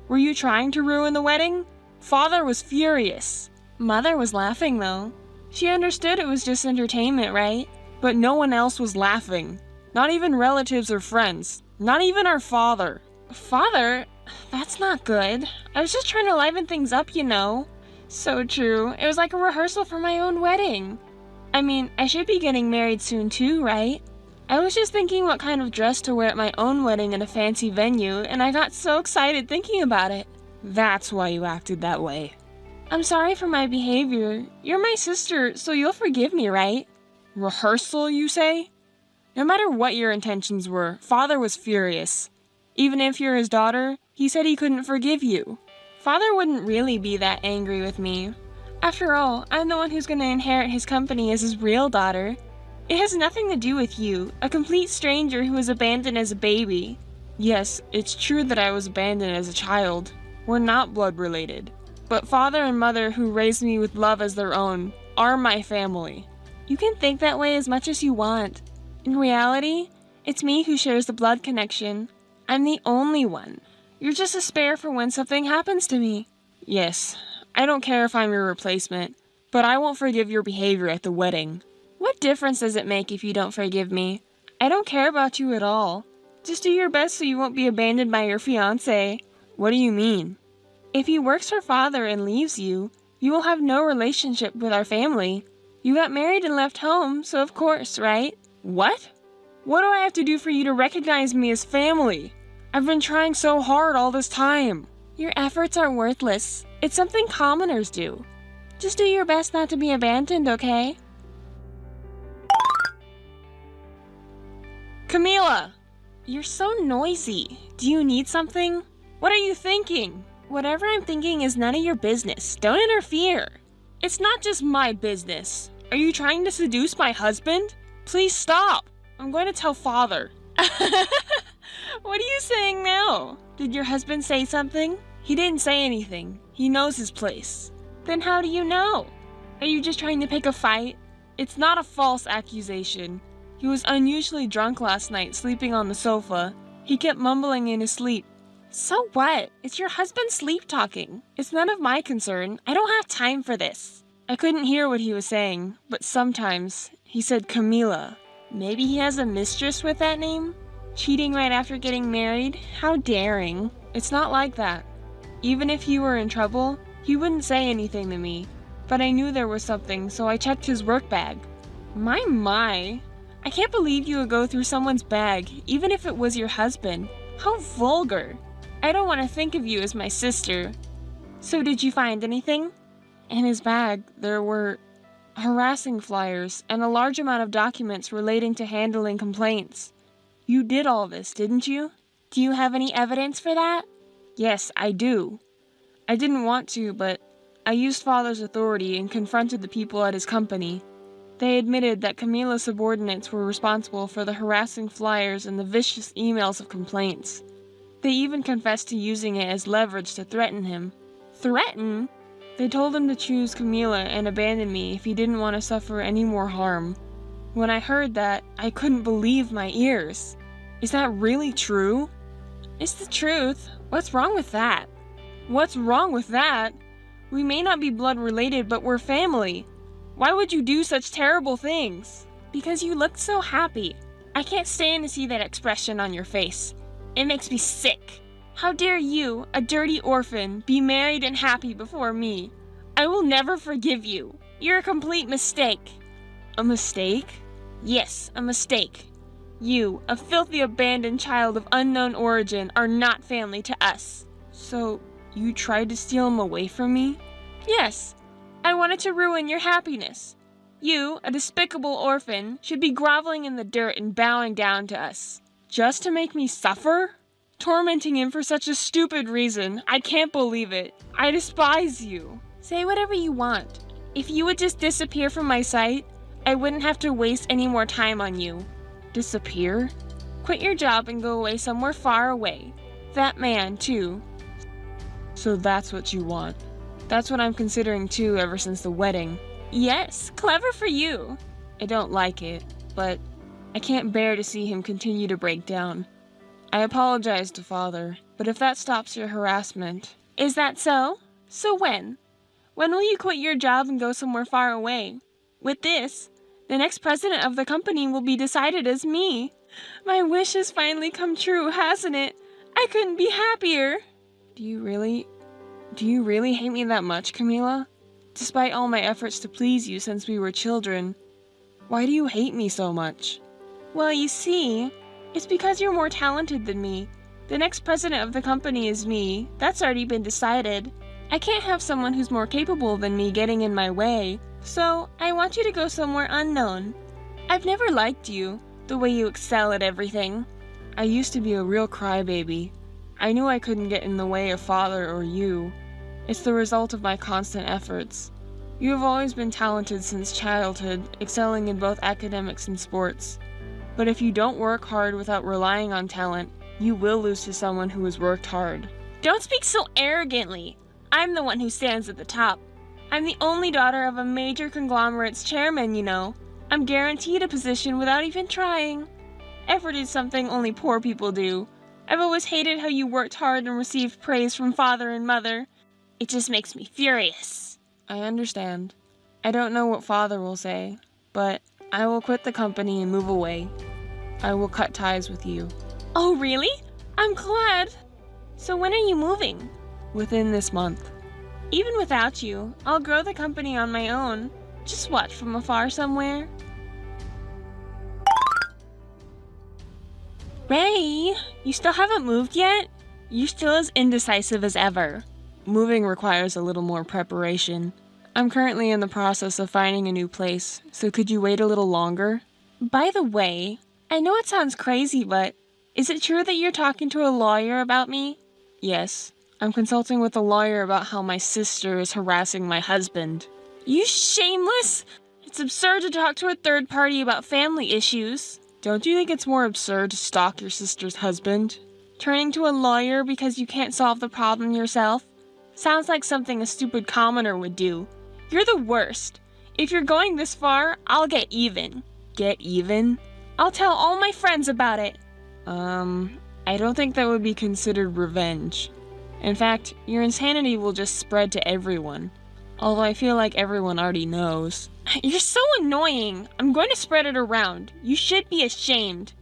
Were you trying to ruin the wedding? Father was furious. Mother was laughing, though. She understood it was just entertainment, right? But no one else was laughing. Not even relatives or friends. Not even our father. Father? That's not good. I was just trying to liven things up, you know. So true. It was like a rehearsal for my own wedding. I mean, I should be getting married soon too, right? I was just thinking what kind of dress to wear at my own wedding in a fancy venue, and I got so excited thinking about it. That's why you acted that way. I'm sorry for my behavior. You're my sister, so you'll forgive me, right? Rehearsal, you say? No matter what your intentions were, Father was furious. Even if you're his daughter, he said he couldn't forgive you. Father wouldn't really be that angry with me. After all, I'm the one who's going to inherit his company as his real daughter. It has nothing to do with you, a complete stranger who was abandoned as a baby. Yes, it's true that I was abandoned as a child. We're not blood related. But Father and Mother, who raised me with love as their own, are my family. You can think that way as much as you want. In reality, it's me who shares the blood connection. I'm the only one. You're just a spare for when something happens to me. Yes, I don't care if I'm your replacement, but I won't forgive your behavior at the wedding. What difference does it make if you don't forgive me? I don't care about you at all. Just do your best so you won't be abandoned by your fiance. What do you mean? If he works for Father and leaves you, you will have no relationship with our family. You got married and left home, so of course, right? What? What do I have to do for you to recognize me as family? I've been trying so hard all this time. Your efforts are worthless. It's something commoners do. Just do your best not to be abandoned, okay? Camila! You're so noisy. Do you need something? What are you thinking? Whatever I'm thinking is none of your business. Don't interfere. It's not just my business. Are you trying to seduce my husband? Please stop. I'm going to tell Father. What are you saying now? Did your husband say something? He didn't say anything. He knows his place. Then how do you know? Are you just trying to pick a fight? It's not a false accusation. He was unusually drunk last night, sleeping on the sofa. He kept mumbling in his sleep. So what? It's your husband sleep-talking. It's none of my concern. I don't have time for this. I couldn't hear what he was saying, but sometimes he said Camila. Maybe he has a mistress with that name? Cheating right after getting married? How daring. It's not like that. Even if he were in trouble, he wouldn't say anything to me. But I knew there was something, so I checked his work bag. My. I can't believe you would go through someone's bag, even if it was your husband. How vulgar. I don't want to think of you as my sister. So did you find anything? In his bag, there were harassing flyers and a large amount of documents relating to handling complaints. You did all this, didn't you? Do you have any evidence for that? Yes, I do. I didn't want to, but I used Father's authority and confronted the people at his company. They admitted that Camila's subordinates were responsible for the harassing flyers and the vicious emails of complaints. They even confessed to using it as leverage to threaten him. Threaten? They told him to choose Camila and abandon me if he didn't want to suffer any more harm. When I heard that, I couldn't believe my ears. Is that really true? It's the truth. What's wrong with that? What's wrong with that? We may not be blood related, but we're family. Why would you do such terrible things? Because you looked so happy. I can't stand to see that expression on your face. It makes me sick. How dare you, a dirty orphan, be married and happy before me? I will never forgive you. You're a complete mistake. A mistake? Yes, a mistake. You, a filthy abandoned child of unknown origin, are not family to us. So, you tried to steal him away from me? Yes, I wanted to ruin your happiness. You, a despicable orphan, should be groveling in the dirt and bowing down to us. Just to make me suffer? Tormenting him for such a stupid reason. I can't believe it. I despise you. Say whatever you want. If you would just disappear from my sight, I wouldn't have to waste any more time on you. Disappear? Quit your job and go away somewhere far away. That man, too. So that's what you want. That's what I'm considering too ever since the wedding. Yes, clever for you. I don't like it, but I can't bear to see him continue to break down. I apologize to Father, but if that stops your harassment... Is that so? So when? When will you quit your job and go somewhere far away? With this, the next president of the company will be decided as me. My wish has finally come true, hasn't it? I couldn't be happier. Do you really hate me that much, Camila? Despite all my efforts to please you since we were children, why do you hate me so much? Well, you see, it's because you're more talented than me. The next president of the company is me. That's already been decided. I can't have someone who's more capable than me getting in my way. So, I want you to go somewhere unknown. I've never liked you, the way you excel at everything. I used to be a real crybaby. I knew I couldn't get in the way of Father or you. It's the result of my constant efforts. You have always been talented since childhood, excelling in both academics and sports. But if you don't work hard without relying on talent, you will lose to someone who has worked hard. Don't speak so arrogantly. I'm the one who stands at the top. I'm the only daughter of a major conglomerate's chairman, you know. I'm guaranteed a position without even trying. Effort is something only poor people do. I've always hated how you worked hard and received praise from Father and Mother. It just makes me furious. I understand. I don't know what Father will say, but I will quit the company and move away. I will cut ties with you. Oh, really? I'm glad. So when are you moving? Within this month. Even without you, I'll grow the company on my own. Just watch from afar somewhere. Ray, you still haven't moved yet? You're still as indecisive as ever. Moving requires a little more preparation. I'm currently in the process of finding a new place, so could you wait a little longer? By the way, I know it sounds crazy, but is it true that you're talking to a lawyer about me? Yes. I'm consulting with a lawyer about how my sister is harassing my husband. You shameless! It's absurd to talk to a third party about family issues. Don't you think it's more absurd to stalk your sister's husband? Turning to a lawyer because you can't solve the problem yourself? Sounds like something a stupid commoner would do. You're the worst. If you're going this far, I'll get even. Get even? I'll tell all my friends about it. I don't think that would be considered revenge. In fact, your insanity will just spread to everyone. Although I feel like everyone already knows. You're so annoying. I'm going to spread it around. You should be ashamed.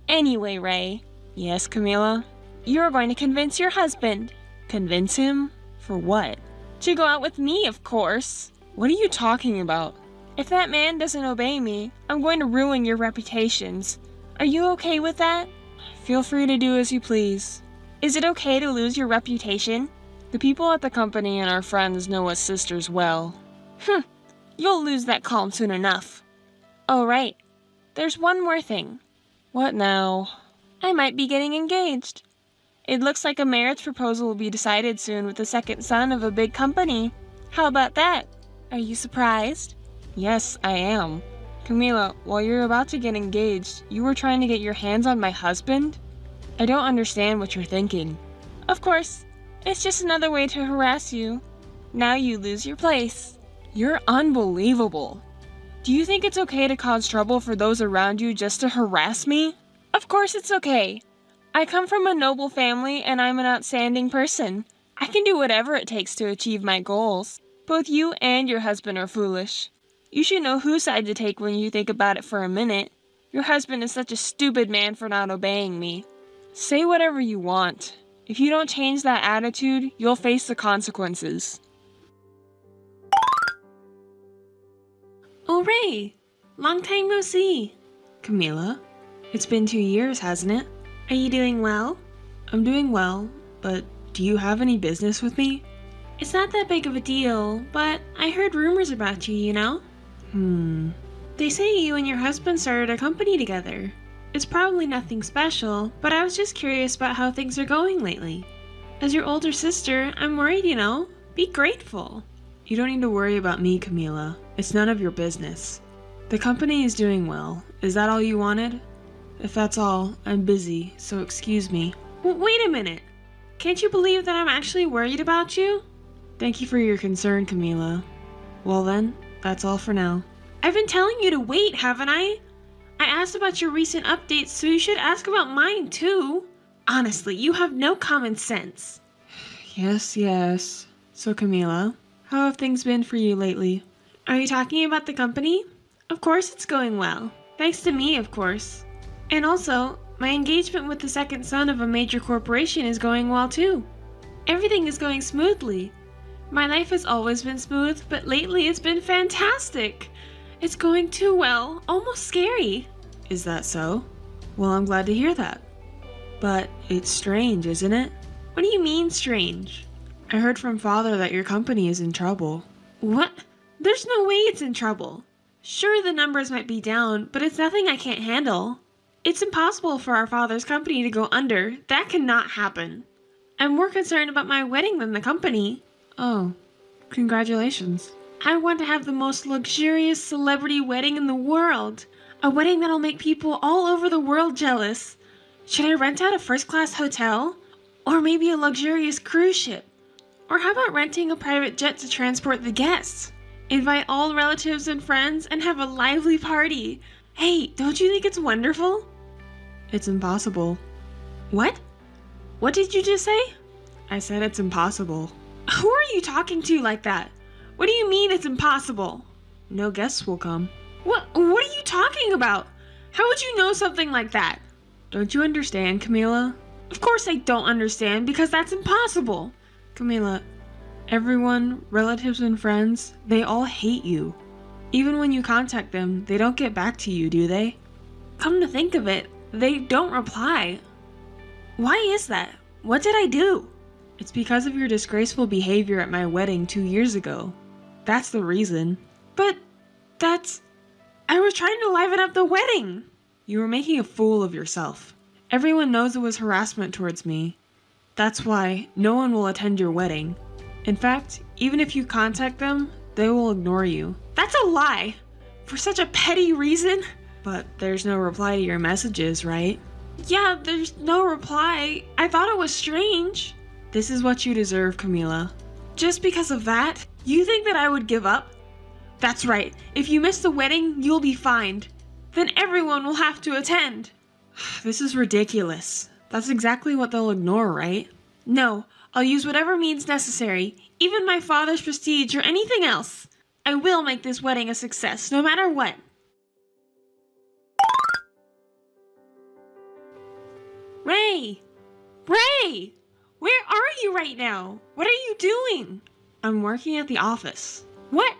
Anyway, Ray. Yes, Camila? You're going to convince your husband. Convince him? For what? To go out with me, of course. What are you talking about? If that man doesn't obey me, I'm going to ruin your reputations. Are you okay with that? Feel free to do as you please. Is it okay to lose your reputation? The people at the company and our friends know us sisters well. You'll lose that calm soon enough. Oh, right. There's one more thing. What now? I might be getting engaged. It looks like a marriage proposal will be decided soon with the second son of a big company. How about that? Are you surprised? Yes, I am. Camila, while you're about to get engaged, you were trying to get your hands on my husband? I don't understand what you're thinking. Of course. It's just another way to harass you. Now you lose your place. You're unbelievable. Do you think it's okay to cause trouble for those around you just to harass me? Of course it's okay. I come from a noble family and I'm an outstanding person. I can do whatever it takes to achieve my goals. Both you and your husband are foolish. You should know whose side to take when you think about it for a minute. Your husband is such a stupid man for not obeying me. Say whatever you want. If you don't change that attitude, you'll face the consequences. Oh, Ray! Long time no see. Camila, it's been 2 years, hasn't it? Are you doing well? I'm doing well, but do you have any business with me? It's not that big of a deal, but I heard rumors about you, you know? They say you and your husband started a company together. It's probably nothing special, but I was just curious about how things are going lately. As your older sister, I'm worried, you know? Be grateful. You don't need to worry about me, Camila. It's none of your business. The company is doing well. Is that all you wanted? If that's all, I'm busy, so excuse me. Wait a minute. Can't you believe that I'm actually worried about you? Thank you for your concern, Camila. Well then, that's all for now. I've been telling you to wait, haven't I? I asked about your recent updates, so you should ask about mine too. Honestly, you have no common sense. Yes. So Camila, how have things been for you lately? Are you talking about the company? Of course it's going well. Thanks to me, of course. And also, my engagement with the second son of a major corporation is going well too. Everything is going smoothly. My life has always been smooth, but lately it's been fantastic. It's going too well, almost scary. Is that so? Well, I'm glad to hear that. But it's strange, isn't it? What do you mean strange? I heard from Father that your company is in trouble. What? There's no way it's in trouble. Sure, the numbers might be down, but it's nothing I can't handle. It's impossible for our father's company to go under. That cannot happen. I'm more concerned about my wedding than the company. Oh, congratulations. I want to have the most luxurious celebrity wedding in the world. A wedding that'll make people all over the world jealous. Should I rent out a first-class hotel? Or maybe a luxurious cruise ship? Or how about renting a private jet to transport the guests? Invite all relatives and friends and have a lively party. Hey, don't you think it's wonderful? It's impossible. What? What did you just say? I said it's impossible. Who are you talking to like that? What do you mean it's impossible? No guests will come. What are you talking about? How would you know something like that? Don't you understand, Camila? Of course I don't understand, because that's impossible. Camila, everyone, relatives and friends, they all hate you. Even when you contact them, they don't get back to you, do they? Come to think of it, they don't reply. Why is that? What did I do? It's because of your disgraceful behavior at my wedding 2 years ago. That's the reason. But I was trying to liven up the wedding. You were making a fool of yourself. Everyone knows it was harassment towards me. That's why no one will attend your wedding. In fact, even if you contact them, they will ignore you. That's a lie. For such a petty reason. But there's no reply to your messages, right? Yeah, there's no reply. I thought it was strange. This is what you deserve, Camila. Just because of that, you think that I would give up? That's right. If you miss the wedding, you'll be fined. Then everyone will have to attend. This is ridiculous. That's exactly what they'll ignore, right? No, I'll use whatever means necessary, even my father's prestige or anything else. I will make this wedding a success, no matter what. Ray! Ray! Where are you right now? What are you doing? I'm working at the office. What?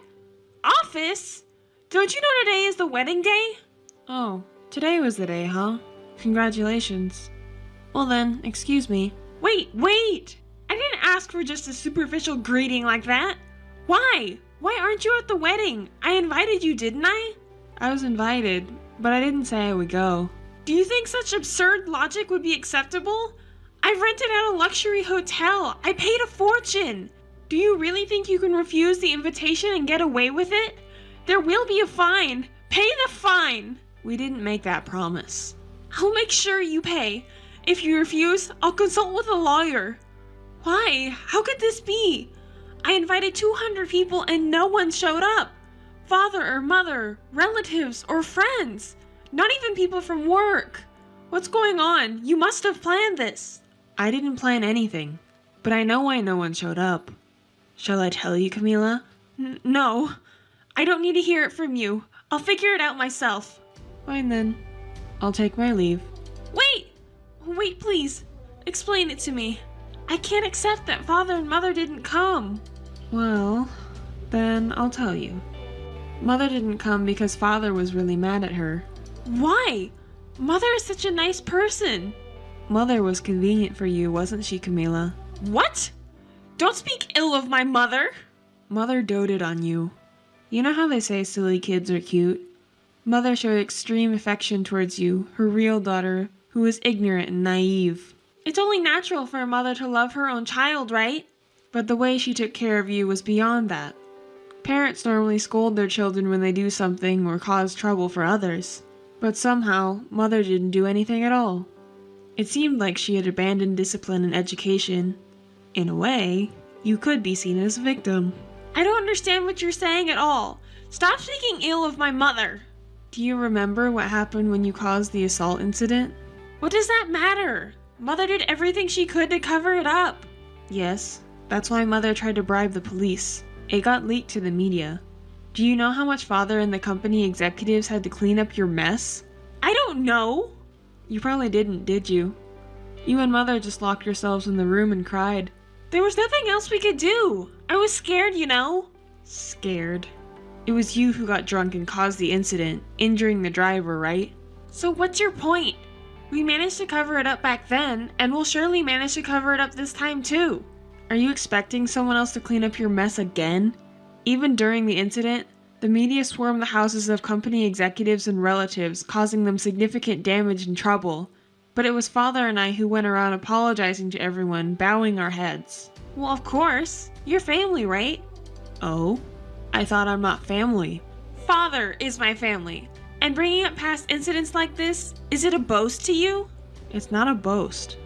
Office? Don't you know today is the wedding day? Oh, today was the day, huh? Congratulations. Well then, excuse me. Wait! I didn't ask for just a superficial greeting like that. Why? Why aren't you at the wedding? I invited you, didn't I? I was invited, but I didn't say I would go. Do you think such absurd logic would be acceptable? I've rented out a luxury hotel. I paid a fortune. Do you really think you can refuse the invitation and get away with it? There will be a fine. Pay the fine. We didn't make that promise. I'll make sure you pay. If you refuse, I'll consult with a lawyer. Why? How could this be? I invited 200 people and no one showed up. Father or mother, relatives or friends. Not even people from work. What's going on? You must have planned this. I didn't plan anything. But I know why no one showed up. Shall I tell you, Camila? No. I don't need to hear it from you. I'll figure it out myself. Fine then. I'll take my leave. Wait! Wait, please. Explain it to me. I can't accept that Father and Mother didn't come. Well, then I'll tell you. Mother didn't come because Father was really mad at her. Why? Mother is such a nice person. Mother was convenient for you, wasn't she, Camila? What? Don't speak ill of my mother. Mother doted on you. You know how they say silly kids are cute? Mother showed extreme affection towards you, her real daughter, who was ignorant and naive. It's only natural for a mother to love her own child, right? But the way she took care of you was beyond that. Parents normally scold their children when they do something or cause trouble for others. But somehow, Mother didn't do anything at all. It seemed like she had abandoned discipline and education. In a way, you could be seen as a victim. I don't understand what you're saying at all. Stop speaking ill of my mother. Do you remember what happened when you caused the assault incident? What does that matter? Mother did everything she could to cover it up. Yes, that's why Mother tried to bribe the police. It got leaked to the media. Do you know how much Father and the company executives had to clean up your mess? I don't know. You probably didn't, did you? You and Mother just locked yourselves in the room and cried. There was nothing else we could do. I was scared, you know. Scared? It was you who got drunk and caused the incident, injuring the driver, right? So what's your point? We managed to cover it up back then, and we'll surely manage to cover it up this time too. Are you expecting someone else to clean up your mess again? Even during the incident, the media swarmed the houses of company executives and relatives, causing them significant damage and trouble. But it was Father and I who went around apologizing to everyone, bowing our heads. Well, of course. You're family, right? Oh? I thought I'm not family. Father is my family. And bringing up past incidents like this, is it a boast to you? It's not a boast.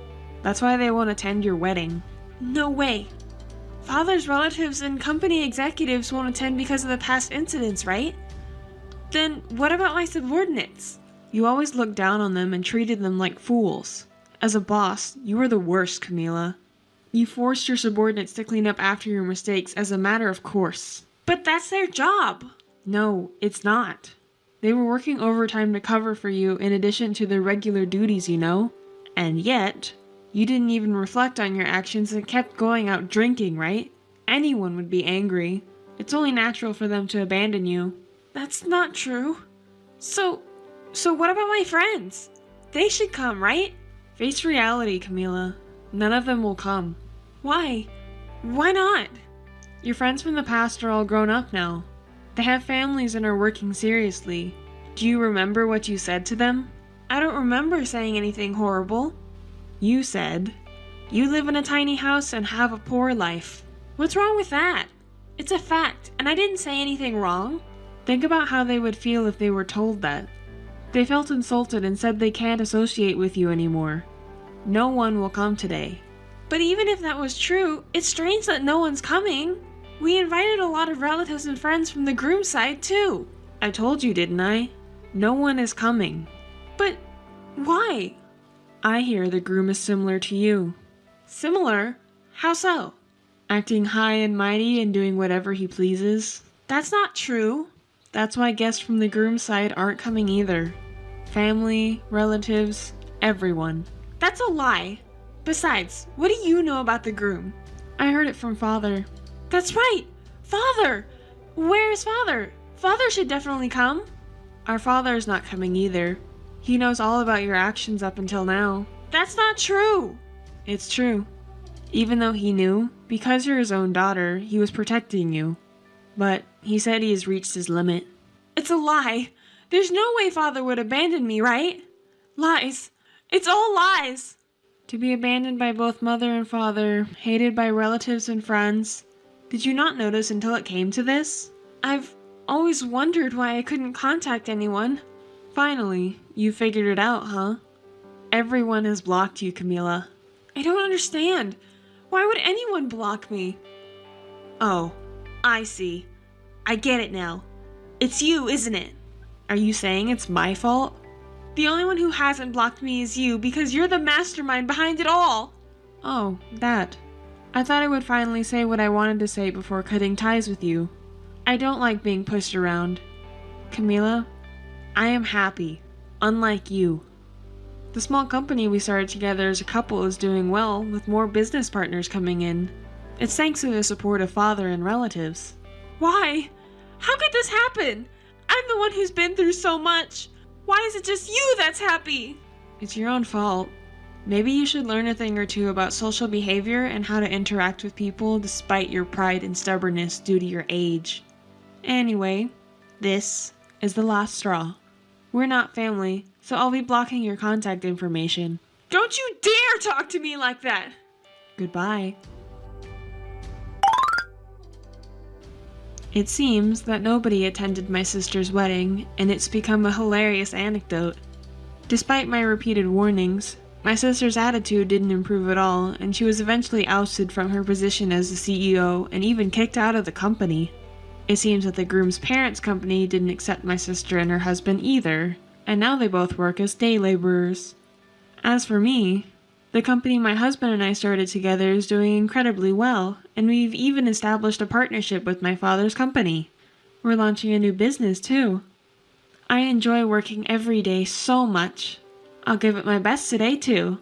That's why they won't attend your wedding. No way. Father's relatives and company executives won't attend because of the past incidents, right? Then what about my subordinates? You always looked down on them and treated them like fools. As a boss, you were the worst, Camila. You forced your subordinates to clean up after your mistakes as a matter of course. But that's their job. No, it's not. They were working overtime to cover for you in addition to their regular duties, you know? And yet, you didn't even reflect on your actions and kept going out drinking, right? Anyone would be angry. It's only natural for them to abandon you. That's not true. So what about my friends? They should come, right? Face reality, Camila. None of them will come. Why? Why not? Your friends from the past are all grown up now. They have families and are working seriously. Do you remember what you said to them? I don't remember saying anything horrible. You said, "You live in a tiny house and have a poor life." What's wrong with that? It's a fact, and I didn't say anything wrong. Think about how they would feel if they were told that. They felt insulted and said they can't associate with you anymore. No one will come today. But even if that was true, it's strange that no one's coming. We invited a lot of relatives and friends from the groom's side too. I told you, didn't I? No one is coming. But why? I hear the groom is similar to you. Similar? How so? Acting high and mighty and doing whatever he pleases. That's not true. That's why guests from the groom's side aren't coming either. Family, relatives, everyone. That's a lie. Besides, what do you know about the groom? I heard it from Father. That's right! Father! Where is Father? Father should definitely come. Our father is not coming either. He knows all about your actions up until now. That's not true! It's true. Even though he knew, because you're his own daughter, he was protecting you. But he said he has reached his limit. It's a lie. There's no way Father would abandon me, right? Lies. It's all lies. To be abandoned by both mother and father, hated by relatives and friends. Did you not notice until it came to this? I've always wondered why I couldn't contact anyone. Finally, you figured it out, huh? Everyone has blocked you, Camila. I don't understand. Why would anyone block me? Oh, I see. I get it now. It's you, isn't it? Are you saying it's my fault? The only one who hasn't blocked me is you because you're the mastermind behind it all. Oh, that. I thought I would finally say what I wanted to say before cutting ties with you. I don't like being pushed around. Camila, I am happy, unlike you. The small company we started together as a couple is doing well, with more business partners coming in. It's thanks to the support of father and relatives. Why? How could this happen? I'm the one who's been through so much. Why is it just you that's happy? It's your own fault. Maybe you should learn a thing or two about social behavior and how to interact with people despite your pride and stubbornness due to your age. Anyway, this is the last straw. We're not family, so I'll be blocking your contact information. Don't you dare talk to me like that! Goodbye. It seems that nobody attended my sister's wedding, and it's become a hilarious anecdote. Despite my repeated warnings, my sister's attitude didn't improve at all, and she was eventually ousted from her position as the CEO and even kicked out of the company. It seems that the groom's parents' company didn't accept my sister and her husband either, and now they both work as day laborers. As for me, the company my husband and I started together is doing incredibly well, and we've even established a partnership with my father's company. We're launching a new business too. I enjoy working every day so much. I'll give it my best today too.